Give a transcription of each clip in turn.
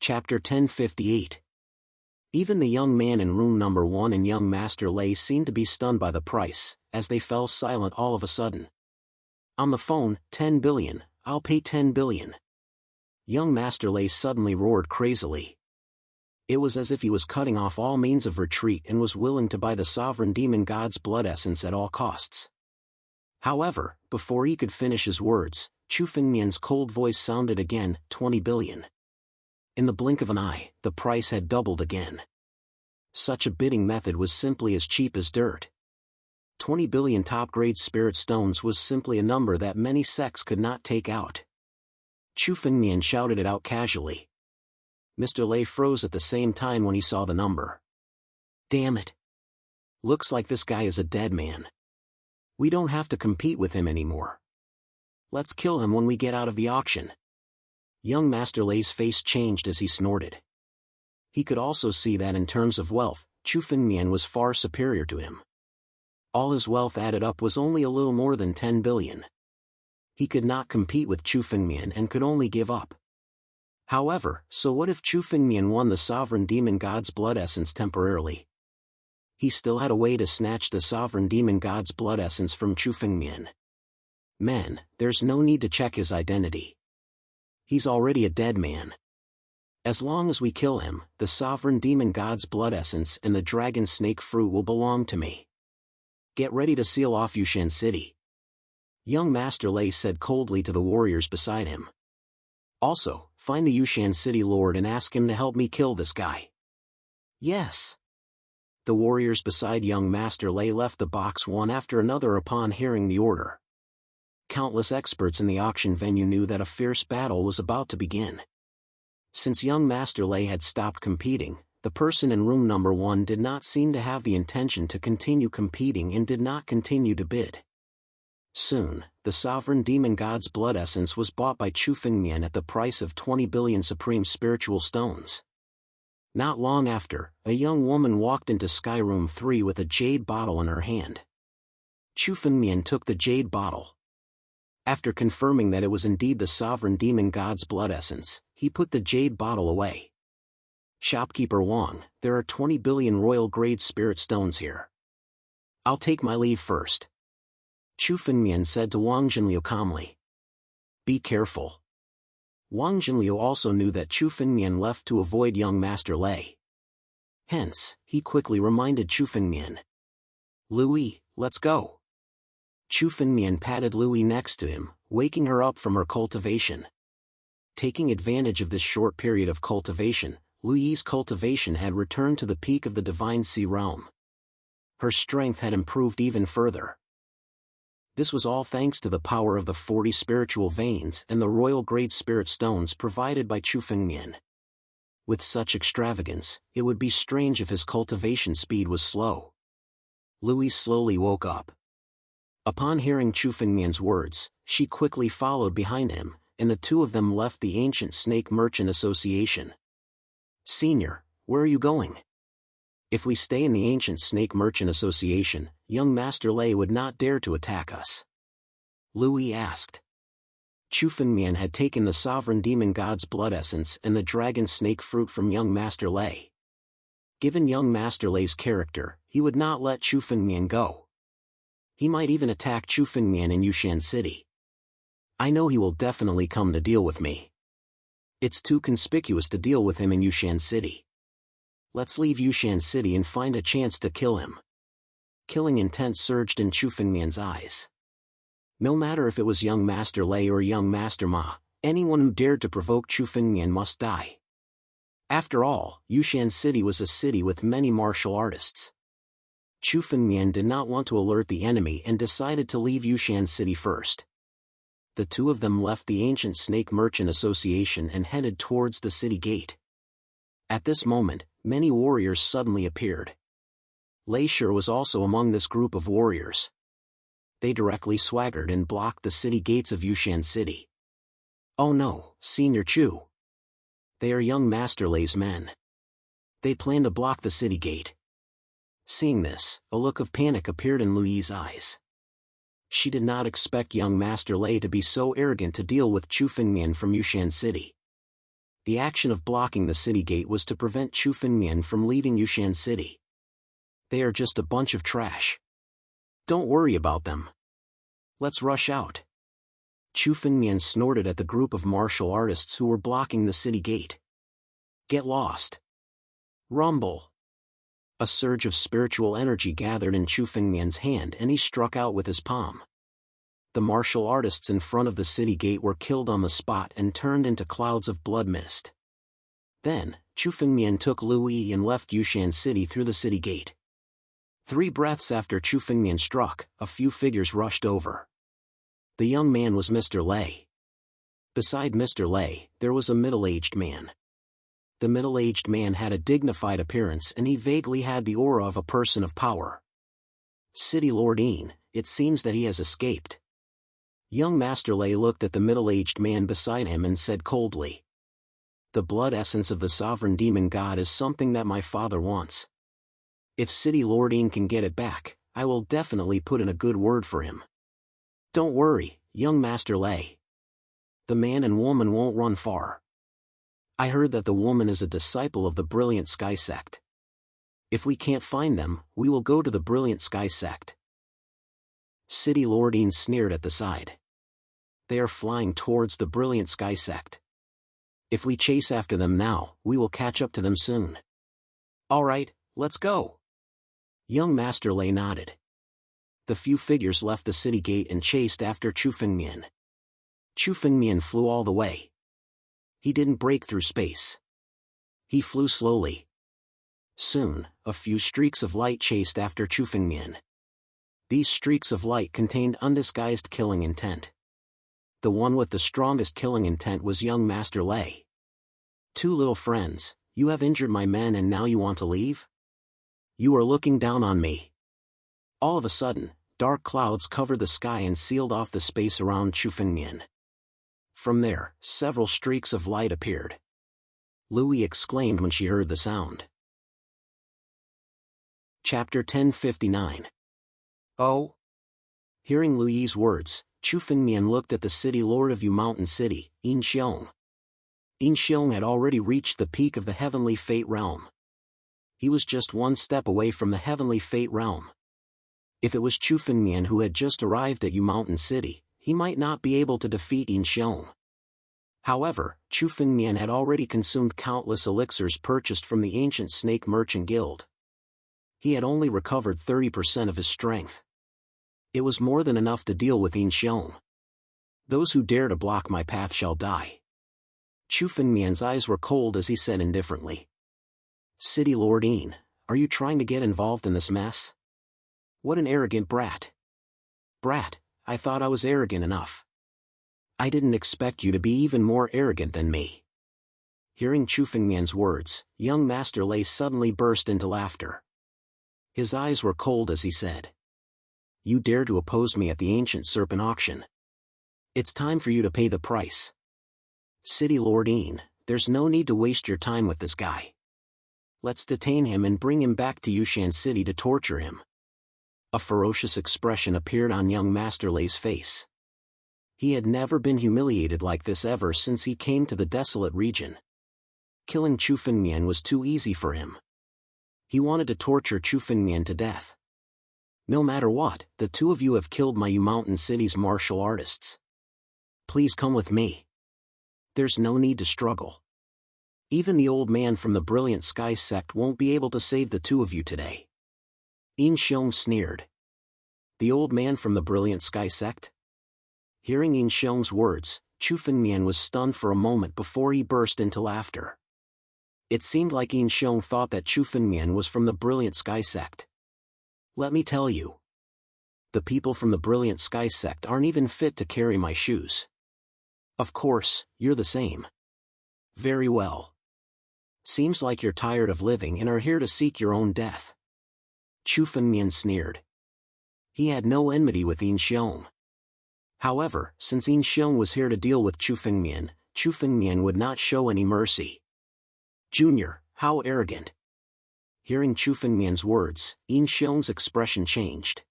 Chapter 1058. Even the young man in room number 1 and young Master Lei seemed to be stunned by the price, as they fell silent all of a sudden. On the phone, 10 billion, I'll pay 10 billion. Young Master Lei suddenly roared crazily. It was as if he was cutting off all means of retreat and was willing to buy the sovereign demon god's blood essence at all costs. However, before he could finish his words, Chu Fengmian's cold voice sounded again, 20 billion. In the blink of an eye, the price had doubled again. Such a bidding method was simply as cheap as dirt. 20 billion top-grade spirit stones was simply a number that many sects could not take out. Chu Fengmian shouted it out casually. Mr. Lei froze at the same time when he saw the number. Damn it. Looks like this guy is a dead man. We don't have to compete with him anymore. Let's kill him when we get out of the auction. Young Master Lei's face changed as he snorted. He could also see that in terms of wealth, Chu Fengmian was far superior to him. All his wealth added up was only a little more than 10 billion. He could not compete with Chu Fengmian and could only give up. However, so what if Chu Fengmian won the sovereign demon god's blood essence temporarily? He still had a way to snatch the sovereign demon god's blood essence from Chu Fengmian. Men, there's no need to check his identity. He's already a dead man. As long as we kill him, the sovereign demon god's blood essence and the dragon snake fruit will belong to me. Get ready to seal off Yushan City. Young Master Lei said coldly to the warriors beside him. Also, find the Yushan City Lord and ask him to help me kill this guy. Yes. The warriors beside young Master Lei left the box one after another upon hearing the order. Countless experts in the auction venue knew that a fierce battle was about to begin. Since young Master Lei had stopped competing, the person in room number 1 did not seem to have the intention to continue competing and did not continue to bid. Soon, the sovereign demon god's blood essence was bought by Chu Fengmian at the price of 20 billion supreme spiritual stones. Not long after, a young woman walked into Sky Room 3 with a jade bottle in her hand. Chu Fengmian took the jade bottle. After confirming that it was indeed the sovereign demon god's blood essence, he put the jade bottle away. Shopkeeper Wang, there are 20 billion royal-grade spirit stones here. I'll take my leave first. Chu Fengmian said to Wang Jinliu calmly. Be careful. Wang Jinliu also knew that Chu Fengmian left to avoid young Master Lei. Hence, he quickly reminded Chu Fengmian. Louis, let's go. Chu Fengmian patted Louis next to him, waking her up from her cultivation. Taking advantage of this short period of cultivation, Louis's cultivation had returned to the peak of the Divine Sea realm. Her strength had improved even further. This was all thanks to the power of the 40 spiritual veins and the royal-grade spirit stones provided by Chu Fengmian. With such extravagance, it would be strange if his cultivation speed was slow. Louis slowly woke up. Upon hearing Chu Fengmian's words, she quickly followed behind him, and the two of them left the Ancient Snake Merchant Association. Senior, where are you going? If we stay in the Ancient Snake Merchant Association, young Master Lei would not dare to attack us. Louis asked. Chu Fengmian had taken the sovereign demon god's blood essence and the dragon snake fruit from young Master Lei. Given young Master Lei's character, he would not let Chu Fengmian go. He might even attack Chu Fengmian in Yushan City. I know he will definitely come to deal with me. It's too conspicuous to deal with him in Yushan City. Let's leave Yushan City and find a chance to kill him. Killing intent surged in Chu Fengmian's eyes. No matter if it was young Master Lei or young Master Ma, anyone who dared to provoke Chu Fengmian must die. After all, Yushan City was a city with many martial artists. Chu Fengmian did not want to alert the enemy and decided to leave Yushan City first. The two of them left the Ancient Snake Merchant Association and headed towards the city gate. At this moment, many warriors suddenly appeared. Lei Shi was also among this group of warriors. They directly swaggered and blocked the city gates of Yushan City. Oh no, Senior Chu. They are young Master Lei's men. They plan to block the city gate. Seeing this, a look of panic appeared in Louis's eyes. She did not expect young Master Lei to be so arrogant to deal with Chu Fengmian from Yushan City. The action of blocking the city gate was to prevent Chu Fengmian from leaving Yushan City. They are just a bunch of trash. Don't worry about them. Let's rush out. Chu Fengmian snorted at the group of martial artists who were blocking the city gate. Get lost. Rumble. A surge of spiritual energy gathered in Chu Fengmian's hand and he struck out with his palm. The martial artists in front of the city gate were killed on the spot and turned into clouds of blood mist. Then, Chu Fengmian took Lu Yi and left Yushan City through the city gate. 3 breaths after Chu Fengmian struck, a few figures rushed over. The young man was Mr. Lei. Beside Mr. Lei, there was a middle-aged man. The middle-aged man had a dignified appearance and he vaguely had the aura of a person of power. City Lord Yin, it seems that he has escaped. Young Master Lei looked at the middle-aged man beside him and said coldly. The blood essence of the sovereign demon god is something that my father wants. If City Lord Yin can get it back, I will definitely put in a good word for him. Don't worry, young Master Lei. The man and woman won't run far. I heard that the woman is a disciple of the Brilliant Sky Sect. If we can't find them, we will go to the Brilliant Sky Sect. City Lord Yin sneered at the side. They are flying towards the Brilliant Sky Sect. If we chase after them now, we will catch up to them soon. All right, let's go. Young Master Lei nodded. The few figures left the city gate and chased after Chu Fengmian. Chu Fengmian flew all the way. He didn't break through space. He flew slowly. Soon, a few streaks of light chased after Chu Fengmian. These streaks of light contained undisguised killing intent. The one with the strongest killing intent was young Master Lei. 2 little friends, you have injured my men and now you want to leave? You are looking down on me. All of a sudden, dark clouds covered the sky and sealed off the space around Chu Fengmian. From there, several streaks of light appeared. Louis exclaimed when she heard the sound. Chapter 1059. Oh? Hearing Lu Yi's words, Chu Fengmian looked at the city lord of Yu Mountain City, Yin Xiong. Yin Xiong had already reached the peak of the heavenly fate realm. He was just 1 step away from the heavenly fate realm. If it was Chu Fengmian who had just arrived at Yu Mountain City, he might not be able to defeat Yin Xiong. However, Chu Fengmian had already consumed countless elixirs purchased from the ancient snake merchant guild. He had only recovered 30% of his strength. It was more than enough to deal with Yin Xiong. Those who dare to block my path shall die. Chu Fengmian's eyes were cold as he said indifferently. City Lord Yin, are you trying to get involved in this mess? What an arrogant brat. Brat, I thought I was arrogant enough. I didn't expect you to be even more arrogant than me. Hearing Chu Fengmian's words, young Master Lei suddenly burst into laughter. His eyes were cold as he said. You dare to oppose me at the ancient serpent auction. It's time for you to pay the price. City Lord Yin, there's no need to waste your time with this guy. Let's detain him and bring him back to Yushan City to torture him. A ferocious expression appeared on young Master Lei's face. He had never been humiliated like this ever since he came to the desolate region. Killing Chu Fengmian was too easy for him. He wanted to torture Chu Fengmian to death. No matter what, the 2 of you have killed my Yu Mountain City's martial artists. Please come with me. There's no need to struggle. Even the old man from the Brilliant Sky Sect won't be able to save the 2 of you today. Yin Xiong sneered. The old man from the Brilliant Sky Sect? Hearing Yin Xiong's words, Chu Fengmian was stunned for a moment before he burst into laughter. It seemed like Yin Xiong thought that Chu Fengmian was from the Brilliant Sky Sect. Let me tell you. The people from the Brilliant Sky Sect aren't even fit to carry my shoes. Of course, you're the same. Very well. Seems like you're tired of living and are here to seek your own death. Chu Fengmian sneered. He had no enmity with Yin Xiong. However, since Yin Xiong was here to deal with Chu Fengmian would not show any mercy. Junior, how arrogant. Hearing Chu Fengmian's words, Yin Xiong's expression changed.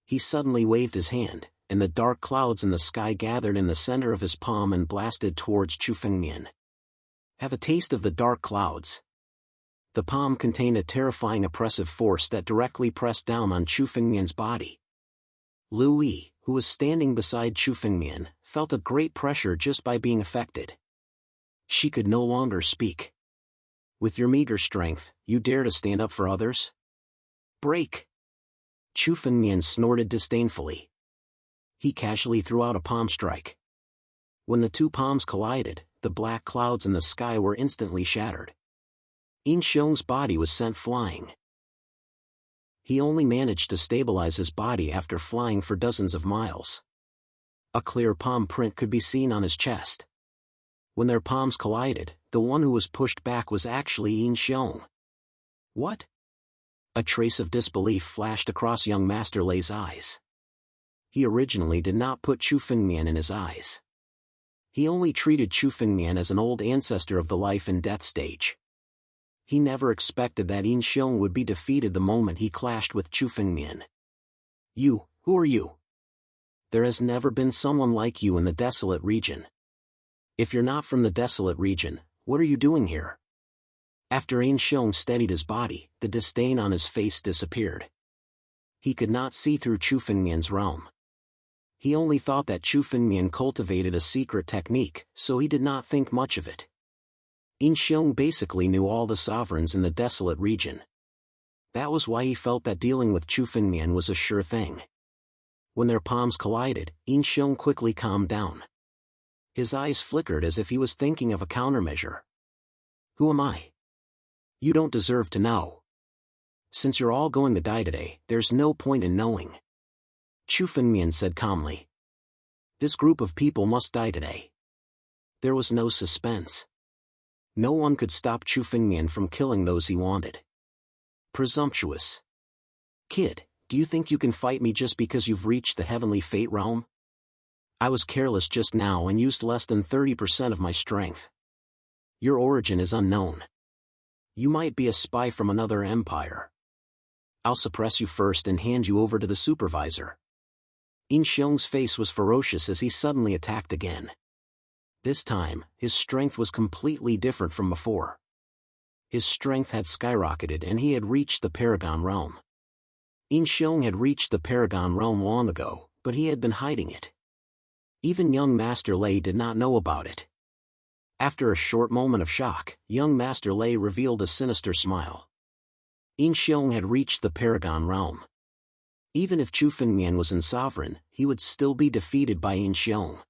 He suddenly waved his hand, and the dark clouds in the sky gathered in the center of his palm and blasted towards Chu Fengmian. Have a taste of the dark clouds. The palm contained a terrifying oppressive force that directly pressed down on Chu Fengmian's body. Lu Yi, who was standing beside Chu Fengmian, felt a great pressure just by being affected. She could no longer speak. With your meager strength, you dare to stand up for others? Break! Chu Fengmian snorted disdainfully. He casually threw out a palm strike. When the two palms collided, the black clouds in the sky were instantly shattered. Yin Xiong's body was sent flying. He only managed to stabilize his body after flying for dozens of miles. A clear palm print could be seen on his chest. When their palms collided, the one who was pushed back was actually Yin Xiong. What? A trace of disbelief flashed across young Master Lei's eyes. He originally did not put Chu Fengmian in his eyes. He only treated Chu Fengmian as an old ancestor of the life and death stage. He never expected that Yin Xiong would be defeated the moment he clashed with Chu Fengmian. You, who are you? There has never been someone like you in the desolate region. If you're not from the desolate region, what are you doing here? After Yin Xiong steadied his body, the disdain on his face disappeared. He could not see through Chu Fengmian's realm. He only thought that Chu Fengmian cultivated a secret technique, so he did not think much of it. Yin Xiong basically knew all the sovereigns in the desolate region. That was why he felt that dealing with Chu Fengmian was a sure thing. When their palms collided, Yin Xiong quickly calmed down. His eyes flickered as if he was thinking of a countermeasure. Who am I? You don't deserve to know. Since you're all going to die today, there's no point in knowing. Chu Fengmian said calmly. This group of people must die today. There was no suspense. No one could stop Chu Fengmian from killing those he wanted. Presumptuous. Kid, do you think you can fight me just because you've reached the heavenly fate realm? I was careless just now and used less than 30% of my strength. Your origin is unknown. You might be a spy from another empire. I'll suppress you first and hand you over to the supervisor. Yin Xiong's face was ferocious as he suddenly attacked again. This time, his strength was completely different from before. His strength had skyrocketed and he had reached the Paragon Realm. Yin Xiong had reached the Paragon Realm long ago, but he had been hiding it. Even young Master Lei did not know about it. After a short moment of shock, young Master Lei revealed a sinister smile. Yin Xiong had reached the Paragon Realm. Even if Chu Fengmian was Sovereign, he would still be defeated by Yin Xiong.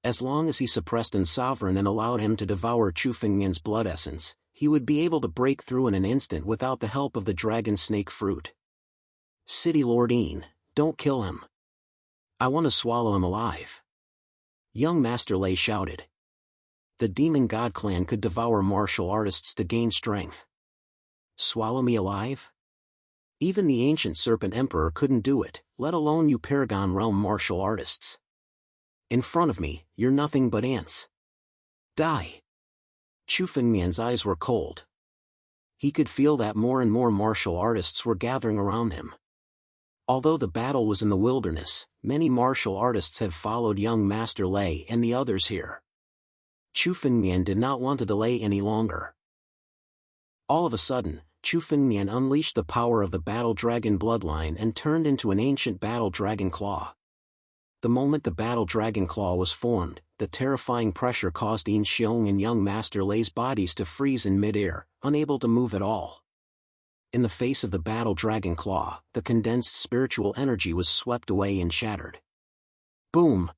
As long as he suppressed Sovereign and allowed him to devour Chu Fengmian's blood essence, he would be able to break through in an instant without the help of the dragon snake fruit. City Lord Yin, don't kill him. I want to swallow him alive. Young Master Lei shouted. The Demon God clan could devour martial artists to gain strength. Swallow me alive? Even the ancient Serpent Emperor couldn't do it, let alone you Paragon Realm martial artists. In front of me, you're nothing but ants. Die. Chu Fengmian's eyes were cold. He could feel that more and more martial artists were gathering around him. Although the battle was in the wilderness, many martial artists had followed young Master Lei and the others here. Chu Fengmian did not want to delay any longer. All of a sudden, Chu Fengmian unleashed the power of the Battle Dragon bloodline and turned into an ancient Battle Dragon Claw. The moment the Battle Dragon Claw was formed, the terrifying pressure caused Yin Xiong and young Master Lei's bodies to freeze in mid-air, unable to move at all. In the face of the Battle Dragon Claw, the condensed spiritual energy was swept away and shattered. Boom!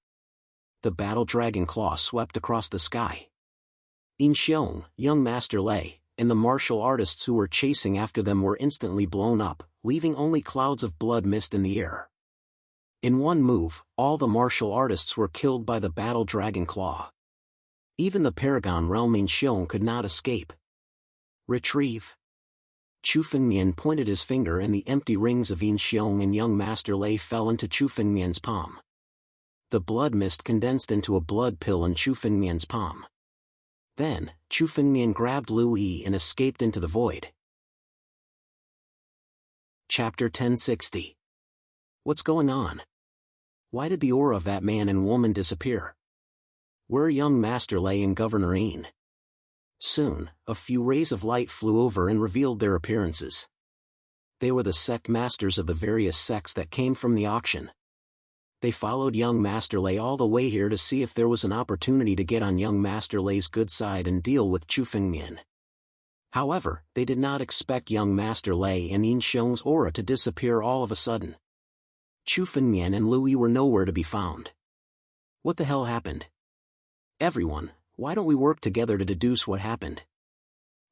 The Battle Dragon Claw swept across the sky. Yin Xiong, young Master Lei, and the martial artists who were chasing after them were instantly blown up, leaving only clouds of blood mist in the air. In one move, all the martial artists were killed by the Battle Dragon Claw. Even the Paragon Realm Yin Xiong could not escape. Retrieve. Chu Fengmian pointed his finger and the empty rings of Yin Xiong and young Master Lei fell into Chu Fengmian's palm. The blood mist condensed into a blood pill in Chu Fengmian's palm. Then, Chu Fengmian grabbed Lu Yi and escaped into the void. Chapter 1060. What's going on? Why did the aura of that man and woman disappear? Where are young Master Lei and Governor Yin? Soon, a few rays of light flew over and revealed their appearances. They were the sect masters of the various sects that came from the auction. They followed young Master Lei all the way here to see if there was an opportunity to get on young Master Lei's good side and deal with Chu Fengmian. However, they did not expect young Master Lei and Yin Xiong's aura to disappear all of a sudden. Chu Fengmian and Louis were nowhere to be found. What the hell happened? Everyone, why don't we work together to deduce what happened?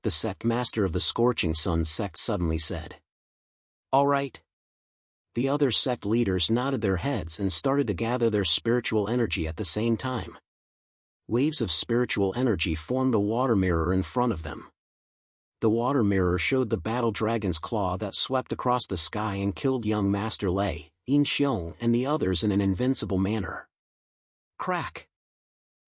The sect master of the Scorching Sun sect suddenly said. All right. The other sect leaders nodded their heads and started to gather their spiritual energy at the same time. Waves of spiritual energy formed a water mirror in front of them. The water mirror showed the battle dragon's claw that swept across the sky and killed young Master Lei, Yin Xiong and the others in an invincible manner. Crack!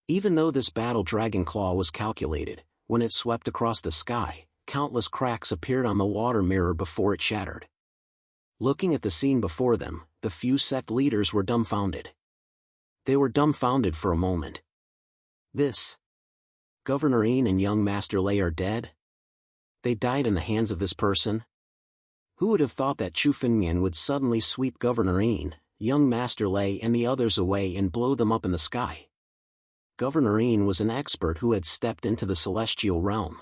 Even though this battle dragon claw was calculated, when it swept across the sky, countless cracks appeared on the water mirror before it shattered. Looking at the scene before them, the few sect leaders were dumbfounded. They were dumbfounded for a moment. This? Governor Yin and young Master Lei are dead? They died in the hands of this person? Who would have thought that Chu Fengmian would suddenly sweep Governor Yin, young Master Lei and the others away and blow them up in the sky? Governor Yin was an expert who had stepped into the celestial realm.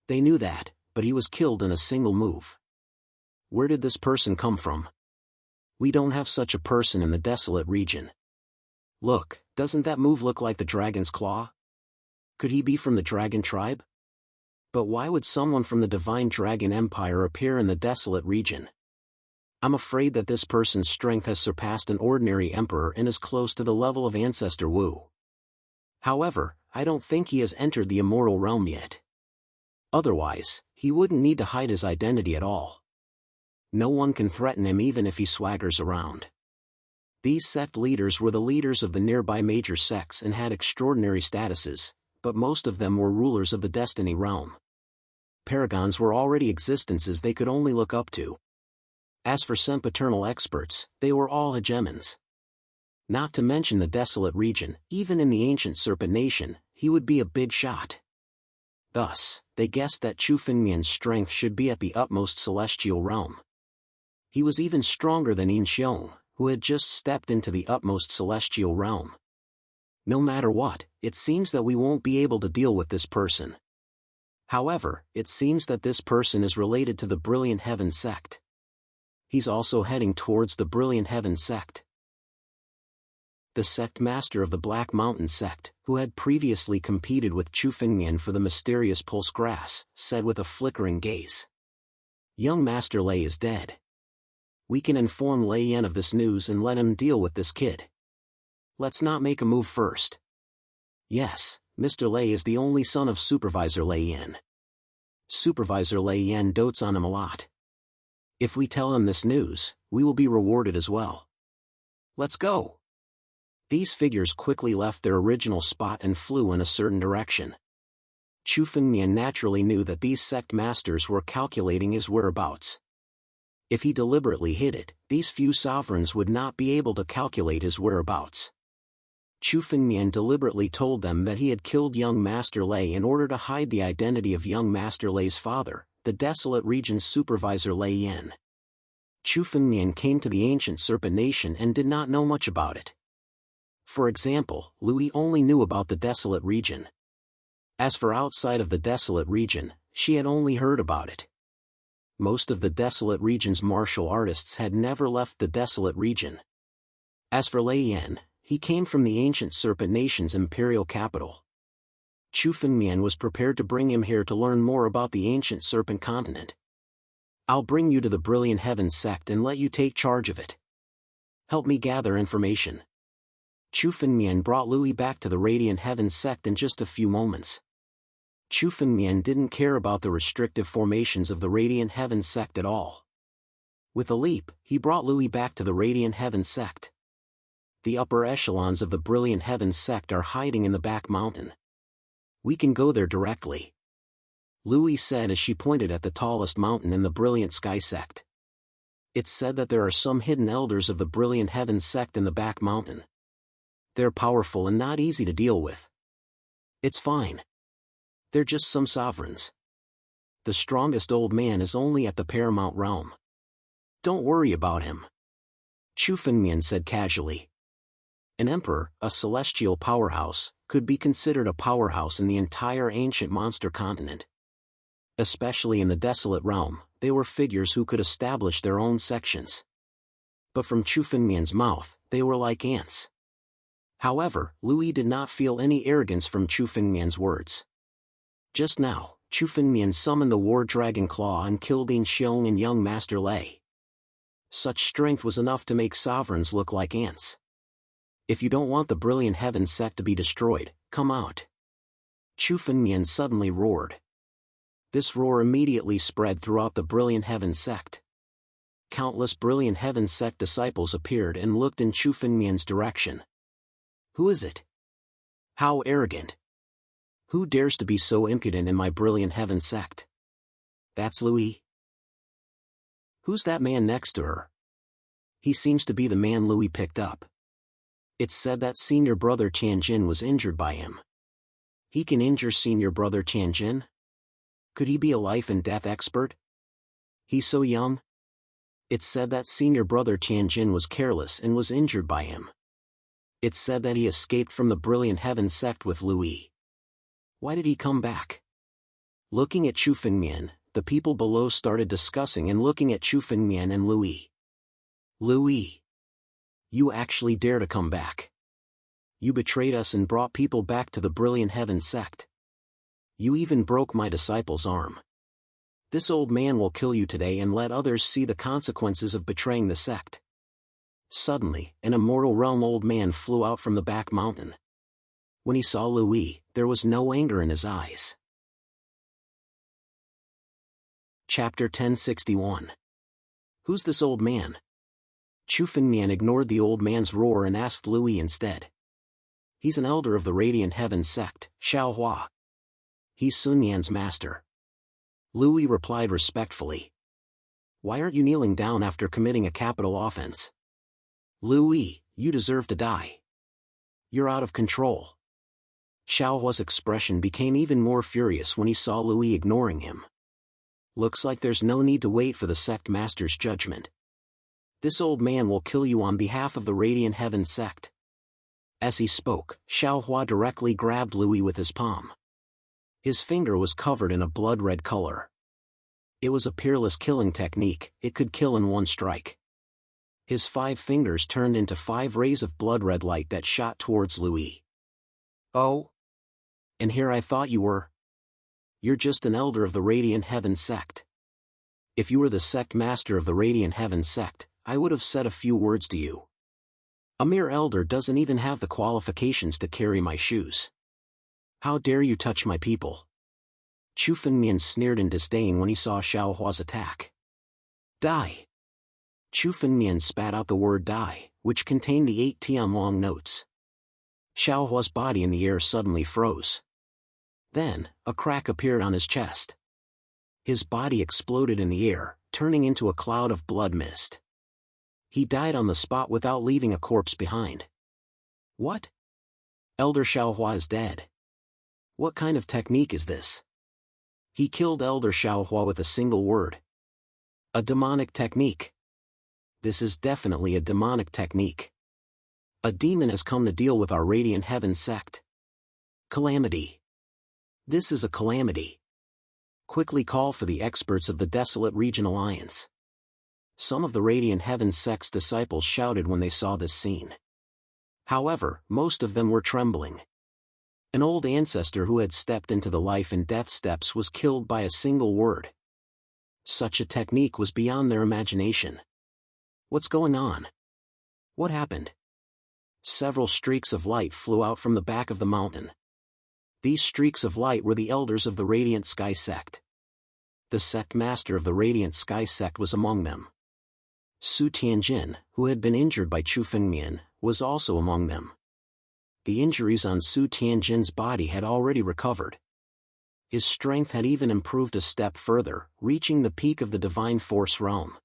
They knew that, but he was killed in a single move. Where did this person come from? We don't have such a person in the desolate region. Look, doesn't that move look like the dragon's claw? Could he be from the dragon tribe? But why would someone from the divine dragon empire appear in the desolate region? I'm afraid that this person's strength has surpassed an ordinary emperor and is close to the level of Ancestor Wu. However, I don't think he has entered the immortal realm yet. Otherwise, he wouldn't need to hide his identity at all. No one can threaten him even if he swaggers around. These sect leaders were the leaders of the nearby major sects and had extraordinary statuses, but most of them were rulers of the destiny realm. Paragons were already existences they could only look up to. As for sempiternal experts, they were all hegemons. Not to mention the desolate region, even in the ancient Serpent Nation, he would be a big shot. Thus, they guessed that Chu Fengmian's strength should be at the utmost celestial realm. He was even stronger than Yin Xiong, who had just stepped into the utmost celestial realm. No matter what, it seems that we won't be able to deal with this person. However, it seems that this person is related to the Brilliant Heaven sect. He's also heading towards the Brilliant Heaven sect. The sect master of the Black Mountain sect, who had previously competed with Chu Fengmian for the mysterious pulse grass, said with a flickering gaze. Young Master Lei is dead. We can inform Lei Yan of this news and let him deal with this kid. Let's not make a move first. Yes, Mr. Lei is the only son of Supervisor Lei Yan. Supervisor Lei Yan dotes on him a lot. If we tell him this news, we will be rewarded as well. Let's go. These figures quickly left their original spot and flew in a certain direction. Chu Fengmian naturally knew that these sect masters were calculating his whereabouts. If he deliberately hid it, these few sovereigns would not be able to calculate his whereabouts. Chu Fengmian deliberately told them that he had killed young Master Lei in order to hide the identity of young Master Lei's father, the desolate region's supervisor Lei Yan. Chu Fengmian came to the ancient Serpent Nation and did not know much about it. For example, Louis only knew about the desolate region. As for outside of the desolate region, she had only heard about it. Most of the desolate region's martial artists had never left the desolate region. As for Lei Yan, he came from the ancient Serpent Nation's imperial capital. Chu Fengmian was prepared to bring him here to learn more about the ancient Serpent continent. I'll bring you to the Brilliant Heaven sect and let you take charge of it. Help me gather information. Chu Fengmian brought Louis back to the Radiant Heaven sect in just a few moments. Chu Fengmian didn't care about the restrictive formations of the Radiant Heaven sect at all. With a leap, he brought Louis back to the Radiant Heaven sect. The upper echelons of the Brilliant Heaven sect are hiding in the back mountain. We can go there directly. Louis said as she pointed at the tallest mountain in the Brilliant Sky sect. It's said that there are some hidden elders of the Brilliant Heaven sect in the back mountain. They're powerful and not easy to deal with. It's fine. They're just some sovereigns. The strongest old man is only at the paramount realm. Don't worry about him. Chu Fengmian said casually. An emperor, a celestial powerhouse, could be considered a powerhouse in the entire ancient monster continent. Especially in the desolate realm, they were figures who could establish their own sections. But from Chu Fengmian's mouth, they were like ants. However, Louis did not feel any arrogance from Chu Fengmian's words. Just now, Chu Fengmian summoned the War Dragon Claw and killed Yin Xiong and young Master Lei. Such strength was enough to make sovereigns look like ants. If you don't want the Brilliant Heavens sect to be destroyed, come out. Chu Fengmian suddenly roared. This roar immediately spread throughout the Brilliant Heavens sect. Countless Brilliant Heavens sect disciples appeared and looked in Chu Fengmian's direction. Who is it? How arrogant! Who dares to be so impudent in my Brilliant Heavens sect? That's Louis. Who's that man next to her? He seems to be the man Louis picked up. It's said that senior brother Tianjin was injured by him. He can injure senior brother Tianjin? Could he be a life and death expert? He's so young. It's said that senior brother Tianjin was careless and was injured by him. It's said that he escaped from the Brilliant Heavens sect with Louis. Why did he come back? Looking at Chu Fengmian, the people below started discussing and looking at Chu Fengmian and Louis. Louis! You actually dare to come back. You betrayed us and brought people back to the Brilliant Heavens sect. You even broke my disciple's arm. This old man will kill you today and let others see the consequences of betraying the sect. Suddenly, an immortal realm old man flew out from the back mountain. When he saw Louis, there was no anger in his eyes. Chapter 1061. Who's this old man? Chu Fengmian ignored the old man's roar and asked Louis instead. He's an elder of the Radiant Heavens sect, Xiaohua. He's Sun Yan's master. Louis replied respectfully. Why aren't you kneeling down after committing a capital offense? Louis, you deserve to die. You're out of control. Xiaohua's expression became even more furious when he saw Louis ignoring him. Looks like there's no need to wait for the sect master's judgment. This old man will kill you on behalf of the Radiant Heavens sect. As he spoke, Xiaohua directly grabbed Louis with his palm. His finger was covered in a blood-red color. It was a peerless killing technique, it could kill in one strike. His 5 fingers turned into 5 rays of blood-red light that shot towards Louis. Oh? And here I thought you were. You're just an elder of the Radiant Heavens sect. If you were the sect master of the Radiant Heavens sect, I would have said a few words to you. A mere elder doesn't even have the qualifications to carry my shoes. How dare you touch my people? Chu Fengmian sneered in disdain when he saw Xiaohua's attack. Die! Chu Fengmian spat out the word die, which contained the 8 Jianwang notes. Xiaohua's body in the air suddenly froze. Then, a crack appeared on his chest. His body exploded in the air, turning into a cloud of blood mist. He died on the spot without leaving a corpse behind. What? Elder Xiaohua is dead. What kind of technique is this? He killed Elder Xiaohua with a single word. A demonic technique. This is definitely a demonic technique. A demon has come to deal with our Radiant Heavens sect. Calamity. This is a calamity. Quickly call for the experts of the Desolate Region Alliance. Some of the Radiant Heavens sect's disciples shouted when they saw this scene. However, most of them were trembling. An old ancestor who had stepped into the life and death steps was killed by a single word. Such a technique was beyond their imagination. What's going on? What happened? Several streaks of light flew out from the back of the mountain. These streaks of light were the elders of the Radiant Sky sect. The sect master of the Radiant Sky sect was among them. Su Tianjin, who had been injured by Chu Fengmian, was also among them. The injuries on Su Tianjin's body had already recovered. His strength had even improved a step further, reaching the peak of the Divine Force realm.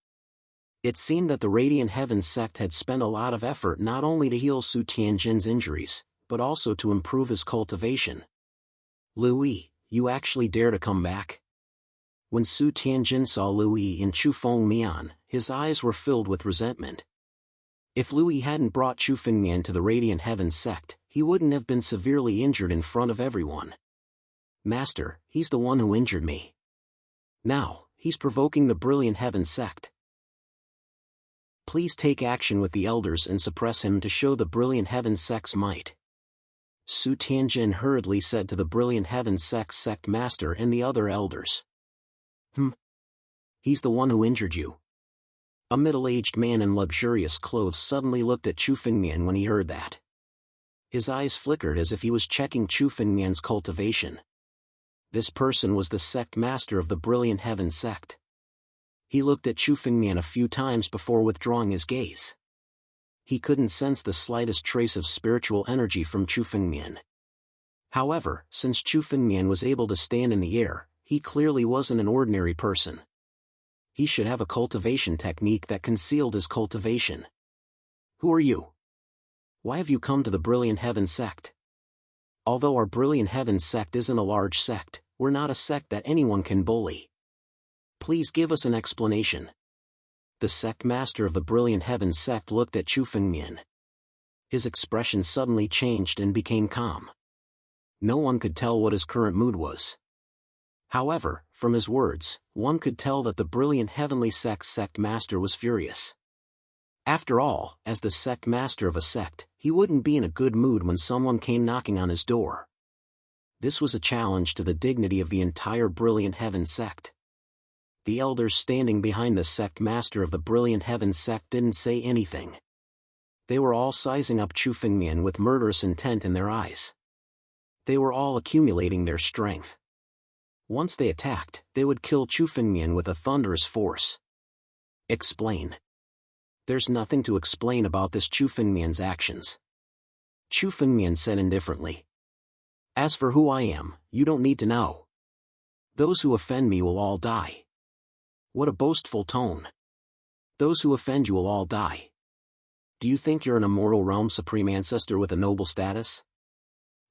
It seemed that the Radiant Heavens sect had spent a lot of effort not only to heal Su Tianjin's injuries, but also to improve his cultivation. Louis, you actually dare to come back? When Su Tianjin saw Louis and Chu Fengmian, his eyes were filled with resentment. If Louis hadn't brought Chu Fengmian to the Radiant Heavens sect, he wouldn't have been severely injured in front of everyone. Master, he's the one who injured me. Now, he's provoking the Brilliant Heavens sect. Please take action with the elders and suppress him to show the Brilliant Heavens sect's might. Su Tianjin hurriedly said to the Brilliant Heavens sect's sect master and the other elders. He's the one who injured you. A middle-aged man in luxurious clothes suddenly looked at Chu Fengmian when he heard that. His eyes flickered as if he was checking Chu Fengmian's cultivation. This person was the sect master of the Brilliant Heavens sect. He looked at Chu Fengmian a few times before withdrawing his gaze. He couldn't sense the slightest trace of spiritual energy from Chu Fengmian. However, since Chu Fengmian was able to stand in the air, he clearly wasn't an ordinary person. He should have a cultivation technique that concealed his cultivation. Who are you? Why have you come to the Brilliant Heavens sect? Although our Brilliant Heavens sect isn't a large sect, we're not a sect that anyone can bully. Please give us an explanation. The sect master of the Brilliant Heavens sect looked at Chu Fengmian. His expression suddenly changed and became calm. No one could tell what his current mood was. However, from his words, one could tell that the Brilliant Heavenly Sect's sect master was furious. After all, as the sect master of a sect, he wouldn't be in a good mood when someone came knocking on his door. This was a challenge to the dignity of the entire Brilliant Heavens sect. The elders standing behind the sect master of the Brilliant Heavens sect didn't say anything. They were all sizing up Chu Fengmian with murderous intent in their eyes. They were all accumulating their strength. Once they attacked, they would kill Chu Fengmian with a thunderous force. Explain. There's nothing to explain about this Chu Fengmian's actions. Chu Fengmian said indifferently. As for who I am, you don't need to know. Those who offend me will all die. What a boastful tone. Those who offend you will all die. Do you think you're an immortal realm supreme ancestor with a noble status?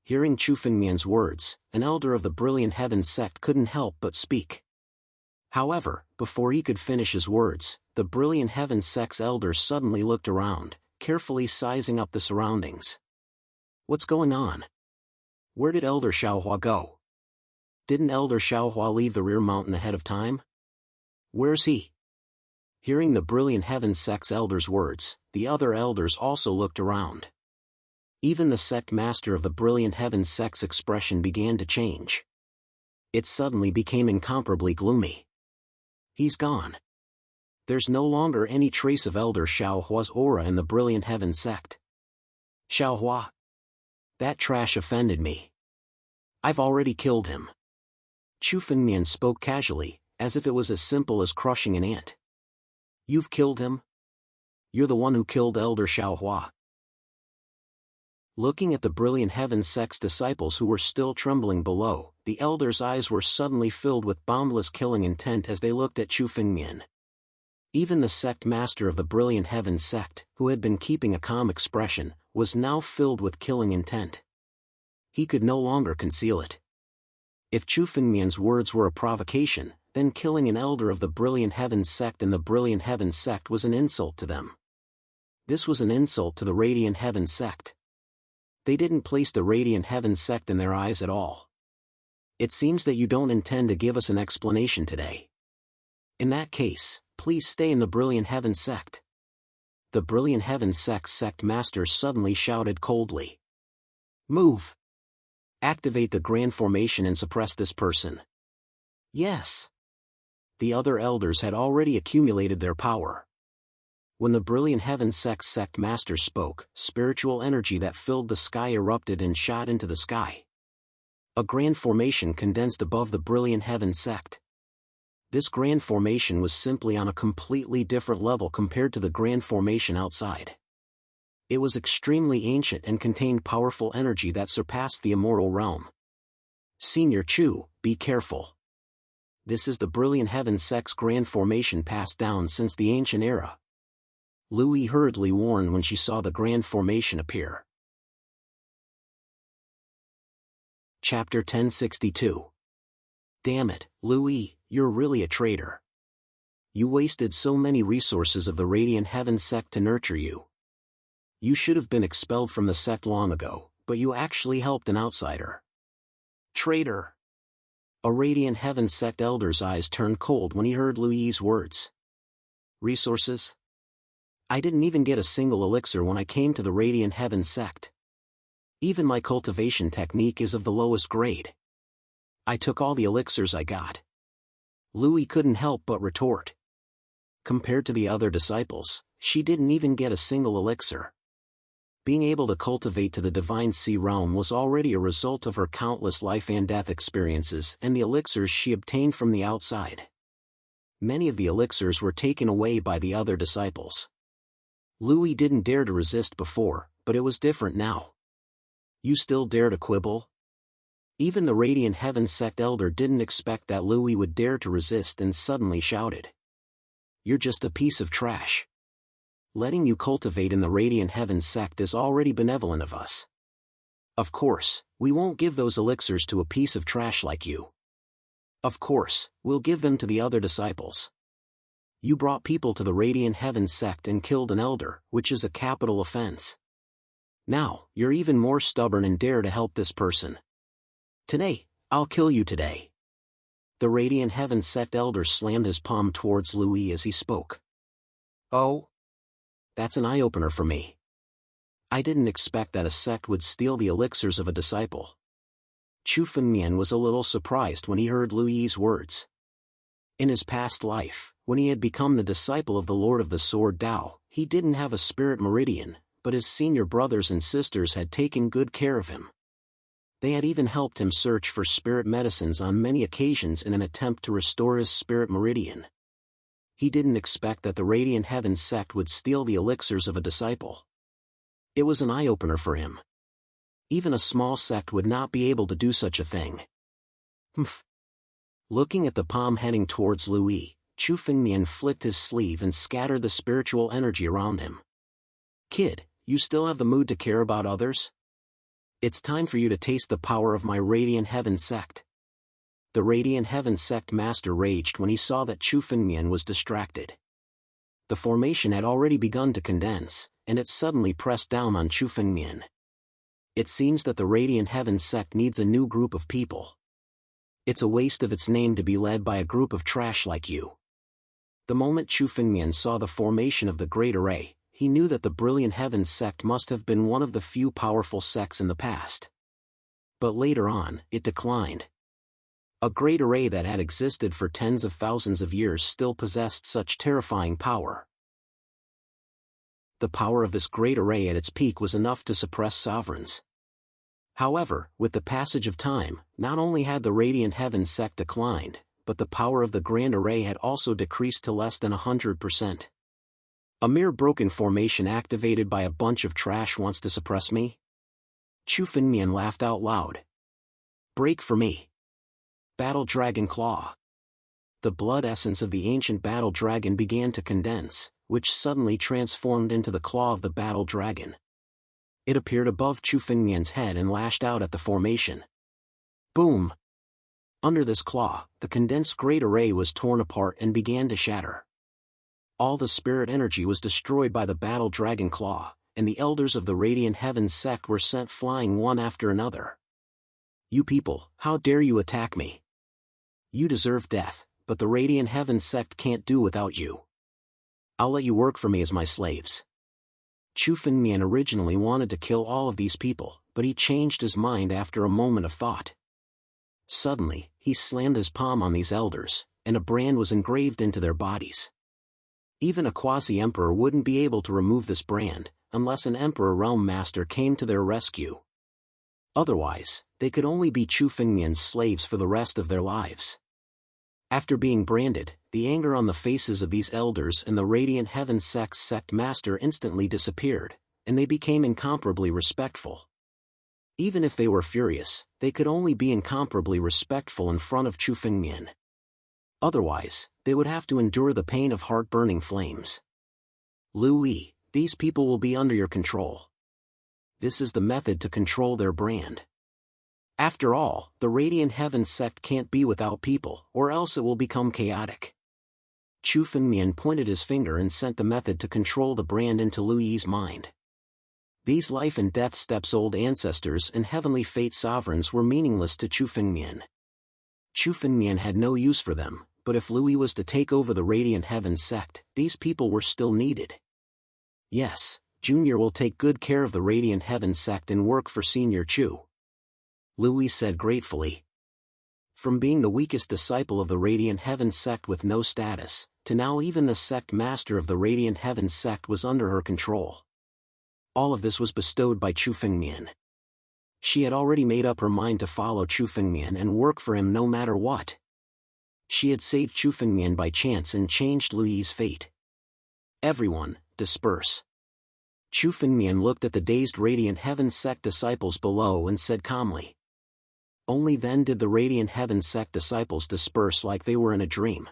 Hearing Chu Fengmian's words, an elder of the Brilliant Heavens sect couldn't help but speak. However, before he could finish his words, the Brilliant Heavens sect's elders suddenly looked around, carefully sizing up the surroundings. What's going on? Where did Elder Xiaohua go? Didn't Elder Xiaohua leave the rear mountain ahead of time? Where's he? Hearing the Brilliant Heavens sect's elders' words, the other elders also looked around. Even the sect master of the Brilliant Heavens sect's expression began to change. It suddenly became incomparably gloomy. He's gone. There's no longer any trace of Elder Xiaohua's aura in the Brilliant Heavens sect. Xiaohua. That trash offended me. I've already killed him. Chu Fengmian spoke casually, as if it was as simple as crushing an ant. You've killed him? You're the one who killed Elder Xiaohua. Looking at the Brilliant Heavens sect's disciples who were still trembling below, the elders' eyes were suddenly filled with boundless killing intent as they looked at Chu Fengmian. Even the sect master of the Brilliant Heavens sect, who had been keeping a calm expression, was now filled with killing intent. He could no longer conceal it. If Chu Fengmian's words were a provocation, then killing an elder of the Brilliant Heavens sect and the Brilliant Heavens sect was an insult to them. This was an insult to the Radiant Heavens sect. They didn't place the Radiant Heavens sect in their eyes at all. It seems that you don't intend to give us an explanation today. In that case, please stay in the Brilliant Heavens sect. The Brilliant Heavens sect's sect master suddenly shouted coldly. Move! Activate the Grand Formation and suppress this person. Yes. The other elders had already accumulated their power. When the Brilliant Heavens sect's sect master spoke, spiritual energy that filled the sky erupted and shot into the sky. A grand formation condensed above the Brilliant Heavens sect. This grand formation was simply on a completely different level compared to the grand formation outside. It was extremely ancient and contained powerful energy that surpassed the immortal realm. Senior Chu, be careful. This is the Brilliant Heavens sect's grand formation passed down since the ancient era. Louis hurriedly warned when she saw the grand formation appear. Chapter 1062. Damn it, Louis, you're really a traitor. You wasted so many resources of the Radiant Heaven sect to nurture you. You should have been expelled from the sect long ago, but you actually helped an outsider. Traitor! A Radiant Heaven sect elder's eyes turned cold when he heard Louis's words. Resources? I didn't even get a single elixir when I came to the Radiant Heaven sect. Even my cultivation technique is of the lowest grade. I took all the elixirs I got. Louis couldn't help but retort. Compared to the other disciples, she didn't even get a single elixir. Being able to cultivate to the Divine Sea realm was already a result of her countless life and death experiences and the elixirs she obtained from the outside. Many of the elixirs were taken away by the other disciples. Louis didn't dare to resist before, but it was different now. You still dare to quibble? Even the Radiant Heaven sect elder didn't expect that Louis would dare to resist and suddenly shouted. You're just a piece of trash. Letting you cultivate in the Radiant Heaven sect is already benevolent of us. Of course, we won't give those elixirs to a piece of trash like you. Of course, we'll give them to the other disciples. You brought people to the Radiant Heaven sect and killed an elder, which is a capital offense. Now, you're even more stubborn and dare to help this person. Today, I'll kill you today. The Radiant Heaven sect elder slammed his palm towards Louis as he spoke. Oh? That's an eye-opener for me. I didn't expect that a sect would steal the elixirs of a disciple. Chu Fengmian was a little surprised when he heard Louis's words. In his past life, when he had become the disciple of the Lord of the Sword Dao, he didn't have a spirit meridian, but his senior brothers and sisters had taken good care of him. They had even helped him search for spirit medicines on many occasions in an attempt to restore his spirit meridian. He didn't expect that the Radiant Heaven sect would steal the elixirs of a disciple. It was an eye-opener for him. Even a small sect would not be able to do such a thing. Humph. Looking at the palm heading towards Louis, Chu Fengmian flicked his sleeve and scattered the spiritual energy around him. Kid, you still have the mood to care about others? It's time for you to taste the power of my Radiant Heaven sect. The Radiant Heaven sect master raged when he saw that Chu Fengmian was distracted. The formation had already begun to condense, and it suddenly pressed down on Chu Fengmian. It seems that the Radiant Heaven sect needs a new group of people. It's a waste of its name to be led by a group of trash like you. The moment Chu Fengmian saw the formation of the Great Array, he knew that the Brilliant Heaven sect must have been one of the few powerful sects in the past. But later on, it declined. A great array that had existed for tens of thousands of years still possessed such terrifying power. The power of this great array at its peak was enough to suppress sovereigns. However, with the passage of time, not only had the Radiant Heaven sect declined, but the power of the Grand Array had also decreased to less than 100%. A mere broken formation activated by a bunch of trash wants to suppress me? Chu Fengmian laughed out loud. Break for me. Battle Dragon Claw. The blood essence of the ancient battle dragon began to condense, which suddenly transformed into the claw of the battle dragon. It appeared above Chu Fengmian's head and lashed out at the formation. Boom! Under this claw, the condensed great array was torn apart and began to shatter. All the spirit energy was destroyed by the battle dragon claw, and the elders of the Radiant Heaven sect were sent flying one after another. You people, how dare you attack me? You deserve death, but the Radiant Heaven sect can't do without you. I'll let you work for me as my slaves. Chu Fengmian originally wanted to kill all of these people, but he changed his mind after a moment of thought. Suddenly, he slammed his palm on these elders, and a brand was engraved into their bodies. Even a quasi-emperor wouldn't be able to remove this brand, unless an emperor realm master came to their rescue. Otherwise, they could only be Chu Fengmian's slaves for the rest of their lives. After being branded, the anger on the faces of these elders and the Radiant Heaven sect's sect master instantly disappeared, and they became incomparably respectful. Even if they were furious, they could only be incomparably respectful in front of Chu Fengmian. Otherwise, they would have to endure the pain of heart-burning flames. Louis, these people will be under your control. This is the method to control their brand. After all, the Radiant Heaven sect can't be without people, or else it will become chaotic. Chu Fengmian pointed his finger and sent the method to control the brand into Lu Yi's mind. These life and death steps old ancestors and heavenly fate sovereigns were meaningless to Chu Fengmian. Chu Fengmian had no use for them, but if Lu Yi was to take over the Radiant Heaven sect, these people were still needed. Yes, Junior will take good care of the Radiant Heaven sect and work for Senior Chu. Lu Yi said gratefully. From being the weakest disciple of the Radiant Heaven sect with no status, to now even the sect master of the Radiant Heaven sect was under her control. All of this was bestowed by Chu Fengmian. She had already made up her mind to follow Chu Fengmian and work for him no matter what. She had saved Chu Fengmian by chance and changed Lu Yi's fate. Everyone, disperse. Chu Fengmian looked at the dazed Radiant Heaven sect disciples below and said calmly. Only then did the Radiant Heaven sect disciples disperse like they were in a dream.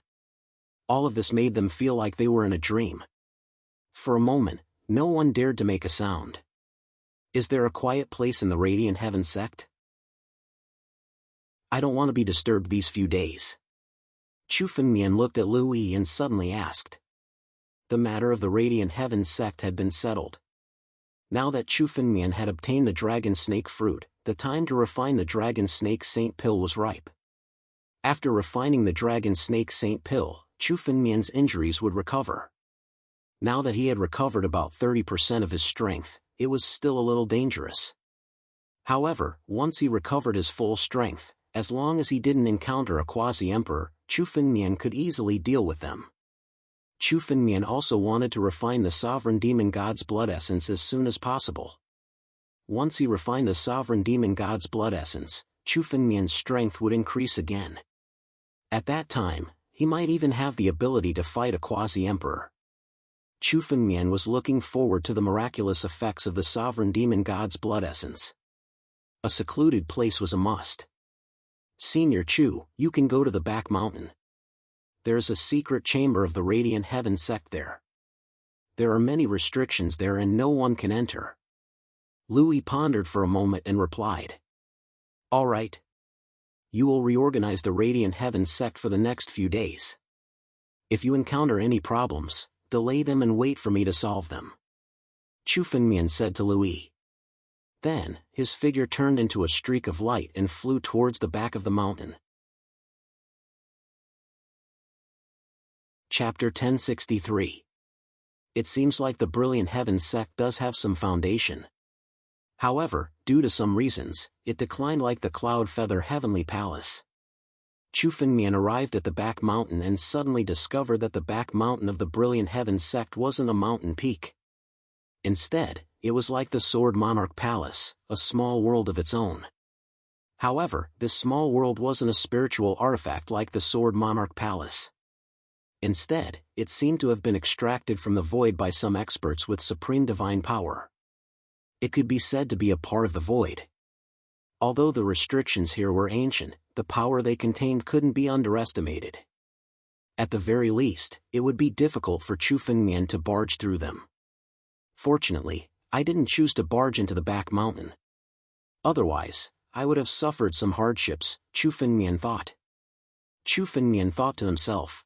All of this made them feel like they were in a dream. For a moment, no one dared to make a sound. Is there a quiet place in the Radiant Heaven sect? I don't want to be disturbed these few days. Chu Fengmian looked at Lu Yi and suddenly asked. The matter of the Radiant Heaven sect had been settled. Now that Chu Fengmian had obtained the dragon snake fruit, the time to refine the dragon snake saint pill was ripe. After refining the dragon snake saint pill, Chu Fengmian's injuries would recover. Now that he had recovered about 30% of his strength, it was still a little dangerous. However, once he recovered his full strength, as long as he didn't encounter a quasi-emperor, Chu Fengmian could easily deal with them. Chu Fengmian also wanted to refine the sovereign demon god's blood essence as soon as possible. Once he refined the sovereign demon god's blood essence, Chu Fengmian's strength would increase again. At that time, he might even have the ability to fight a quasi-emperor. Chu Fengmian was looking forward to the miraculous effects of the sovereign demon god's blood essence. A secluded place was a must. Senior Chu, you can go to the back mountain. There is a secret chamber of the Radiant Heaven sect there. There are many restrictions there and no one can enter. Lu Yi pondered for a moment and replied. All right. You will reorganize the Radiant Heaven sect for the next few days. If you encounter any problems, delay them and wait for me to solve them. Chu Fengmian said to Lu Yi. Then, his figure turned into a streak of light and flew towards the back of the mountain. Chapter 1063. It seems like the Brilliant Heaven sect does have some foundation. However, due to some reasons, it declined like the Cloud Feather Heavenly Palace. Chu Fengmian arrived at the back mountain and suddenly discovered that the back mountain of the Brilliant Heaven sect wasn't a mountain peak. Instead, it was like the Sword Monarch Palace, a small world of its own. However, this small world wasn't a spiritual artifact like the Sword Monarch Palace. Instead, it seemed to have been extracted from the void by some experts with supreme divine power. It could be said to be a part of the void. Although the restrictions here were ancient, the power they contained couldn't be underestimated. At the very least, it would be difficult for Chu Fengmian to barge through them. Fortunately, I didn't choose to barge into the back mountain. Otherwise, I would have suffered some hardships, Chu Fengmian thought. Chu Fengmian thought to himself.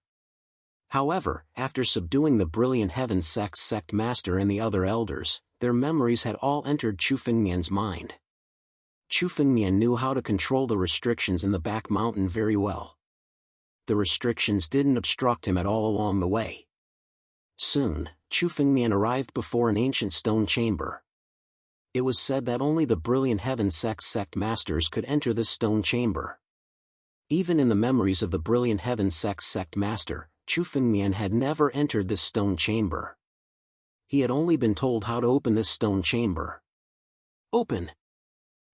However, after subduing the Brilliant Heaven sect's sect master and the other elders, their memories had all entered Chu Fengmian's mind. Chu Fengmian knew how to control the restrictions in the back mountain very well. The restrictions didn't obstruct him at all along the way. Soon, Chu Fengmian arrived before an ancient stone chamber. It was said that only the Brilliant Heaven sect's sect masters could enter this stone chamber. Even in the memories of the Brilliant Heaven sect's sect master, Chu Fengmian had never entered this stone chamber. He had only been told how to open this stone chamber. Open!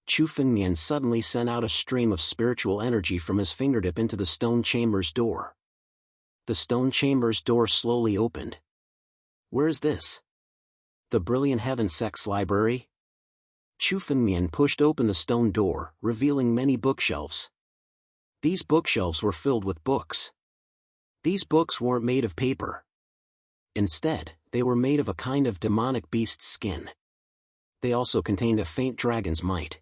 Chu Fengmian suddenly sent out a stream of spiritual energy from his fingertip into the stone chamber's door. The stone chamber's door slowly opened. Where is this? The Brilliant Heaven sect's library? Chu Fengmian pushed open the stone door, revealing many bookshelves. These bookshelves were filled with books. These books weren't made of paper. Instead, they were made of a kind of demonic beast's skin. They also contained a faint dragon's mite.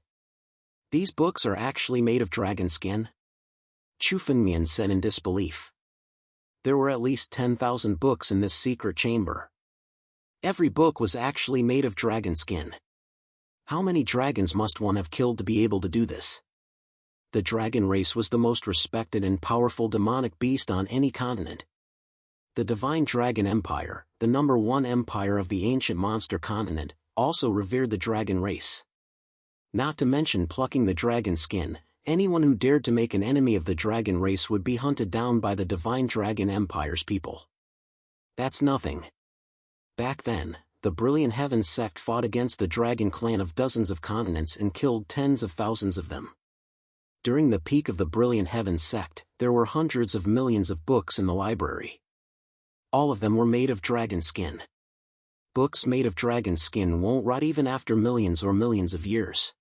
These books are actually made of dragon skin? Chu Fengmian said in disbelief. There were at least 10,000 books in this secret chamber. Every book was actually made of dragon skin. How many dragons must one have killed to be able to do this? The dragon race was the most respected and powerful demonic beast on any continent. The Divine Dragon Empire, the #1 empire of the ancient monster continent, also revered the dragon race. Not to mention plucking the dragon skin, anyone who dared to make an enemy of the dragon race would be hunted down by the Divine Dragon Empire's people. That's nothing. Back then, the Brilliant Heavens sect fought against the dragon clan of dozens of continents and killed tens of thousands of them. During the peak of the Brilliant Heavens sect, there were hundreds of millions of books in the library. All of them were made of dragon skin. Books made of dragon skin won't rot even after millions or millions of years.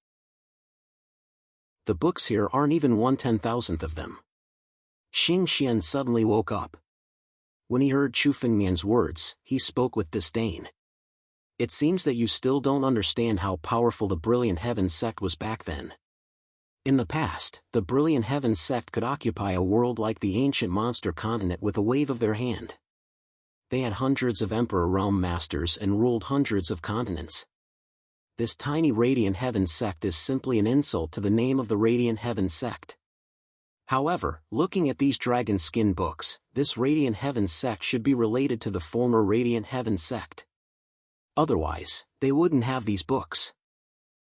The books here aren't even 1/10,000th of them. Xing Xian suddenly woke up. When he heard Chu Fengmian's words, he spoke with disdain. It seems that you still don't understand how powerful the Brilliant Heavens sect was back then. In the past, the Brilliant Heavens sect could occupy a world like the ancient monster continent with a wave of their hand. They had hundreds of Emperor Realm Masters and ruled hundreds of continents. This tiny Radiant Heavens sect is simply an insult to the name of the Radiant Heavens sect. However, looking at these dragon skin books, this Radiant Heavens sect should be related to the former Radiant Heavens sect. Otherwise, they wouldn't have these books.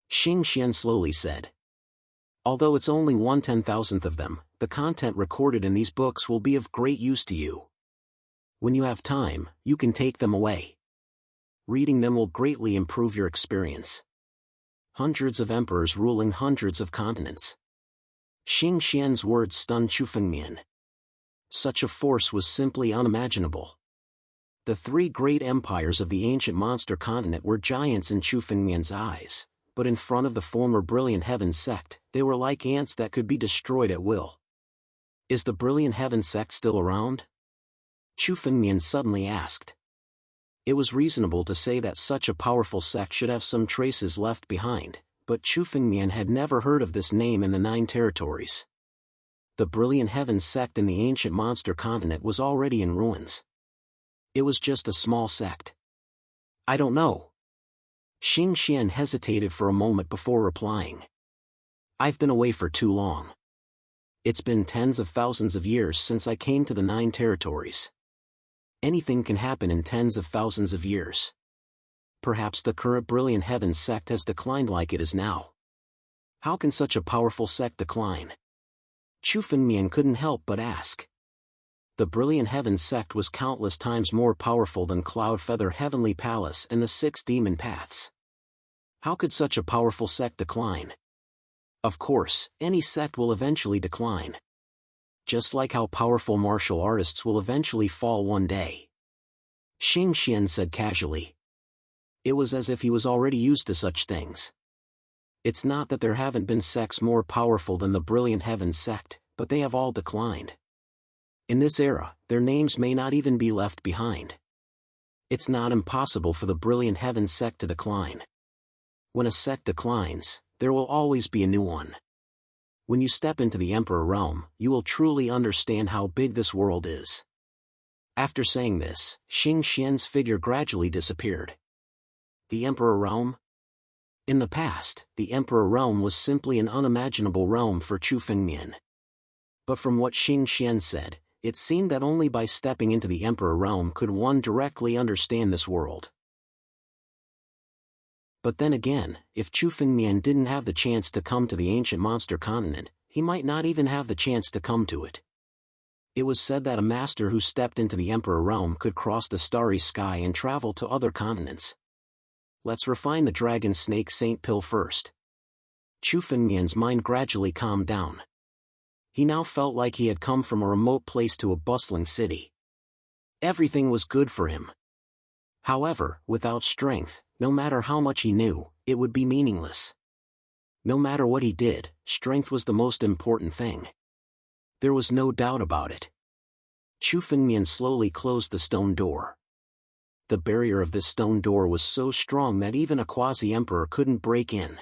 Xing Xian slowly said. Although it's only 1/10,000th of them, the content recorded in these books will be of great use to you. When you have time, you can take them away. Reading them will greatly improve your experience. Hundreds of emperors ruling hundreds of continents. Xing Xian's words stunned Chu Fengmian. Such a force was simply unimaginable. The three great empires of the ancient monster continent were giants in Chu Fengmian's eyes, but in front of the former Brilliant Heavens sect, they were like ants that could be destroyed at will. Is the Brilliant Heavens sect still around? Chu Fengmian suddenly asked. It was reasonable to say that such a powerful sect should have some traces left behind, but Chu Fengmian had never heard of this name in the 9 territories. The Brilliant Heavens sect in the ancient monster continent was already in ruins. It was just a small sect. I don't know. Xing Xian hesitated for a moment before replying. I've been away for too long. It's been tens of thousands of years since I came to the 9 territories. Anything can happen in tens of thousands of years. Perhaps the current Brilliant Heavens sect has declined like it is now. How can such a powerful sect decline? Chu Fengmian couldn't help but ask. The Brilliant Heavens sect was countless times more powerful than Cloudfeather Heavenly Palace and the 6 Demon Paths. How could such a powerful sect decline? Of course, any sect will eventually decline. Just like how powerful martial artists will eventually fall one day. Xing Xian said casually. It was as if he was already used to such things. It's not that there haven't been sects more powerful than the Brilliant Heavens sect, but they have all declined. In this era, their names may not even be left behind. It's not impossible for the Brilliant Heavens sect to decline. When a sect declines, there will always be a new one. When you step into the Emperor Realm, you will truly understand how big this world is. After saying this, Xing Xian's figure gradually disappeared. The Emperor Realm? In the past, the Emperor Realm was simply an unimaginable realm for Chu Fengmian. But from what Xing Xian said, it seemed that only by stepping into the Emperor Realm could one directly understand this world. But then again, if Chu Fengmian didn't have the chance to come to the ancient monster continent, he might not even have the chance to come to it. It was said that a master who stepped into the Emperor Realm could cross the starry sky and travel to other continents. Let's refine the Dragon Snake Saint Pill first. Chu Fengmian's mind gradually calmed down. He now felt like he had come from a remote place to a bustling city. Everything was good for him. However, without strength, no matter how much he knew, it would be meaningless. No matter what he did, strength was the most important thing. There was no doubt about it. Chu Fengmian slowly closed the stone door. The barrier of this stone door was so strong that even a quasi-emperor couldn't break in.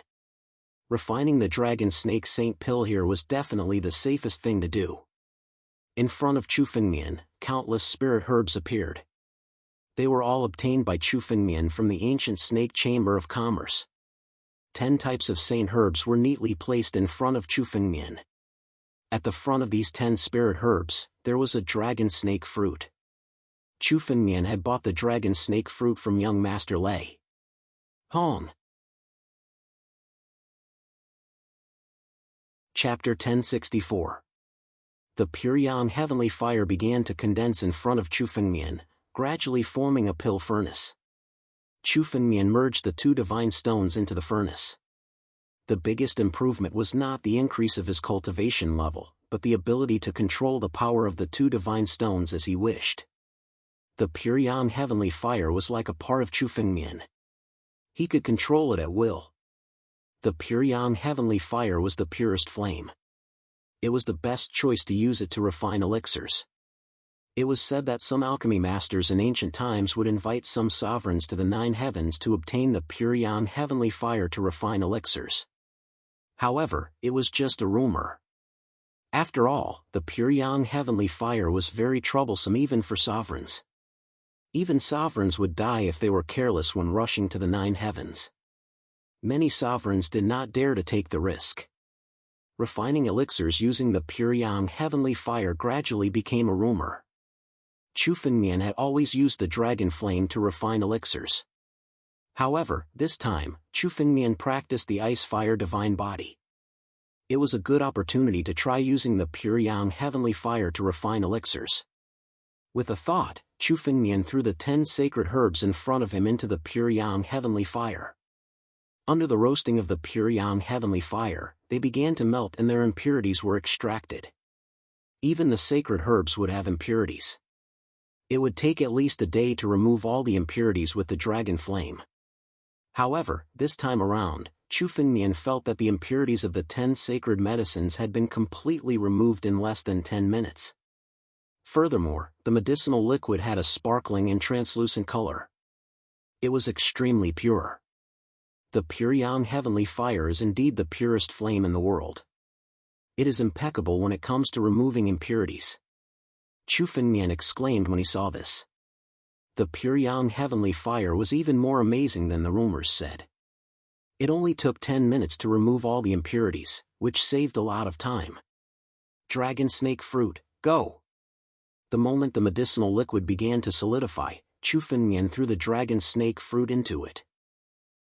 Refining the Dragon Snake Saint Pill here was definitely the safest thing to do. In front of Chu Fengmian, countless spirit herbs appeared. They were all obtained by Chu Fengmian from the ancient Snake Chamber of Commerce. 10 types of saint herbs were neatly placed in front of Chu Fengmian. At the front of these 10 spirit herbs, there was a dragon snake fruit. Chu Fengmian had bought the dragon snake fruit from young Master Lei Hong. Chapter 1064. The pure yang heavenly fire began to condense in front of Chu Fengmian, gradually forming a pill furnace. Chu Fengmian merged the 2 divine stones into the furnace. The biggest improvement was not the increase of his cultivation level, but the ability to control the power of the 2 divine stones as he wished. The pure yang heavenly fire was like a part of Chu Fengmian. He could control it at will. The pure yang heavenly fire was the purest flame. It was the best choice to use it to refine elixirs. It was said that some alchemy masters in ancient times would invite some sovereigns to the 9 heavens to obtain the pure yang heavenly fire to refine elixirs. However, it was just a rumor. After all, the pure yang heavenly fire was very troublesome even for sovereigns. Even sovereigns would die if they were careless when rushing to the 9 heavens. Many sovereigns did not dare to take the risk. Refining elixirs using the pure yang heavenly fire gradually became a rumor. Chu Fengmian had always used the dragon flame to refine elixirs. However, this time, Chu Fengmian practiced the ice fire divine body. It was a good opportunity to try using the pure yang heavenly fire to refine elixirs. With a thought, Chu Fengmian threw the 10 sacred herbs in front of him into the pure yang heavenly fire. Under the roasting of the pure yang heavenly fire, they began to melt and their impurities were extracted. Even the sacred herbs would have impurities. It would take at least a day to remove all the impurities with the dragon flame. However, this time around, Chu Fengmian felt that the impurities of the 10 sacred medicines had been completely removed in less than 10 minutes. Furthermore, the medicinal liquid had a sparkling and translucent color. It was extremely pure. The pure yang heavenly fire is indeed the purest flame in the world. It is impeccable when it comes to removing impurities. Chu Fengmian exclaimed when he saw this. The pure yang heavenly fire was even more amazing than the rumors said. It only took 10 minutes to remove all the impurities, which saved a lot of time. Dragon snake fruit, go! The moment the medicinal liquid began to solidify, Chu Fengmian threw the dragon snake fruit into it.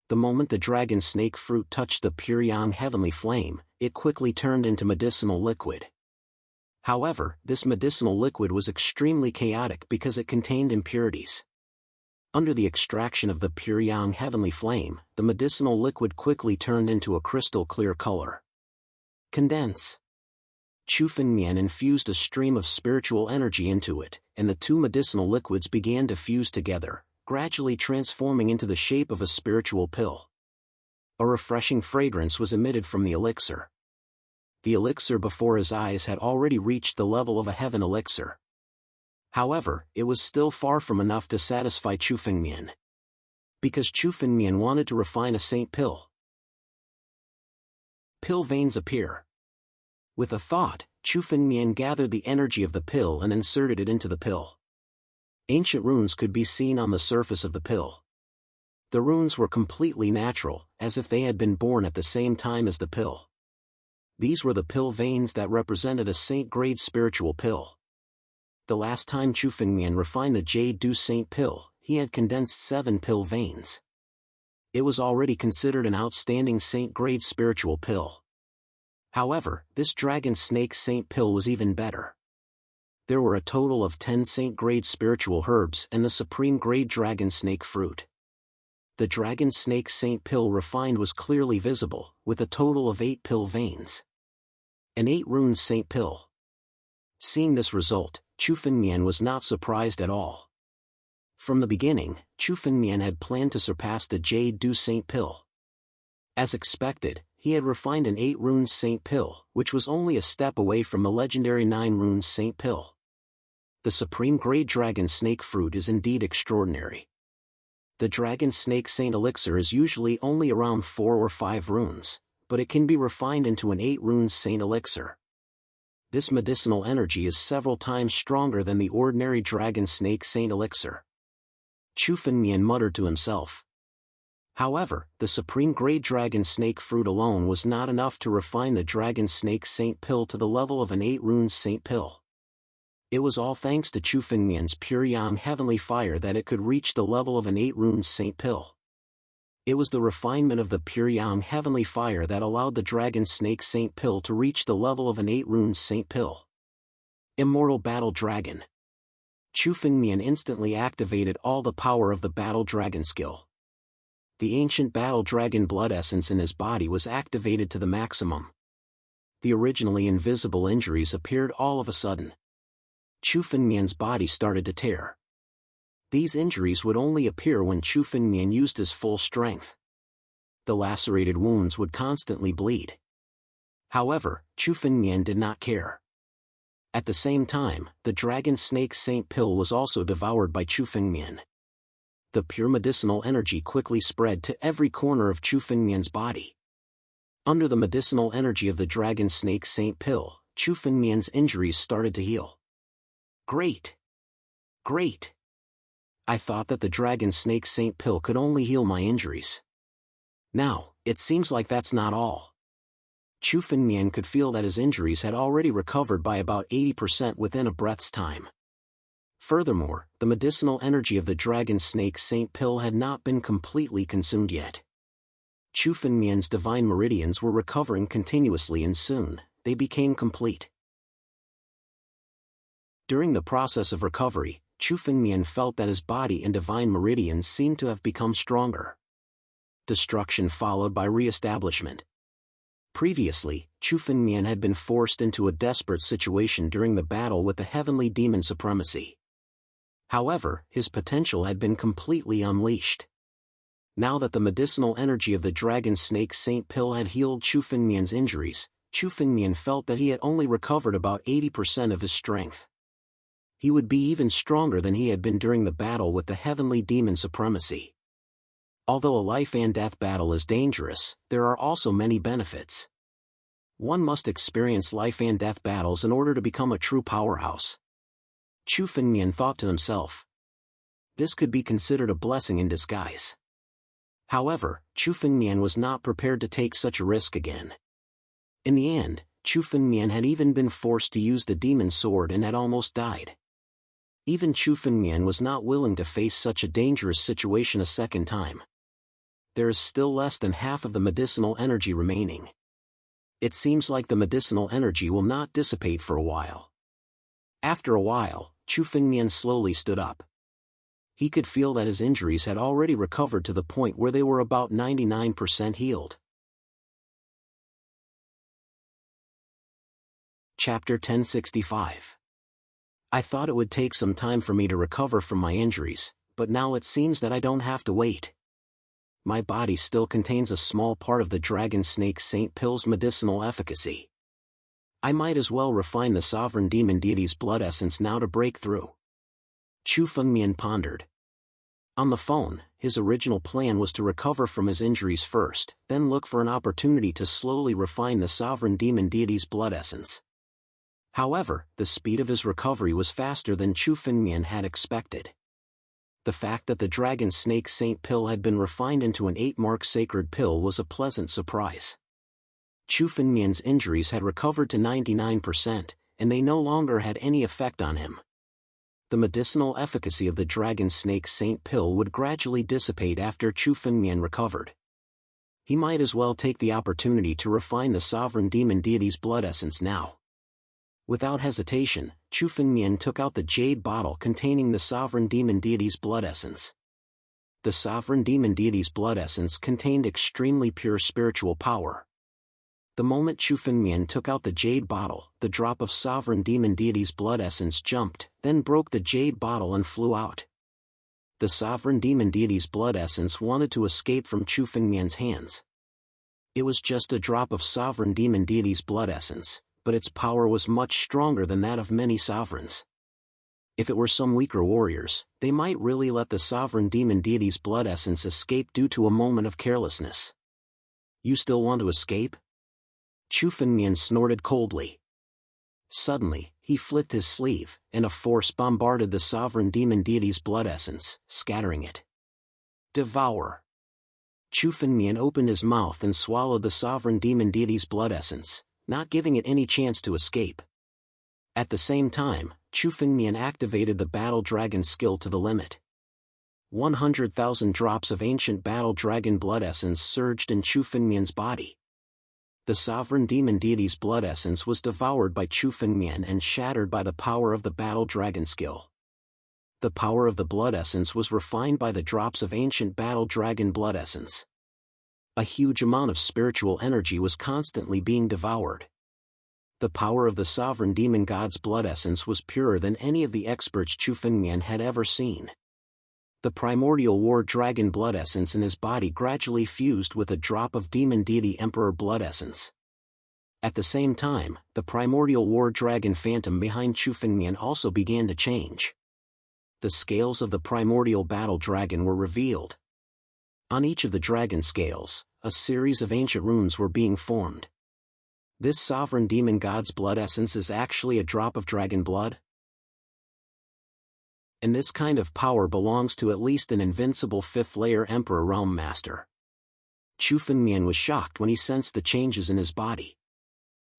The moment the dragon snake fruit touched the pure yang heavenly flame, it quickly turned into medicinal liquid. However, this medicinal liquid was extremely chaotic because it contained impurities. Under the extraction of the pure yang heavenly flame, the medicinal liquid quickly turned into a crystal clear color. Condense. Chu Fengmian infused a stream of spiritual energy into it, and the 2 medicinal liquids began to fuse together, gradually transforming into the shape of a spiritual pill. A refreshing fragrance was emitted from the elixir. The elixir before his eyes had already reached the level of a heaven elixir. However, it was still far from enough to satisfy Chu Fengmian. Because Chu Fengmian wanted to refine a saint pill. Pill veins appear. With a thought, Chu Fengmian gathered the energy of the pill and inserted it into the pill. Ancient runes could be seen on the surface of the pill. The runes were completely natural, as if they had been born at the same time as the pill. These were the pill veins that represented a saint-grade spiritual pill. The last time Chu Fengmian refined the Jade Dew Saint pill, he had condensed 7 pill veins. It was already considered an outstanding saint-grade spiritual pill. However, this Dragon Snake Saint pill was even better. There were a total of 10 saint-grade spiritual herbs and the supreme-grade Dragon Snake fruit. The Dragon Snake Saint pill refined was clearly visible, with a total of 8 pill veins. An 8-rune Saint pill. Seeing this result, Chu Fengmian was not surprised at all. From the beginning, Chu Fengmian had planned to surpass the Jade Dew Saint pill. As expected, he had refined an 8-rune Saint pill, which was only a step away from the legendary 9-rune Saint pill. The supreme grade Dragon Snake fruit is indeed extraordinary. The Dragon Snake Saint elixir is usually only around 4 or 5 runes, but it can be refined into an 8-rune saint elixir. This medicinal energy is several times stronger than the ordinary dragon snake saint elixir. Chu Fengmian muttered to himself. However, the supreme grade dragon snake fruit alone was not enough to refine the dragon snake saint pill to the level of an 8-rune saint pill. It was all thanks to Chu Fengmian's pure yang heavenly fire that it could reach the level of an 8-rune saint pill. It was the refinement of the pure yang heavenly fire that allowed the dragon snake saint pill to reach the level of an 8-rune saint pill. Immortal Battle Dragon. Chu Fengmian instantly activated all the power of the Battle Dragon skill. The ancient Battle Dragon blood essence in his body was activated to the maximum. The originally invisible injuries appeared all of a sudden. Chu Fengmian's body started to tear. These injuries would only appear when Chu Fengmian used his full strength. The lacerated wounds would constantly bleed. However, Chu Fengmian did not care. At the same time, the dragon snake saint pill was also devoured by Chu Fengmian. The pure medicinal energy quickly spread to every corner of Chu Fengmian's body. Under the medicinal energy of the dragon snake saint pill, Chu Fengmian's injuries started to heal. Great! Great! I thought that the dragon snake saint pill could only heal my injuries. Now, it seems like that's not all. Chu Fengmian could feel that his injuries had already recovered by about 80% within a breath's time. Furthermore, the medicinal energy of the dragon snake saint pill had not been completely consumed yet. Chu Fengmian's divine meridians were recovering continuously and soon, they became complete. During the process of recovery, Chu Fengmian felt that his body and divine meridians seemed to have become stronger. Destruction followed by re-establishment. Previously, Chu Fengmian had been forced into a desperate situation during the battle with the heavenly demon supremacy. However, his potential had been completely unleashed. Now that the medicinal energy of the dragon snake saint pill had healed Chu Fengmian's injuries, Chu Fengmian felt that he had only recovered about 80% of his strength. He would be even stronger than he had been during the battle with the heavenly demon supremacy. Although a life-and-death battle is dangerous, there are also many benefits. One must experience life-and-death battles in order to become a true powerhouse. Chu Fengmian thought to himself. This could be considered a blessing in disguise. However, Chu Fengmian was not prepared to take such a risk again. In the end, Chu Fengmian had even been forced to use the demon sword and had almost died. Even Chu Fengmian was not willing to face such a dangerous situation a second time. There is still less than half of the medicinal energy remaining. It seems like the medicinal energy will not dissipate for a while. After a while, Chu Fengmian slowly stood up. He could feel that his injuries had already recovered to the point where they were about 99% healed. Chapter 1065. I thought it would take some time for me to recover from my injuries, but now it seems that I don't have to wait. My body still contains a small part of the dragon snake saint pill's medicinal efficacy. I might as well refine the sovereign demon deity's blood essence now to break through. Chu Fengmian pondered. On the phone, his original plan was to recover from his injuries first, then look for an opportunity to slowly refine the sovereign demon deity's blood essence. However, the speed of his recovery was faster than Chu Fengmian had expected. The fact that the dragon snake saint pill had been refined into an 8-mark sacred pill was a pleasant surprise. Chu Fengmian's injuries had recovered to 99%, and they no longer had any effect on him. The medicinal efficacy of the dragon snake saint pill would gradually dissipate after Chu Fengmian recovered. He might as well take the opportunity to refine the sovereign demon deity's blood essence now. Without hesitation, Chu Fengmian took out the jade bottle containing the sovereign demon deity's blood essence. The sovereign demon deity's blood essence contained extremely pure spiritual power. The moment Chu Fengmian took out the jade bottle, the drop of sovereign demon deity's blood essence jumped, then broke the jade bottle and flew out. The sovereign demon deity's blood essence wanted to escape from Chu Fengmian's hands. It was just a drop of sovereign demon deity's blood essence, but its power was much stronger than that of many sovereigns. If it were some weaker warriors, they might really let the sovereign demon deity's blood essence escape due to a moment of carelessness. You still want to escape? Chu Fengmian snorted coldly. Suddenly, he flicked his sleeve, and a force bombarded the sovereign demon deity's blood essence, scattering it. Devour! Chu Fengmian opened his mouth and swallowed the sovereign demon deity's blood essence, not giving it any chance to escape. At the same time, Chu Fengmian activated the battle dragon skill to the limit. 100,000 drops of ancient battle dragon blood essence surged in Chu Fengmian's body. The sovereign demon deity's blood essence was devoured by Chu Fengmian and shattered by the power of the battle dragon skill. The power of the blood essence was refined by the drops of ancient battle dragon blood essence. A huge amount of spiritual energy was constantly being devoured. The power of the sovereign demon god's blood essence was purer than any of the experts Chu Fengmian had ever seen. The primordial war dragon blood essence in his body gradually fused with a drop of demon deity emperor blood essence. At the same time, the primordial war dragon phantom behind Chu Fengmian also began to change. The scales of the primordial battle dragon were revealed. On each of the dragon scales, a series of ancient runes were being formed. This sovereign demon god's blood essence is actually a drop of dragon blood? And this kind of power belongs to at least an invincible fifth-layer Emperor Realm Master. Chu Fengmian was shocked when he sensed the changes in his body.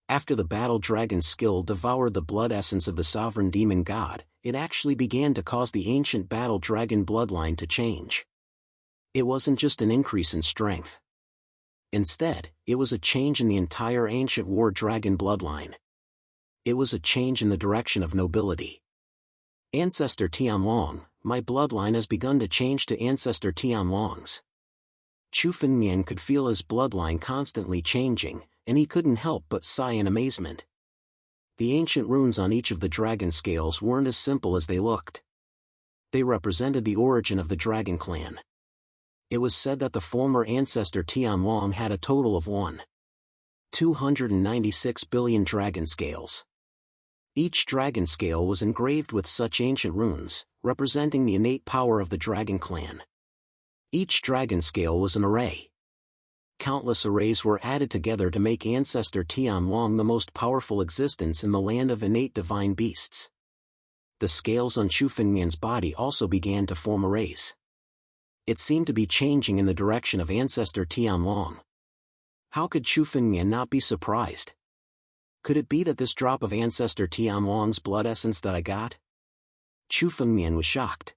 After the battle dragon skill devoured the blood essence of the sovereign demon god, it actually began to cause the ancient battle dragon bloodline to change. It wasn't just an increase in strength. Instead, it was a change in the entire ancient war dragon bloodline. It was a change in the direction of nobility. Ancestor Jianwang, my bloodline has begun to change to Ancestor Jianwang's. Chu Fengmian could feel his bloodline constantly changing, and he couldn't help but sigh in amazement. The ancient runes on each of the dragon scales weren't as simple as they looked. They represented the origin of the dragon clan. It was said that the former ancestor Jianwang had a total of 296 billion dragon scales. Each dragon scale was engraved with such ancient runes, representing the innate power of the dragon clan. Each dragon scale was an array. Countless arrays were added together to make Ancestor Jianwang the most powerful existence in the land of innate divine beasts. The scales on Chu Fengmian's body also began to form arrays. It seemed to be changing in the direction of Ancestor Jianwang. How could Chu Fengmian not be surprised? Could it be that this drop of Ancestor Tianwang's blood essence that I got? Chu Fengmian was shocked.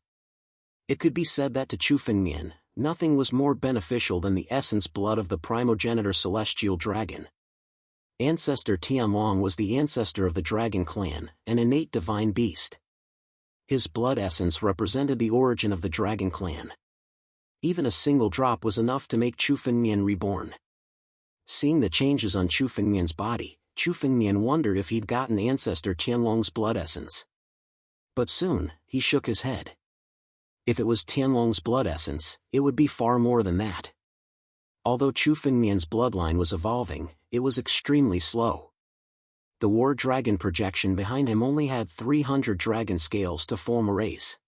It could be said that to Chu Fengmian, nothing was more beneficial than the essence blood of the primogenitor celestial dragon. Ancestor Jianwang was the ancestor of the dragon clan, an innate divine beast. His blood essence represented the origin of the dragon clan. Even a single drop was enough to make Chu Fengmian reborn. Seeing the changes on Chu Fengmian's body, Chu Fengmian wondered if he'd gotten Ancestor Tianlong's blood essence. But soon, he shook his head. If it was Tianlong's blood essence, it would be far more than that. Although Chu Fengmian's bloodline was evolving, it was extremely slow. The war dragon projection behind him only had 300 dragon scales to form arrays.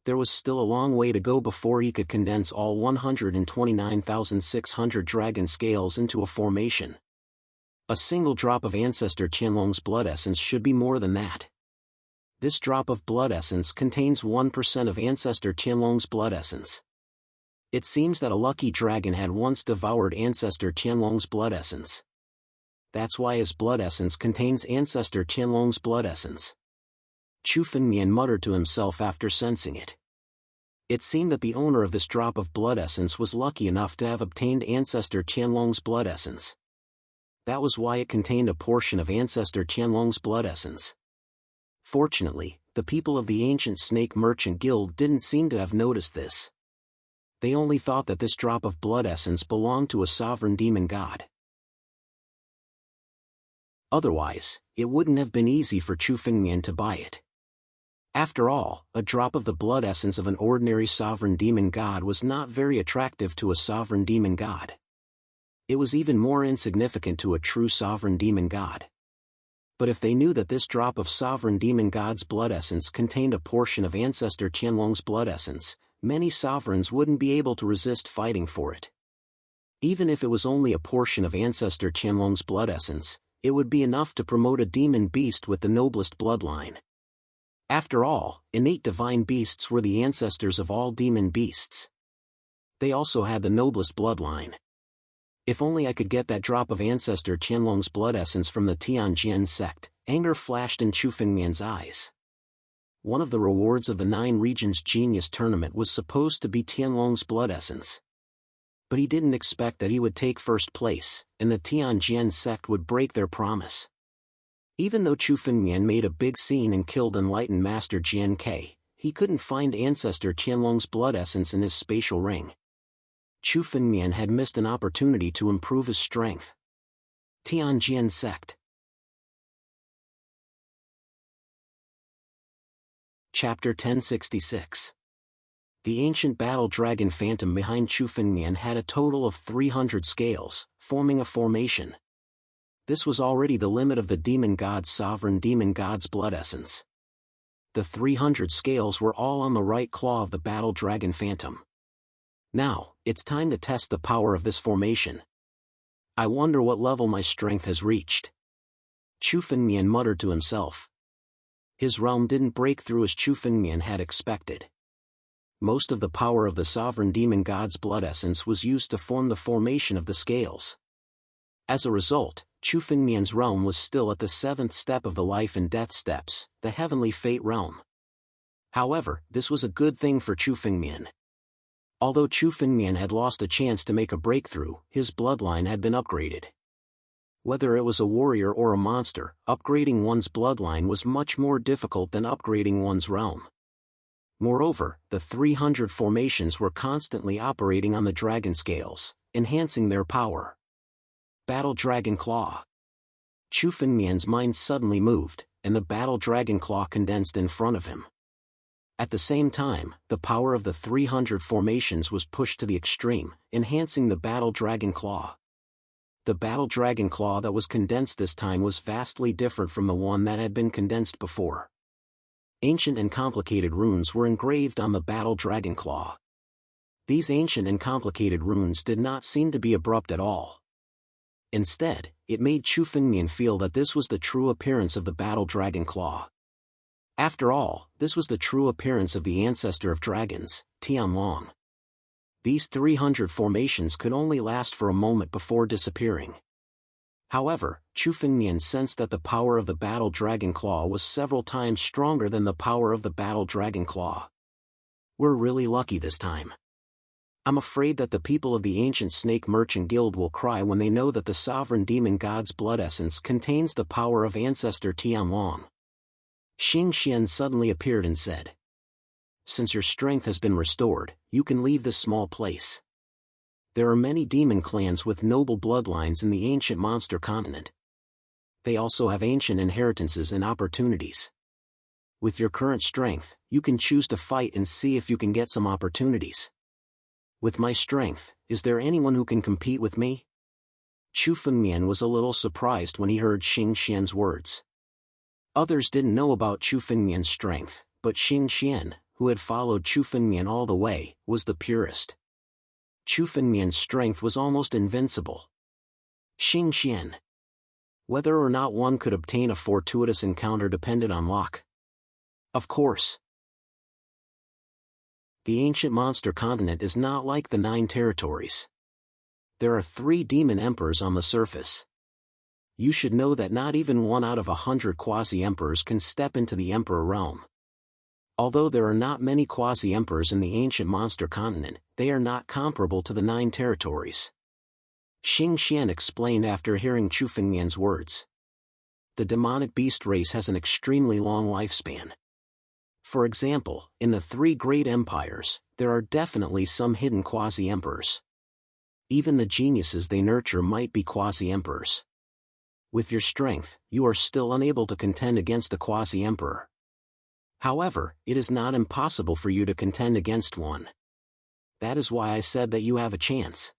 There was still a long way to go before he could condense all 129,600 dragon scales into a formation. A single drop of Ancestor Tianlong's blood essence should be more than that. This drop of blood essence contains 1% of Ancestor Tianlong's blood essence. It seems that a lucky dragon had once devoured Ancestor Tianlong's blood essence. That's why his blood essence contains Ancestor Tianlong's blood essence. Chu Fengmian muttered to himself after sensing it. It seemed that the owner of this drop of blood essence was lucky enough to have obtained Ancestor Tianlong's blood essence. That was why it contained a portion of Ancestor Tianlong's blood essence. Fortunately, the people of the ancient Snake Merchant Guild didn't seem to have noticed this. They only thought that this drop of blood essence belonged to a sovereign demon god. Otherwise, it wouldn't have been easy for Chu Fengmian to buy it. After all, a drop of the blood essence of an ordinary sovereign demon god was not very attractive to a sovereign demon god. It was even more insignificant to a true sovereign demon god. But if they knew that this drop of sovereign demon god's blood essence contained a portion of Ancestor Tianlong's blood essence, many sovereigns wouldn't be able to resist fighting for it. Even if it was only a portion of Ancestor Jianwang's blood essence, it would be enough to promote a demon beast with the noblest bloodline. After all, innate divine beasts were the ancestors of all demon beasts. They also had the noblest bloodline. If only I could get that drop of Ancestor Jianwang's blood essence from the Tianjian sect, anger flashed in Chu Fengmian's eyes. One of the rewards of the 9 Regions Genius Tournament was supposed to be Tianwang's blood essence. But he didn't expect that he would take first place, and the Tianjian sect would break their promise. Even though Chu Fengmian made a big scene and killed enlightened Master Jian Ke, he couldn't find Ancestor Tianwang's blood essence in his spatial ring. Chu Fengmian had missed an opportunity to improve his strength. Tianjian sect. Chapter 1066. The ancient battle dragon phantom behind Chu Fengmian had a total of 300 scales, forming a formation. This was already the limit of the demon god's sovereign demon god's blood essence. The 300 scales were all on the right claw of the battle dragon phantom. Now, it's time to test the power of this formation. I wonder what level my strength has reached. Chu Fengmian muttered to himself. His realm didn't break through as Chu Fengmian had expected. Most of the power of the sovereign demon god's blood essence was used to form the formation of the scales. As a result, Chu Fengmian's realm was still at the 7th step of the life and death steps, the heavenly fate realm. However, this was a good thing for Chu Fengmian. Although Chu Fengmian had lost a chance to make a breakthrough, his bloodline had been upgraded. Whether it was a warrior or a monster, upgrading one's bloodline was much more difficult than upgrading one's realm. Moreover, the 300 formations were constantly operating on the dragon scales, enhancing their power. Battle Dragon Claw. Chu Fengmian's mind suddenly moved, and the Battle Dragon Claw condensed in front of him. At the same time, the power of the 300 formations was pushed to the extreme, enhancing the Battle Dragon Claw. The Battle Dragon Claw that was condensed this time was vastly different from the one that had been condensed before. Ancient and complicated runes were engraved on the Battle Dragon Claw. These ancient and complicated runes did not seem to be abrupt at all. Instead, it made Chu Fengmian feel that this was the true appearance of the Battle Dragon Claw. After all, this was the true appearance of the ancestor of dragons, Jianwang. These 300 formations could only last for a moment before disappearing. However, Chu Fengmian sensed that the power of the Battle Dragon Claw was several times stronger than the power of the Battle Dragon Claw. We're really lucky this time. I'm afraid that the people of the ancient Snake Merchant Guild will cry when they know that the sovereign demon god's blood essence contains the power of Ancestor Jianwang. Xing Xian suddenly appeared and said, "Since your strength has been restored, you can leave this small place. There are many demon clans with noble bloodlines in the ancient monster continent. They also have ancient inheritances and opportunities. With your current strength, you can choose to fight and see if you can get some opportunities. With my strength, is there anyone who can compete with me?" Chu Fengmian was a little surprised when he heard Xing Xian's words. Others didn't know about Chu Fengmian's strength, but Xing Xian, who had followed Chu Fengmian all the way, was the purest. Chu Fengmian's strength was almost invincible. Xing Xian. Whether or not one could obtain a fortuitous encounter depended on luck. Of course. The ancient monster continent is not like the 9 territories. There are 3 demon emperors on the surface. You should know that not even 1 out of 100 quasi-emperors can step into the emperor realm. Although there are not many quasi-emperors in the ancient monster continent, they are not comparable to the 9 territories. Xing Xian explained after hearing Chu Fengmian's words. The demonic beast race has an extremely long lifespan. For example, in the 3 great empires, there are definitely some hidden quasi-emperors. Even the geniuses they nurture might be quasi-emperors. With your strength, you are still unable to contend against the quasi-emperor. However, it is not impossible for you to contend against one. That is why I said that you have a chance.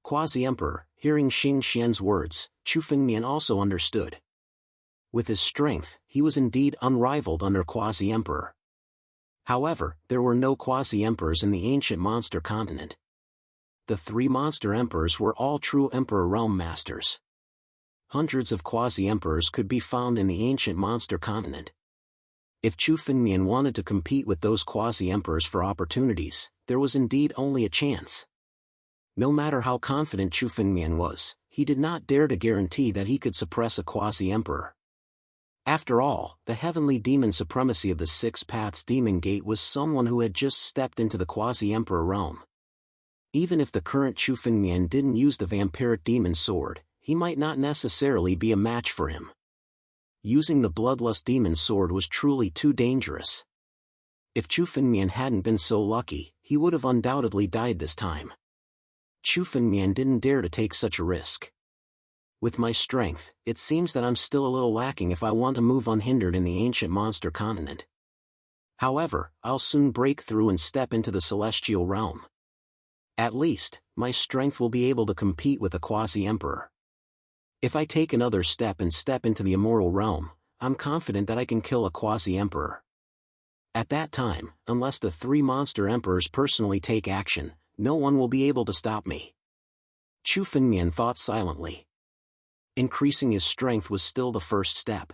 Quasi-emperor, hearing Xing Xian's words, Chu Fengmian also understood. With his strength, he was indeed unrivaled under quasi-emperor. However, there were no quasi-emperors in the ancient monster continent. The three monster emperors were all true emperor realm masters. Hundreds of quasi-emperors could be found in the ancient monster continent. If Chu Fengmian wanted to compete with those quasi-emperors for opportunities, there was indeed only a chance. No matter how confident Chu Fengmian was, he did not dare to guarantee that he could suppress a quasi-emperor. After all, the heavenly demon supremacy of the Six Paths Demon Gate was someone who had just stepped into the quasi-emperor realm. Even if the current Chu Fengmian didn't use the vampiric demon sword, he might not necessarily be a match for him. Using the bloodlust demon sword was truly too dangerous. If Chu Fengmian hadn't been so lucky, he would have undoubtedly died this time. Chu Fengmian didn't dare to take such a risk. With my strength, it seems that I'm still a little lacking if I want to move unhindered in the ancient monster continent. However, I'll soon break through and step into the celestial realm. At least, my strength will be able to compete with a quasi-emperor. If I take another step and step into the immortal realm, I'm confident that I can kill a quasi-emperor. At that time, unless the three monster emperors personally take action, no one will be able to stop me. Chu Fengmian thought silently. Increasing his strength was still the first step.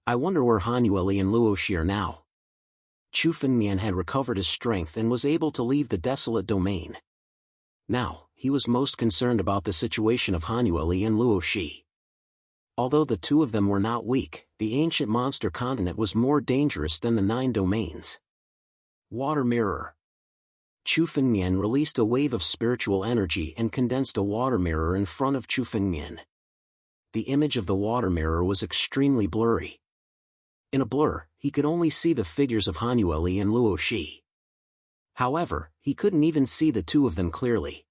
I wonder where Han Yueli and Luo Shi are now. Chu Fengmian had recovered his strength and was able to leave the desolate domain. Now, he was most concerned about the situation of Han Yueli and Luo Shi. Although the two of them were not weak, the ancient monster continent was more dangerous than the 9 domains. Water mirror. Chu Fengmian released a wave of spiritual energy and condensed a water mirror in front of Chu Fengmian. The image of the water mirror was extremely blurry. In a blur, he could only see the figures of Han Yueli and Luo Shi. However, he couldn't even see the two of them clearly.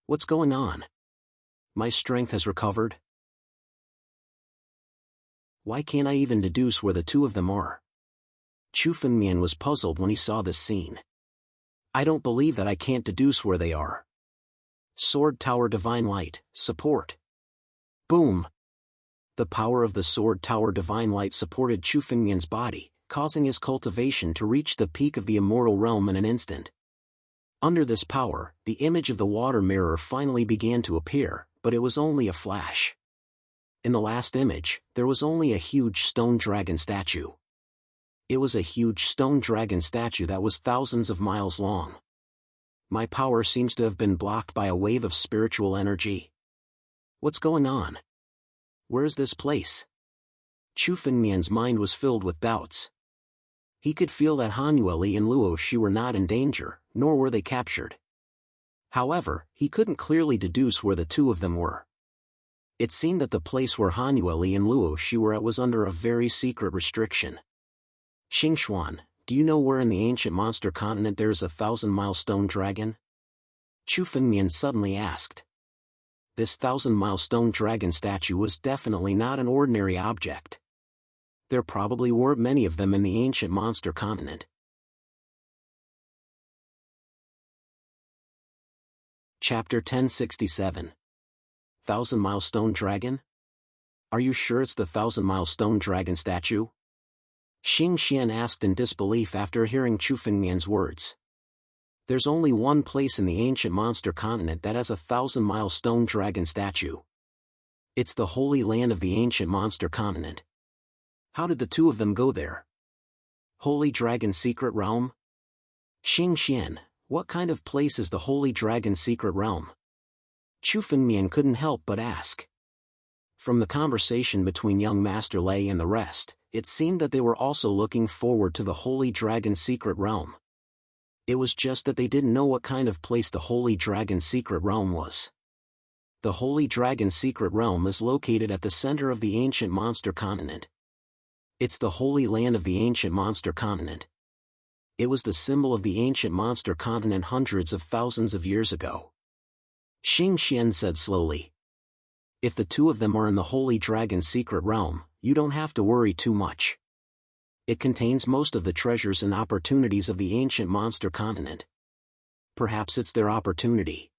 What's going on? My strength has recovered? Why can't I even deduce where the two of them are? Chu Fengmian was puzzled when he saw this scene. I don't believe that I can't deduce where they are. Sword Tower Divine Light, support. Boom! The power of the Sword Tower Divine Light supported Chu Fengmian's body, causing his cultivation to reach the peak of the immortal realm in an instant. Under this power, the image of the water mirror finally began to appear, but it was only a flash. In the last image, there was only a huge stone dragon statue. It was a huge stone dragon statue that was thousands of miles long. My power seems to have been blocked by a wave of spiritual energy. What's going on? Where is this place? Chu Fengmian's mind was filled with doubts. He could feel that Han Yueli and Luo Shi were not in danger, nor were they captured. However, he couldn't clearly deduce where the two of them were. It seemed that the place where Han Yueli and Luo Shi were at was under a very secret restriction. Xingxuan, do you know where in the ancient monster continent there is a 1,000-mile stone dragon? Chu Fengmian suddenly asked. This 1,000-mile stone dragon statue was definitely not an ordinary object. There probably weren't many of them in the ancient monster continent. Chapter 1067. 1,000-mile stone dragon? Are you sure it's the 1,000-mile stone dragon statue? Xing Xian asked in disbelief after hearing Chu Fengmian's words. There's only one place in the ancient monster continent that has a 1,000-mile stone dragon statue. It's the holy land of the ancient monster continent. How did the two of them go there? Holy Dragon Secret Realm? Xing Xian, what kind of place is the Holy Dragon Secret Realm? Chu Fengmian couldn't help but ask. From the conversation between young Master Lei and the rest, it seemed that they were also looking forward to the Holy Dragon Secret Realm. It was just that they didn't know what kind of place the Holy Dragon Secret Realm was. The Holy Dragon Secret Realm is located at the center of the ancient monster continent. It's the holy land of the ancient monster continent. It was the symbol of the ancient monster continent hundreds of thousands of years ago. Xing Xian said slowly. If the two of them are in the Holy Dragon Secret Realm, you don't have to worry too much. It contains most of the treasures and opportunities of the ancient monster continent. Perhaps it's their opportunity.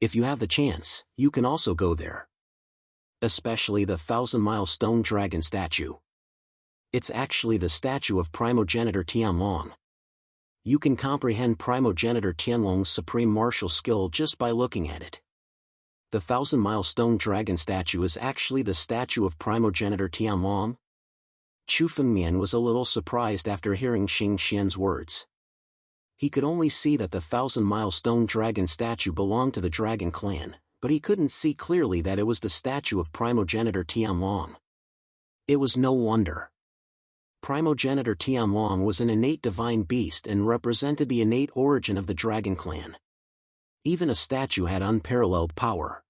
If you have the chance, you can also go there. Especially the 1,000-mile stone dragon statue. It's actually the statue of primogenitor Jianwang. You can comprehend primogenitor Jianwang's supreme martial skill just by looking at it. The 1,000-mile stone dragon statue is actually the statue of primogenitor Jianwang? Chu Fengmian was a little surprised after hearing Xing Xian's words. He could only see that the 1,000-mile stone dragon statue belonged to the dragon clan, but he couldn't see clearly that it was the statue of primogenitor Jianwang. It was no wonder. Primogenitor Jianwang was an innate divine beast and represented the innate origin of the dragon clan. Even a statue had unparalleled power.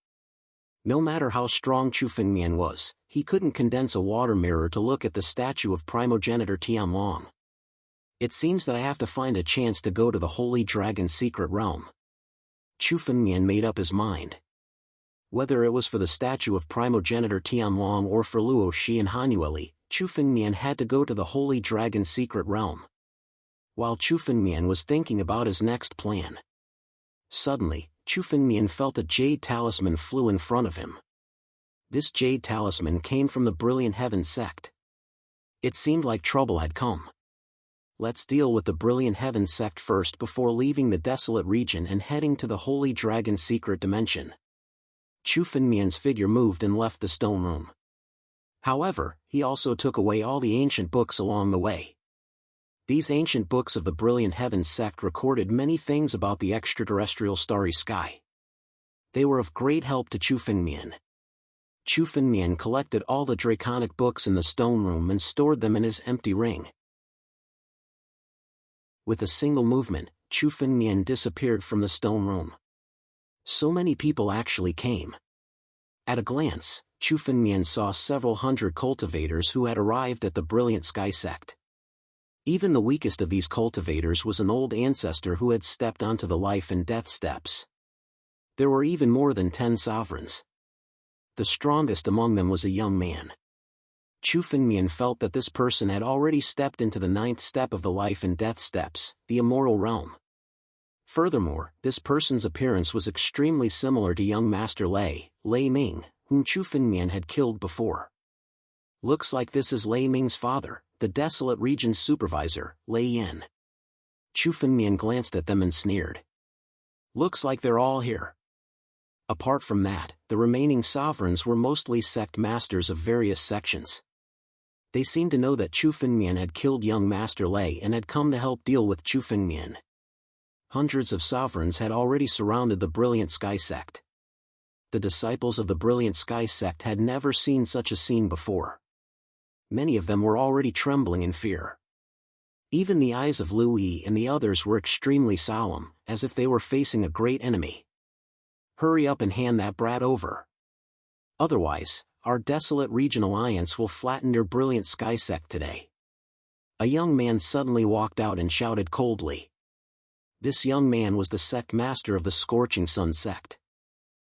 No matter how strong Chu Fengmian was, he couldn't condense a water mirror to look at the statue of primogenitor Jianwang. It seems that I have to find a chance to go to the Holy Dragon's secret realm. Chu Fengmian made up his mind. Whether it was for the statue of primogenitor Jianwang or for Luo Shi and Hanueli, Chu Fengmian had to go to the Holy Dragon's secret realm. While Chu Fengmian was thinking about his next plan, suddenly, Chu Fengmian felt a jade talisman flew in front of him. This jade talisman came from the Brilliant Heaven sect. It seemed like trouble had come. Let's deal with the Brilliant Heaven sect first before leaving the desolate region and heading to the Holy Dragon's secret dimension. Chu Fengmian's figure moved and left the stone room. However, he also took away all the ancient books along the way. These ancient books of the Brilliant Heaven sect recorded many things about the extraterrestrial starry sky. They were of great help to Chu Fengmian. Chu Fengmian collected all the draconic books in the stone room and stored them in his empty ring. With a single movement, Chu Fengmian disappeared from the stone room. So many people actually came. At a glance, Chu Fengmian saw several hundred cultivators who had arrived at the Brilliant Sky sect. Even the weakest of these cultivators was an old ancestor who had stepped onto the life and death steps. There were even more than 10 sovereigns. The strongest among them was a young man. Chu Fengmian felt that this person had already stepped into the 9th step of the life and death steps, the immoral realm. Furthermore, this person's appearance was extremely similar to young Master Lei Ming, whom Chu Fengmian had killed before. Looks like this is Lei Ming's father, the desolate region's supervisor, Lei Yan. Chu Fengmian glanced at them and sneered. Looks like they're all here. Apart from that, the remaining sovereigns were mostly sect masters of various sections. They seemed to know that Chu Fengmian had killed young Master Lei and had come to help deal with Chu Fengmian. Hundreds of sovereigns had already surrounded the Brilliant Sky sect. The disciples of the Brilliant Sky sect had never seen such a scene before. Many of them were already trembling in fear. Even the eyes of Lu Yi and the others were extremely solemn, as if they were facing a great enemy. Hurry up and hand that brat over. Otherwise, our desolate region alliance will flatten your Brilliant Sky sect today. A young man suddenly walked out and shouted coldly. This young man was the sect master of the Scorching Sun sect.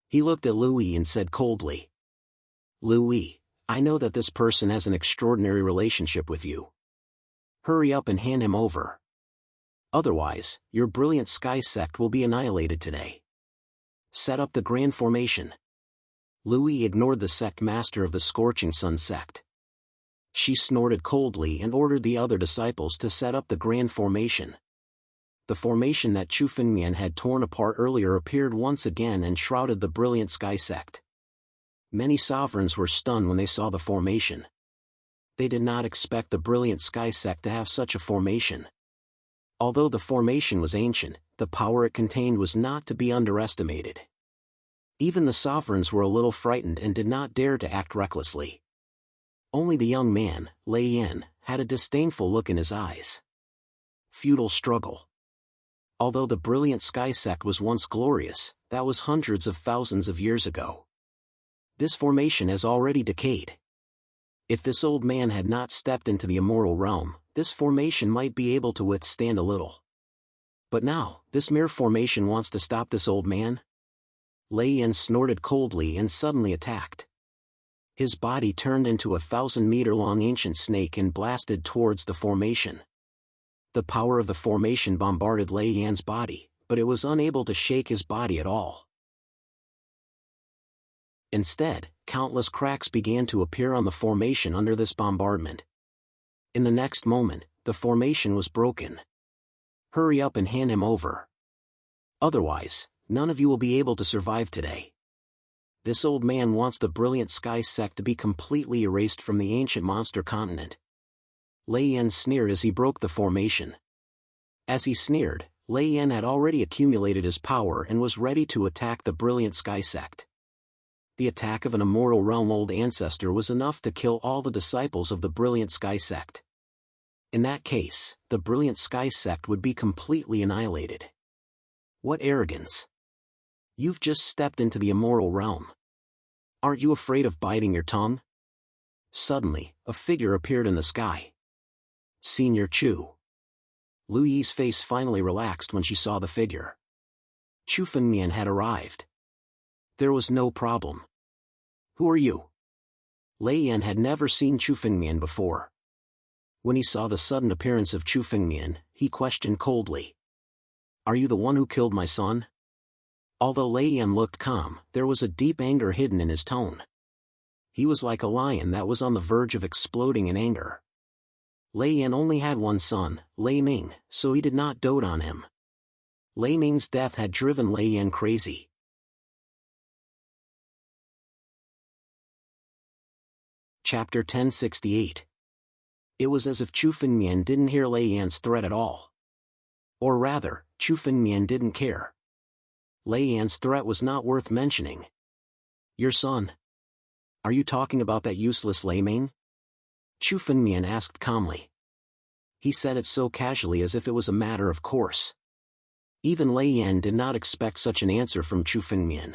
He looked at Lu Yi and said coldly, Lu Yi, I know that this person has an extraordinary relationship with you. Hurry up and hand him over. Otherwise, your Brilliant Sky sect will be annihilated today. Set up the grand formation. Lu Yi ignored the sect master of the Scorching Sun sect. She snorted coldly and ordered the other disciples to set up the grand formation. The formation that Chu Fengmian had torn apart earlier appeared once again and shrouded the Brilliant Sky sect. Many sovereigns were stunned when they saw the formation. They did not expect the Brilliant Sky sect to have such a formation. Although the formation was ancient, the power it contained was not to be underestimated. Even the sovereigns were a little frightened and did not dare to act recklessly. Only the young man, Lei Yan, had a disdainful look in his eyes. Feudal struggle. Although the Brilliant Sky sect was once glorious, that was hundreds of thousands of years ago. This formation has already decayed. If this old man had not stepped into the immoral realm, this formation might be able to withstand a little. But now, this mere formation wants to stop this old man? Lei Yan snorted coldly and suddenly attacked. His body turned into a 1,000-meter-long ancient snake and blasted towards the formation. The power of the formation bombarded Lei Yan's body, but it was unable to shake his body at all. Instead, countless cracks began to appear on the formation under this bombardment. In the next moment, the formation was broken. Hurry up and hand him over. Otherwise, none of you will be able to survive today. This old man wants the brilliant sky sect to be completely erased from the ancient monster continent. Lei Yan sneered as he broke the formation. As he sneered, Lei Yan had already accumulated his power and was ready to attack the brilliant sky sect. The attack of an immortal realm old ancestor was enough to kill all the disciples of the brilliant sky sect. In that case, the brilliant sky sect would be completely annihilated. What arrogance! You've just stepped into the immortal realm. Aren't you afraid of biting your tongue? Suddenly, a figure appeared in the sky. Senior Chu. Lu Yi's face finally relaxed when she saw the figure. Chu Fengmian had arrived. There was no problem. Who are you? Lei Yan had never seen Chu Fengmian before. When he saw the sudden appearance of Chu Fengmian, he questioned coldly. Are you the one who killed my son? Although Lei Yan looked calm, there was a deep anger hidden in his tone. He was like a lion that was on the verge of exploding in anger. Lei Yan only had one son, Lei Ming, so he did not dote on him. Lei Ming's death had driven Lei Yan crazy. Chapter 1068. It was as if Chu Fengmian didn't hear Lei Yan's threat at all. Or rather, Chu Fengmian didn't care. Lei Yan's threat was not worth mentioning. Your son? Are you talking about that useless Lei Ming? Chu Fengmian asked calmly. He said it so casually as if it was a matter of course. Even Lei Yan did not expect such an answer from Chu Fengmian.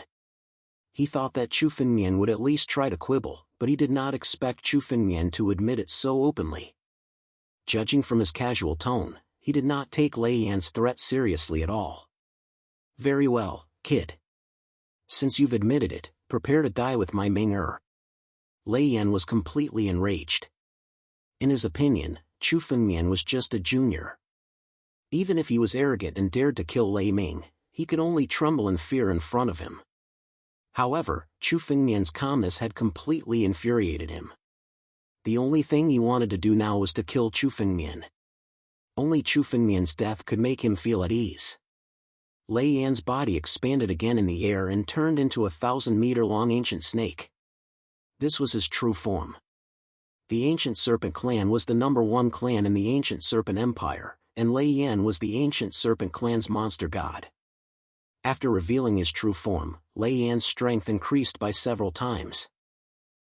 He thought that Chu Fengmian would at least try to quibble, but he did not expect Chu Fengmian to admit it so openly. Judging from his casual tone, he did not take Lei Yan's threat seriously at all. Very well, kid. Since you've admitted it, prepare to die with my Ming-er. Lei Yan was completely enraged. In his opinion, Chu Fengmian was just a junior. Even if he was arrogant and dared to kill Lei Ming, he could only tremble in fear in front of him. However, Chu Fengmian's calmness had completely infuriated him. The only thing he wanted to do now was to kill Chu Fengmian. Only Chu Fengmian's death could make him feel at ease. Lei Yan's body expanded again in the air and turned into a 1,000-meter-long ancient snake. This was his true form. The Ancient Serpent Clan was the #1 clan in the Ancient Serpent Empire, and Lei Yan was the Ancient Serpent Clan's monster god. After revealing his true form, Lei Yan's strength increased by several times.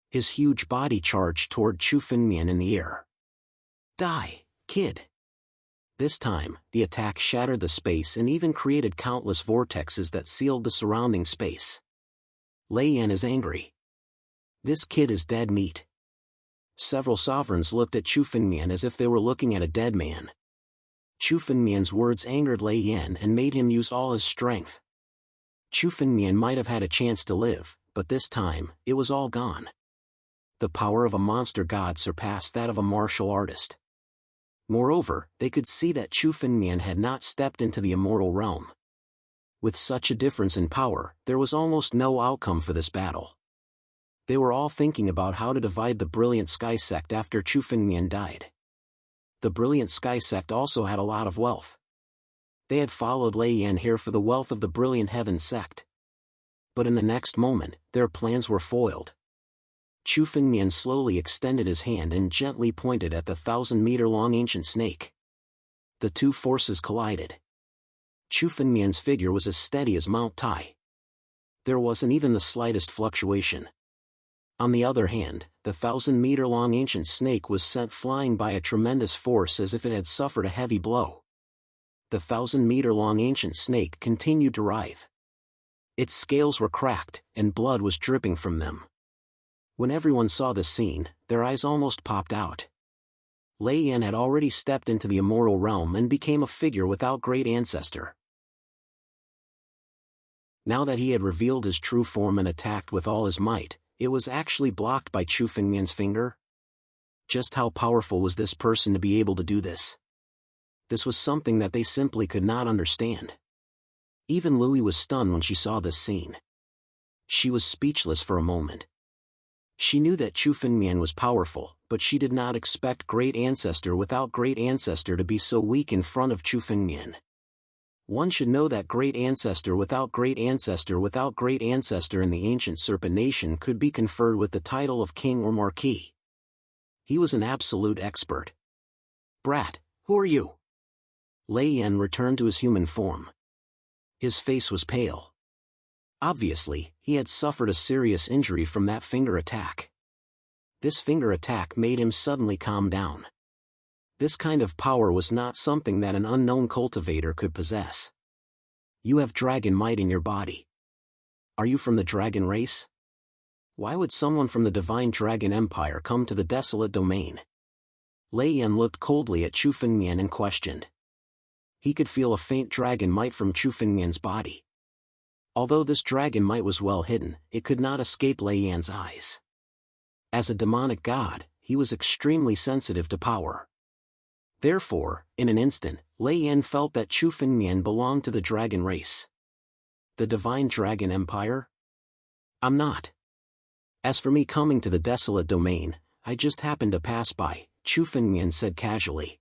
His huge body charged toward Chu Fengmian in the air. Die, kid! This time, the attack shattered the space and even created countless vortexes that sealed the surrounding space. Lei Yan is angry. This kid is dead meat. Several sovereigns looked at Chu Fengmian as if they were looking at a dead man. Chu Fengmian's words angered Lei Yan and made him use all his strength. Chu Fengmian might have had a chance to live, but this time, it was all gone. The power of a monster god surpassed that of a martial artist. Moreover, they could see that Chu Fengmian had not stepped into the immortal realm. With such a difference in power, there was almost no outcome for this battle. They were all thinking about how to divide the brilliant sky sect after Chu Fengmian died. The brilliant sky sect also had a lot of wealth. They had followed Lei Yan here for the wealth of the brilliant heaven sect. But in the next moment, their plans were foiled. Chu Fengmian slowly extended his hand and gently pointed at the 1,000-meter-long ancient snake. The two forces collided. Chu Fengmian's figure was as steady as Mount Tai. There wasn't even the slightest fluctuation. On the other hand, the 1,000-meter-long ancient snake was sent flying by a tremendous force as if it had suffered a heavy blow. The 1,000-meter-long ancient snake continued to writhe. Its scales were cracked, and blood was dripping from them. When everyone saw this scene, their eyes almost popped out. Lei Yan had already stepped into the immortal realm and became a figure without great ancestor. Now that he had revealed his true form and attacked with all his might, it was actually blocked by Chu Fengmian's finger. Just how powerful was this person to be able to do this? This was something that they simply could not understand. Even Louis was stunned when she saw this scene. She was speechless for a moment. She knew that Chu Fengmian was powerful, but she did not expect great ancestor without great ancestor to be so weak in front of Chu Fengmian. One should know that great ancestor without great ancestor without great ancestor in the ancient serpent nation could be conferred with the title of king or marquis. He was an absolute expert. Brat, who are you? Lei Yan returned to his human form. His face was pale. Obviously, he had suffered a serious injury from that finger attack. This finger attack made him suddenly calm down. This kind of power was not something that an unknown cultivator could possess. You have dragon might in your body. Are you from the dragon race? Why would someone from the divine dragon empire come to the desolate domain? Lei Yan looked coldly at Chu Fengmian and questioned. He could feel a faint dragon might from Chu Fengmian's body. Although this dragon might was well hidden, it could not escape Lei Yan's eyes. As a demonic god, he was extremely sensitive to power. Therefore, in an instant, Lei Yan felt that Chu Fengmian belonged to the dragon race. The divine dragon empire? I'm not. As for me coming to the desolate domain, I just happened to pass by, Chu Fengmian said casually.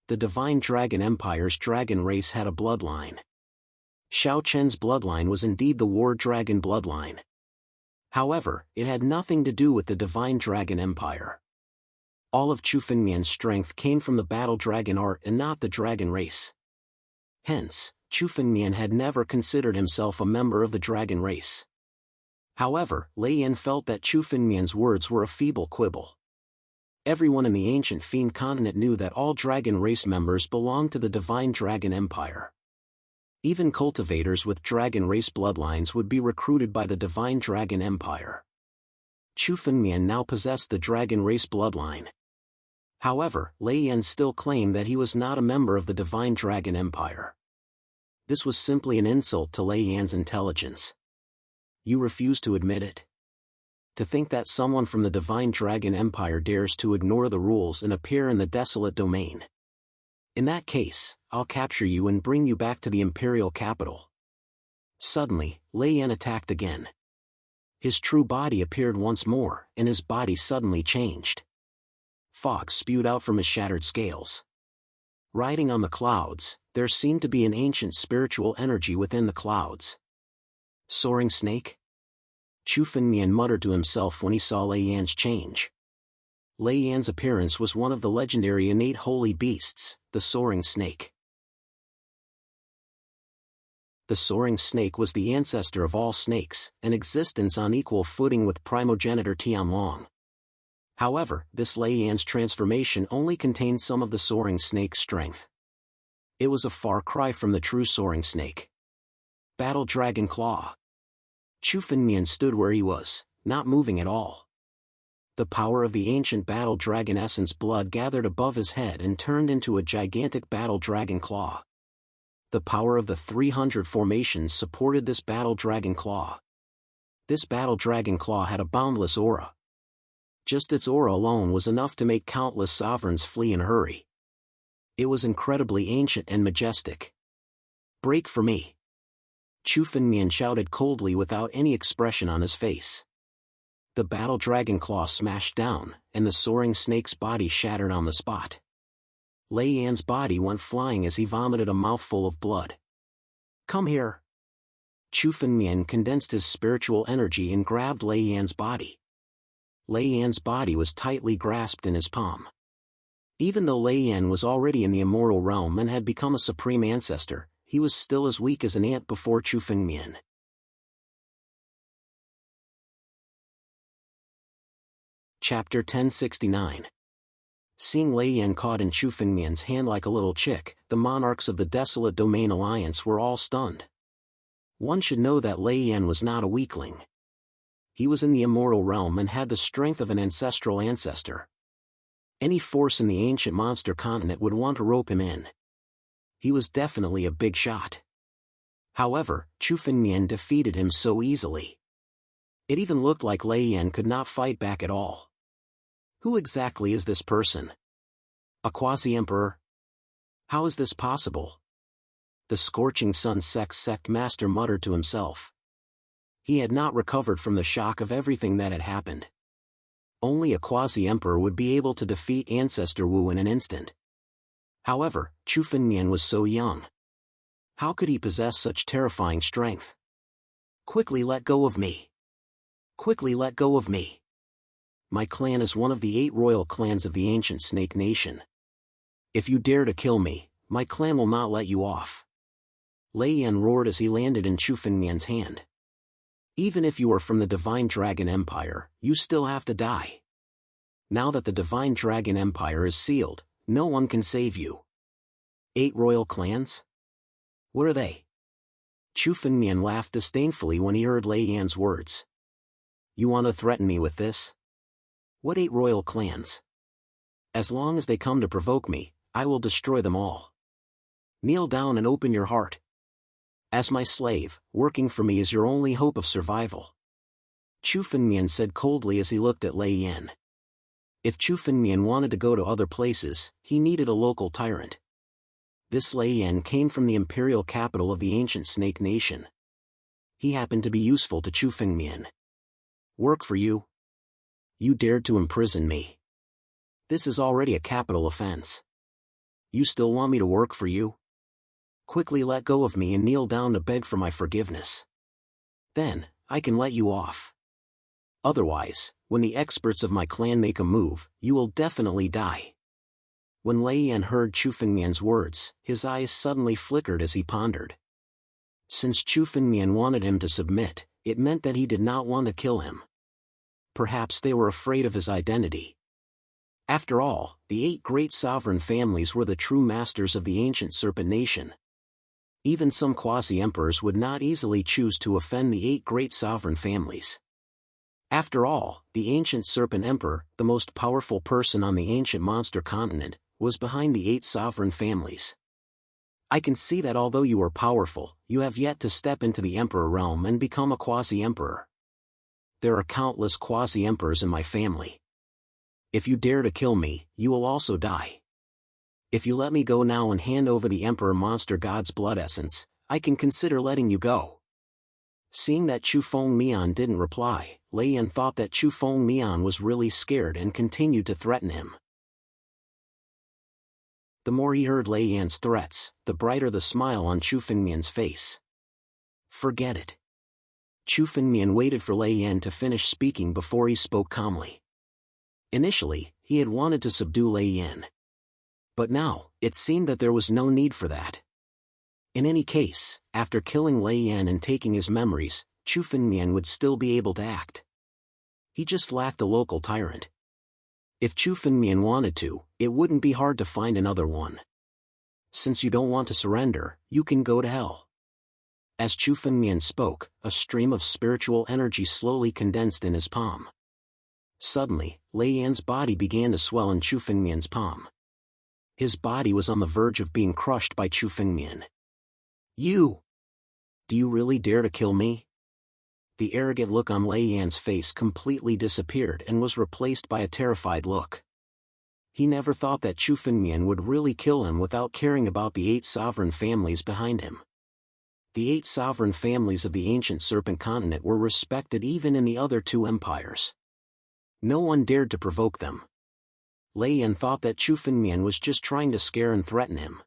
The divine dragon empire's dragon race had a bloodline. Xiao Chen's bloodline was indeed the war dragon bloodline. However, it had nothing to do with the divine dragon empire. All of Chu Fengmian's strength came from the battle dragon art and not the dragon race. Hence, Chu Fengmian had never considered himself a member of the dragon race. However, Lei Yan felt that Chu Fengmian's words were a feeble quibble. Everyone in the ancient fiend continent knew that all dragon race members belonged to the divine dragon empire. Even cultivators with dragon race bloodlines would be recruited by the divine dragon empire. Chu Fengmian now possessed the dragon race bloodline. However, Lei Yan still claimed that he was not a member of the divine dragon empire. This was simply an insult to Lei Yan's intelligence. You refuse to admit it? To think that someone from the divine dragon empire dares to ignore the rules and appear in the desolate domain. In that case, I'll capture you and bring you back to the imperial capital. Suddenly, Lei Yan attacked again. His true body appeared once more, and his body suddenly changed. Fog spewed out from his shattered scales. Riding on the clouds, there seemed to be an ancient spiritual energy within the clouds. Soaring snake? Chu Fengmian muttered to himself when he saw Lei Yan's change. Lei Yan's appearance was one of the legendary innate holy beasts, the soaring snake. The soaring snake was the ancestor of all snakes, an existence on equal footing with primogenitor Jianwang. However, this Lei Yan's transformation only contained some of the soaring snake's strength. It was a far cry from the true soaring snake. Battle Dragon Claw. Chu Fengmian stood where he was, not moving at all. The power of the ancient battle dragon essence blood gathered above his head and turned into a gigantic battle dragon claw. The power of the 300 formations supported this battle dragon claw. This battle dragon claw had a boundless aura. Just its aura alone was enough to make countless sovereigns flee in a hurry. It was incredibly ancient and majestic. Break for me. Chu Fengmian shouted coldly without any expression on his face. The battle dragon claw smashed down, and the soaring snake's body shattered on the spot. Lei Yan's body went flying as he vomited a mouthful of blood. Come here. Chu Fengmian condensed his spiritual energy and grabbed Lei Yan's body. Lei Yan's body was tightly grasped in his palm. Even though Lei Yan was already in the immortal realm and had become a supreme ancestor, he was still as weak as an ant before Chu Fengmian. Chapter 1069. Seeing Lei Yan caught in Chu Fengmian's hand like a little chick, the monarchs of the Desolate Domain Alliance were all stunned. One should know that Lei Yan was not a weakling. He was in the immortal realm and had the strength of an ancestral ancestor. Any force in the ancient monster continent would want to rope him in. He was definitely a big shot. However, Chu Fengmian defeated him so easily. It even looked like Lei Yan could not fight back at all. Who exactly is this person? A quasi-emperor? How is this possible? The Scorching Sun sect master muttered to himself. He had not recovered from the shock of everything that had happened. Only a quasi-emperor would be able to defeat Ancestor Wu in an instant. However, Chu Fengmian was so young. How could he possess such terrifying strength? Quickly let go of me. Quickly let go of me. My clan is one of the 8 royal clans of the ancient Snake Nation. If you dare to kill me, my clan will not let you off. Lei Yan roared as he landed in Chu Fengmian's hand. Even if you are from the Divine Dragon Empire, you still have to die. Now that the Divine Dragon Empire is sealed, no one can save you. 8 royal clans? What are they? Chu Fengmian laughed disdainfully when he heard Lei Yan's words. You want to threaten me with this? What 8 royal clans? As long as they come to provoke me, I will destroy them all. Kneel down and open your heart. As my slave, working for me is your only hope of survival. Chu Fengmian said coldly as he looked at Lei Yan. If Chu Fengmian wanted to go to other places, he needed a local tyrant. This Lei Yan came from the imperial capital of the ancient Snake Nation. He happened to be useful to Chu Fengmian. Work for you? You dared to imprison me. This is already a capital offense. You still want me to work for you? Quickly let go of me and kneel down to beg for my forgiveness. Then, I can let you off. Otherwise, when the experts of my clan make a move, you will definitely die. When Lei Yan heard Chu Fengmian's words, his eyes suddenly flickered as he pondered. Since Chu Fengmian wanted him to submit, it meant that he did not want to kill him. Perhaps they were afraid of his identity. After all, the 8 great sovereign families were the true masters of the ancient Serpent Nation. Even some quasi-emperors would not easily choose to offend the 8 great sovereign families. After all, the ancient Serpent Emperor, the most powerful person on the ancient monster continent, was behind the 8 sovereign families. I can see that although you are powerful, you have yet to step into the Emperor realm and become a quasi-emperor. There are countless quasi-emperors in my family. If you dare to kill me, you will also die. If you let me go now and hand over the Emperor Monster God's blood essence, I can consider letting you go. Seeing that Chu Fengmian didn't reply, Lei Yan thought that Chu Fengmian was really scared and continued to threaten him. The more he heard Lei Yan's threats, the brighter the smile on Chu Fengmian's face. Forget it. Chu Fengmian waited for Lei Yan to finish speaking before he spoke calmly. Initially, he had wanted to subdue Lei Yan. But now, it seemed that there was no need for that. In any case, after killing Lei Yan and taking his memories, Chu Fengmian would still be able to act. He just lacked a local tyrant. If Chu Fengmian wanted to, it wouldn't be hard to find another one. Since you don't want to surrender, you can go to hell. As Chu Fengmian spoke, a stream of spiritual energy slowly condensed in his palm. Suddenly, Lei Yan's body began to swell in Chu Fengmian's palm. His body was on the verge of being crushed by Chu Fengmian. You! Do you really dare to kill me? The arrogant look on Lei Yan's face completely disappeared and was replaced by a terrified look. He never thought that Chu Fengmian would really kill him without caring about the 8 sovereign families behind him. The 8 sovereign families of the ancient Serpent Continent were respected even in the other 2 empires. No one dared to provoke them. Lei Yan thought that Chu Fengmian was just trying to scare and threaten him.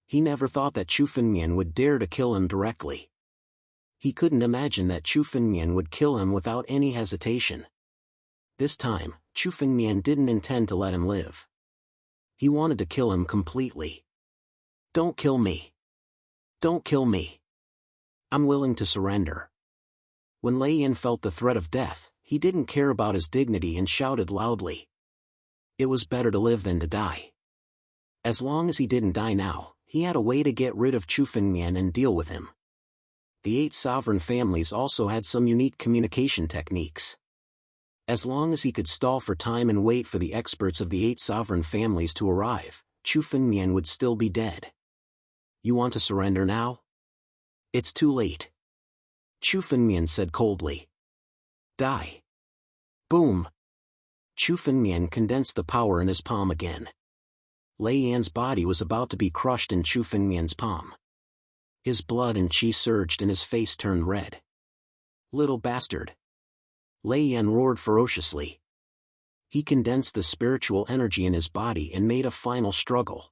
He never thought that Chu Fengmian would dare to kill him directly. He couldn't imagine that Chu Fengmian would kill him without any hesitation. This time, Chu Fengmian didn't intend to let him live. He wanted to kill him completely. Don't kill me. Don't kill me. I'm willing to surrender. When Lei Yan felt the threat of death, he didn't care about his dignity and shouted loudly. It was better to live than to die. As long as he didn't die now, he had a way to get rid of Chu Fengmian and deal with him. The 8 sovereign families also had some unique communication techniques. As long as he could stall for time and wait for the experts of the 8 sovereign families to arrive, Chu Fengmian would still be dead. You want to surrender now? It's too late. Chu Fengmian said coldly. Die. Boom. Chu Fengmian condensed the power in his palm again. Lei Yan's body was about to be crushed in Chu Fengmian's palm. His blood and chi surged and his face turned red. Little bastard. Lei Yan roared ferociously. He condensed the spiritual energy in his body and made a final struggle.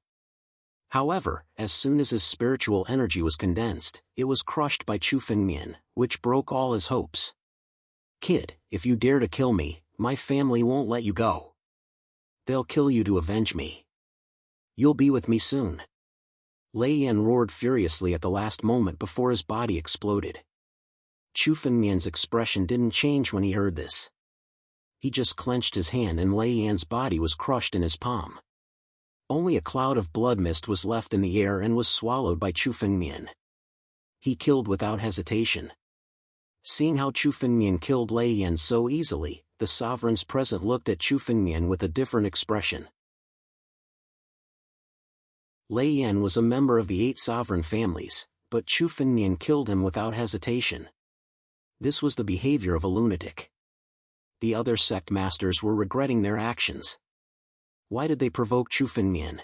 However, as soon as his spiritual energy was condensed, it was crushed by Chu Fengmian, which broke all his hopes. "Kid, if you dare to kill me, my family won't let you go. They'll kill you to avenge me. You'll be with me soon." Lei Yan roared furiously at the last moment before his body exploded. Chu Fengmian's expression didn't change when he heard this. He just clenched his hand and Lei Yan's body was crushed in his palm. Only a cloud of blood mist was left in the air and was swallowed by Chu Fengmian. He killed without hesitation. Seeing how Chu Fengmian killed Lei Yan so easily, the sovereigns present looked at Chu Fengmian with a different expression. Lei Yan was a member of the 8 sovereign families, but Chu Fengmian killed him without hesitation. This was the behavior of a lunatic. The other sect masters were regretting their actions. Why did they provoke Chu Fengmian?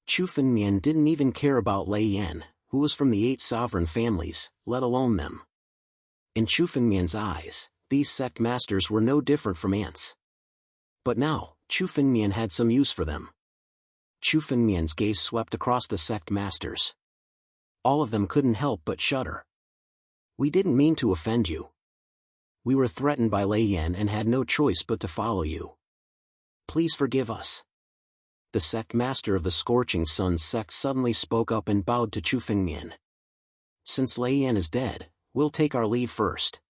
Chu Fengmian didn't even care about Lei Yan, who was from the 8 sovereign families, let alone them. In Chu Fengmian's eyes, these sect masters were no different from ants. But now, Chu Fengmian had some use for them. Chu Fengmian's gaze swept across the sect masters. All of them couldn't help but shudder. "We didn't mean to offend you. We were threatened by Lei Yan and had no choice but to follow you. Please forgive us." The sect master of the Scorching Sun sect suddenly spoke up and bowed to Chu Fengmian. "Since Lei Yan is dead, we'll take our leave first."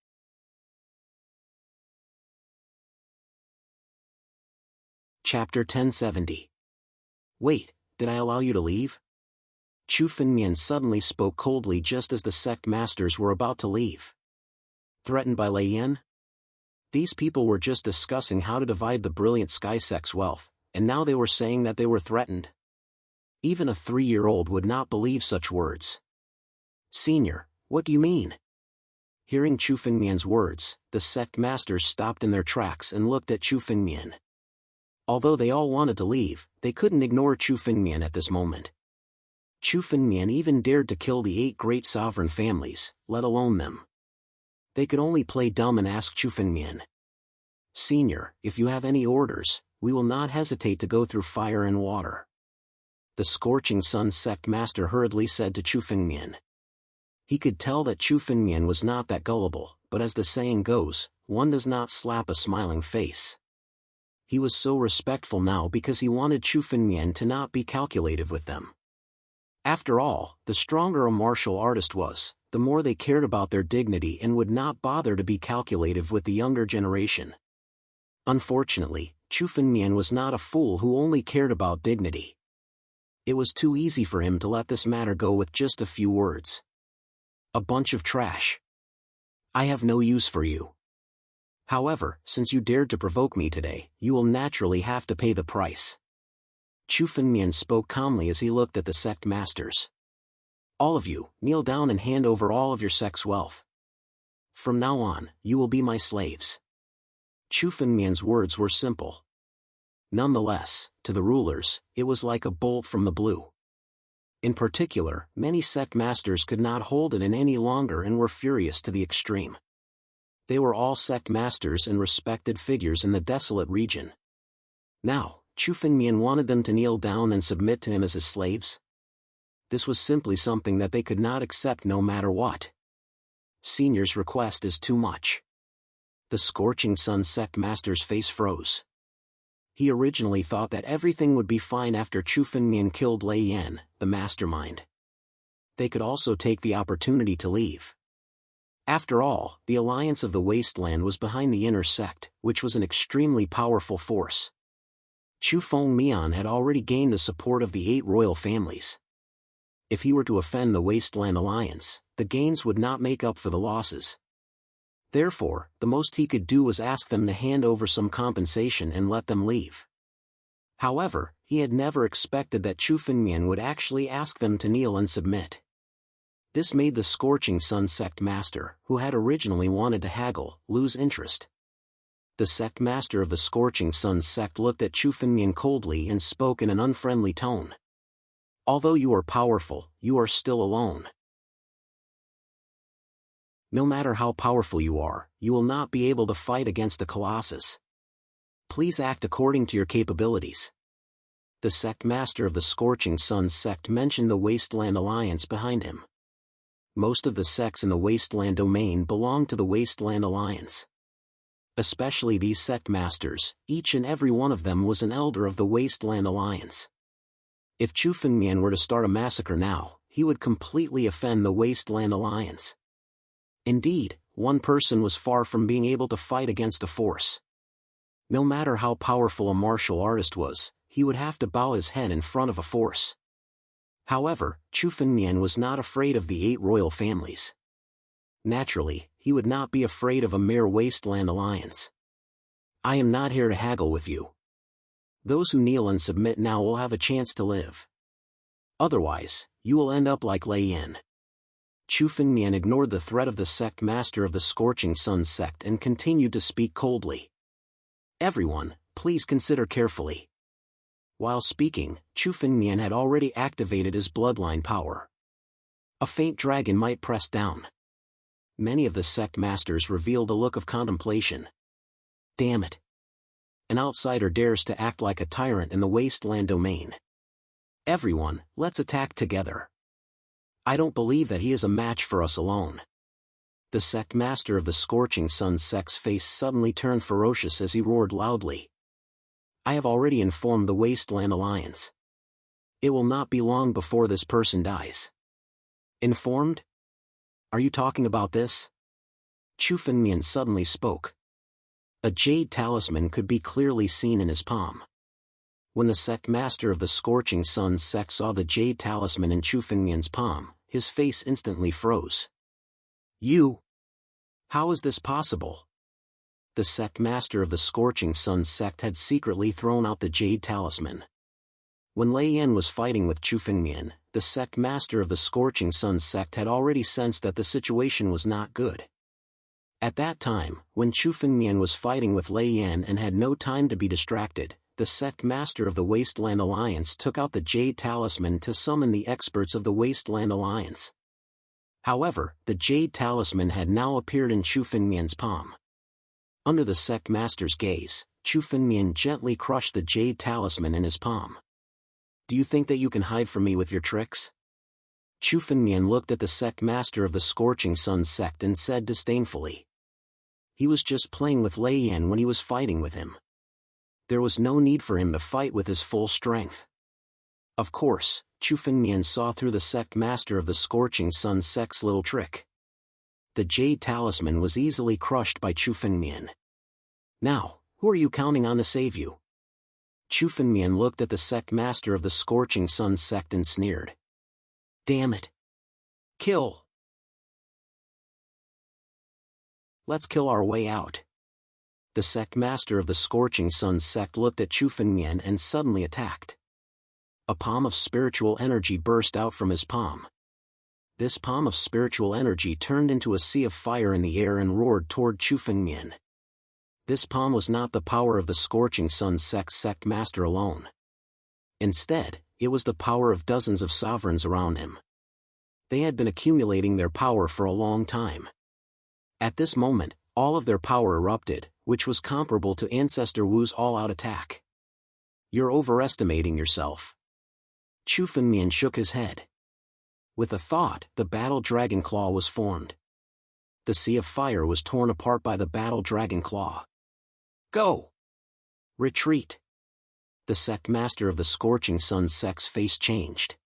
Chapter 1070. "Wait, did I allow you to leave?" Chu Fengmian suddenly spoke coldly just as the sect masters were about to leave. Threatened by Lei Yan? These people were just discussing how to divide the brilliant Sky Sect's wealth, and now they were saying that they were threatened. Even a 3-year-old would not believe such words. "Senior, what do you mean?" Hearing Chu Fengmian's words, the sect masters stopped in their tracks and looked at Chu Fengmian. Although they all wanted to leave, they couldn't ignore Chu Fengmian at this moment. Chu Fengmian even dared to kill the 8 great sovereign families, let alone them. They could only play dumb and ask Chu Fengmian. "Senior, if you have any orders, we will not hesitate to go through fire and water." The Scorching Sun sect master hurriedly said to Chu Fengmian. He could tell that Chu Fengmian was not that gullible, but as the saying goes, one does not slap a smiling face. He was so respectful now because he wanted Chu Fengmian to not be calculative with them. After all, the stronger a martial artist was, the more they cared about their dignity and would not bother to be calculative with the younger generation. Unfortunately, Chu Fengmian was not a fool who only cared about dignity. It was too easy for him to let this matter go with just a few words. "A bunch of trash. I have no use for you. However, since you dared to provoke me today, you will naturally have to pay the price." Chu Fengmian spoke calmly as he looked at the sect masters. "All of you, kneel down and hand over all of your sect's wealth. From now on, you will be my slaves." Chu Fengmian's words were simple. Nonetheless, to the rulers, it was like a bolt from the blue. In particular, many sect masters could not hold it in any longer and were furious to the extreme. They were all sect masters and respected figures in the desolate region. Now, Chu Fengmian wanted them to kneel down and submit to him as his slaves? This was simply something that they could not accept no matter what. Senior's request is too much. The Scorching Sun sect master's face froze. He originally thought that everything would be fine after Chu Fengmian killed Lei Yan, the mastermind. They could also take the opportunity to leave. After all, the Alliance of the Wasteland was behind the inner sect, which was an extremely powerful force. Chu Fengmian had already gained the support of the 8 royal families. If he were to offend the Wasteland Alliance, the gains would not make up for the losses. Therefore, the most he could do was ask them to hand over some compensation and let them leave. However, he had never expected that Chu Fengmian would actually ask them to kneel and submit. This made the Scorching Sun sect master, who had originally wanted to haggle, lose interest. The sect master of the Scorching Sun sect looked at Chu Fengmian coldly and spoke in an unfriendly tone. "Although you are powerful, you are still alone. No matter how powerful you are, you will not be able to fight against the Colossus. Please act according to your capabilities." The sect master of the Scorching Sun sect mentioned the Wasteland Alliance behind him. Most of the sects in the Wasteland domain belonged to the Wasteland Alliance. Especially these sect masters, each and every one of them was an elder of the Wasteland Alliance. If Chu Fengmian were to start a massacre now, he would completely offend the Wasteland Alliance. Indeed, one person was far from being able to fight against a force. No matter how powerful a martial artist was, he would have to bow his head in front of a force. However, Chu Fengmian was not afraid of the 8 royal families. Naturally, he would not be afraid of a mere Wasteland Alliance. I am not here to haggle with you. Those who kneel and submit now will have a chance to live. Otherwise, you will end up like Lei Yan. Chu Fengmian ignored the threat of the sect master of the Scorching Sun sect and continued to speak coldly. Everyone, please consider carefully. While speaking, Chu Fengmian had already activated his bloodline power. A faint dragon might press down. Many of the sect masters revealed a look of contemplation. Damn it. An outsider dares to act like a tyrant in the Wasteland domain. Everyone, let's attack together. I don't believe that he is a match for us alone. The sect master of the Scorching Sun sect's face suddenly turned ferocious as he roared loudly. I have already informed the Wasteland Alliance. It will not be long before this person dies. Informed? Are you talking about this? Chu Fengmian suddenly spoke. A jade talisman could be clearly seen in his palm. When the sect master of the Scorching Sun sect saw the jade talisman in Chu Fengmian's palm, his face instantly froze. You? How is this possible? The sect master of the Scorching Sun sect had secretly thrown out the jade talisman. When Lei Yan was fighting with Chu Fengmian, the sect master of the Scorching Sun sect had already sensed that the situation was not good. At that time, when Chu Fengmian was fighting with Lei Yan and had no time to be distracted, the sect master of the Wasteland Alliance took out the jade talisman to summon the experts of the Wasteland Alliance. However, the jade talisman had now appeared in Chu Fengmian's palm. Under the sect master's gaze, Chu Fengmian gently crushed the jade talisman in his palm. Do you think that you can hide from me with your tricks? Chu Fengmian looked at the sect master of the Scorching Sun sect and said disdainfully. He was just playing with Lei Yan when he was fighting with him. There was no need for him to fight with his full strength. Of course, Chu Fengmian saw through the sect master of the Scorching Sun sect's little trick. The jade talisman was easily crushed by Chu Fengmian. Now, who are you counting on to save you? Chu Fengmian looked at the sect master of the Scorching Sun sect and sneered. Damn it. Kill. Let's kill our way out. The sect master of the Scorching Sun sect looked at Chu Fengmian and suddenly attacked. A palm of spiritual energy burst out from his palm. This palm of spiritual energy turned into a sea of fire in the air and roared toward Chu Fengmian. This palm was not the power of the Scorching Sun sect master alone. Instead, it was the power of dozens of sovereigns around him. They had been accumulating their power for a long time. At this moment, all of their power erupted, which was comparable to Ancestor Wu's all-out attack. You're overestimating yourself. Chu Fengmian shook his head. With a thought, the Battle Dragon Claw was formed. The sea of fire was torn apart by the Battle Dragon Claw. Go! Retreat! The sect master of the Scorching Sun sect's face changed.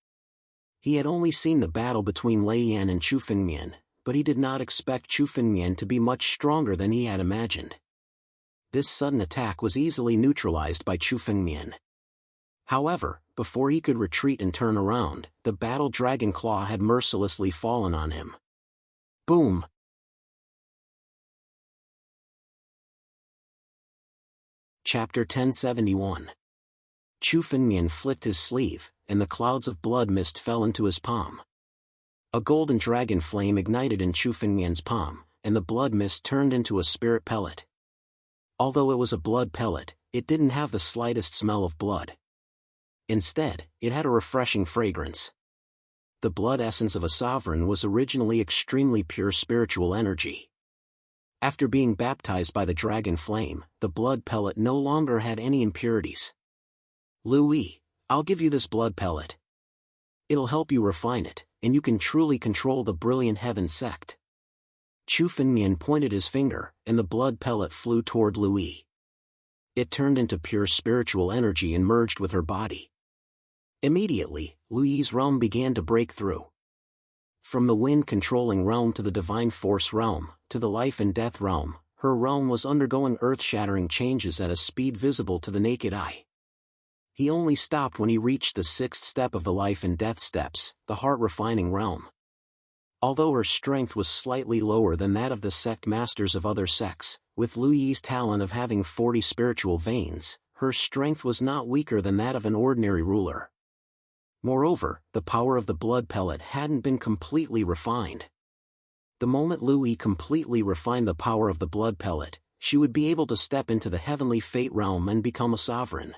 He had only seen the battle between Lei Yan and Chu Fengmian, but he did not expect Chu Fengmian to be much stronger than he had imagined. This sudden attack was easily neutralized by Chu Fengmian. However, before he could retreat and turn around, the Battle Dragon Claw had mercilessly fallen on him. Boom! Chapter 1071. Chu Fengmian flicked his sleeve, and the clouds of blood mist fell into his palm. A golden dragon flame ignited in Chu Fengmian's palm, and the blood mist turned into a spirit pellet. Although it was a blood pellet, it didn't have the slightest smell of blood. Instead, it had a refreshing fragrance. The blood essence of a sovereign was originally extremely pure spiritual energy. After being baptized by the dragon flame, the blood pellet no longer had any impurities. Louis, I'll give you this blood pellet. It'll help you refine it, and you can truly control the brilliant heaven sect. Chu Fengmian pointed his finger, and the blood pellet flew toward Lui. It turned into pure spiritual energy and merged with her body. Immediately, Lui's realm began to break through. From the wind-controlling realm to the divine force realm, to the life and death realm, her realm was undergoing earth-shattering changes at a speed visible to the naked eye. He only stopped when he reached the sixth step of the life and death steps, the heart-refining realm. Although her strength was slightly lower than that of the sect masters of other sects, with Lui's talent of having 40 spiritual veins, her strength was not weaker than that of an ordinary ruler. Moreover, the power of the blood pellet hadn't been completely refined. The moment Lui completely refined the power of the blood pellet, she would be able to step into the heavenly fate realm and become a sovereign.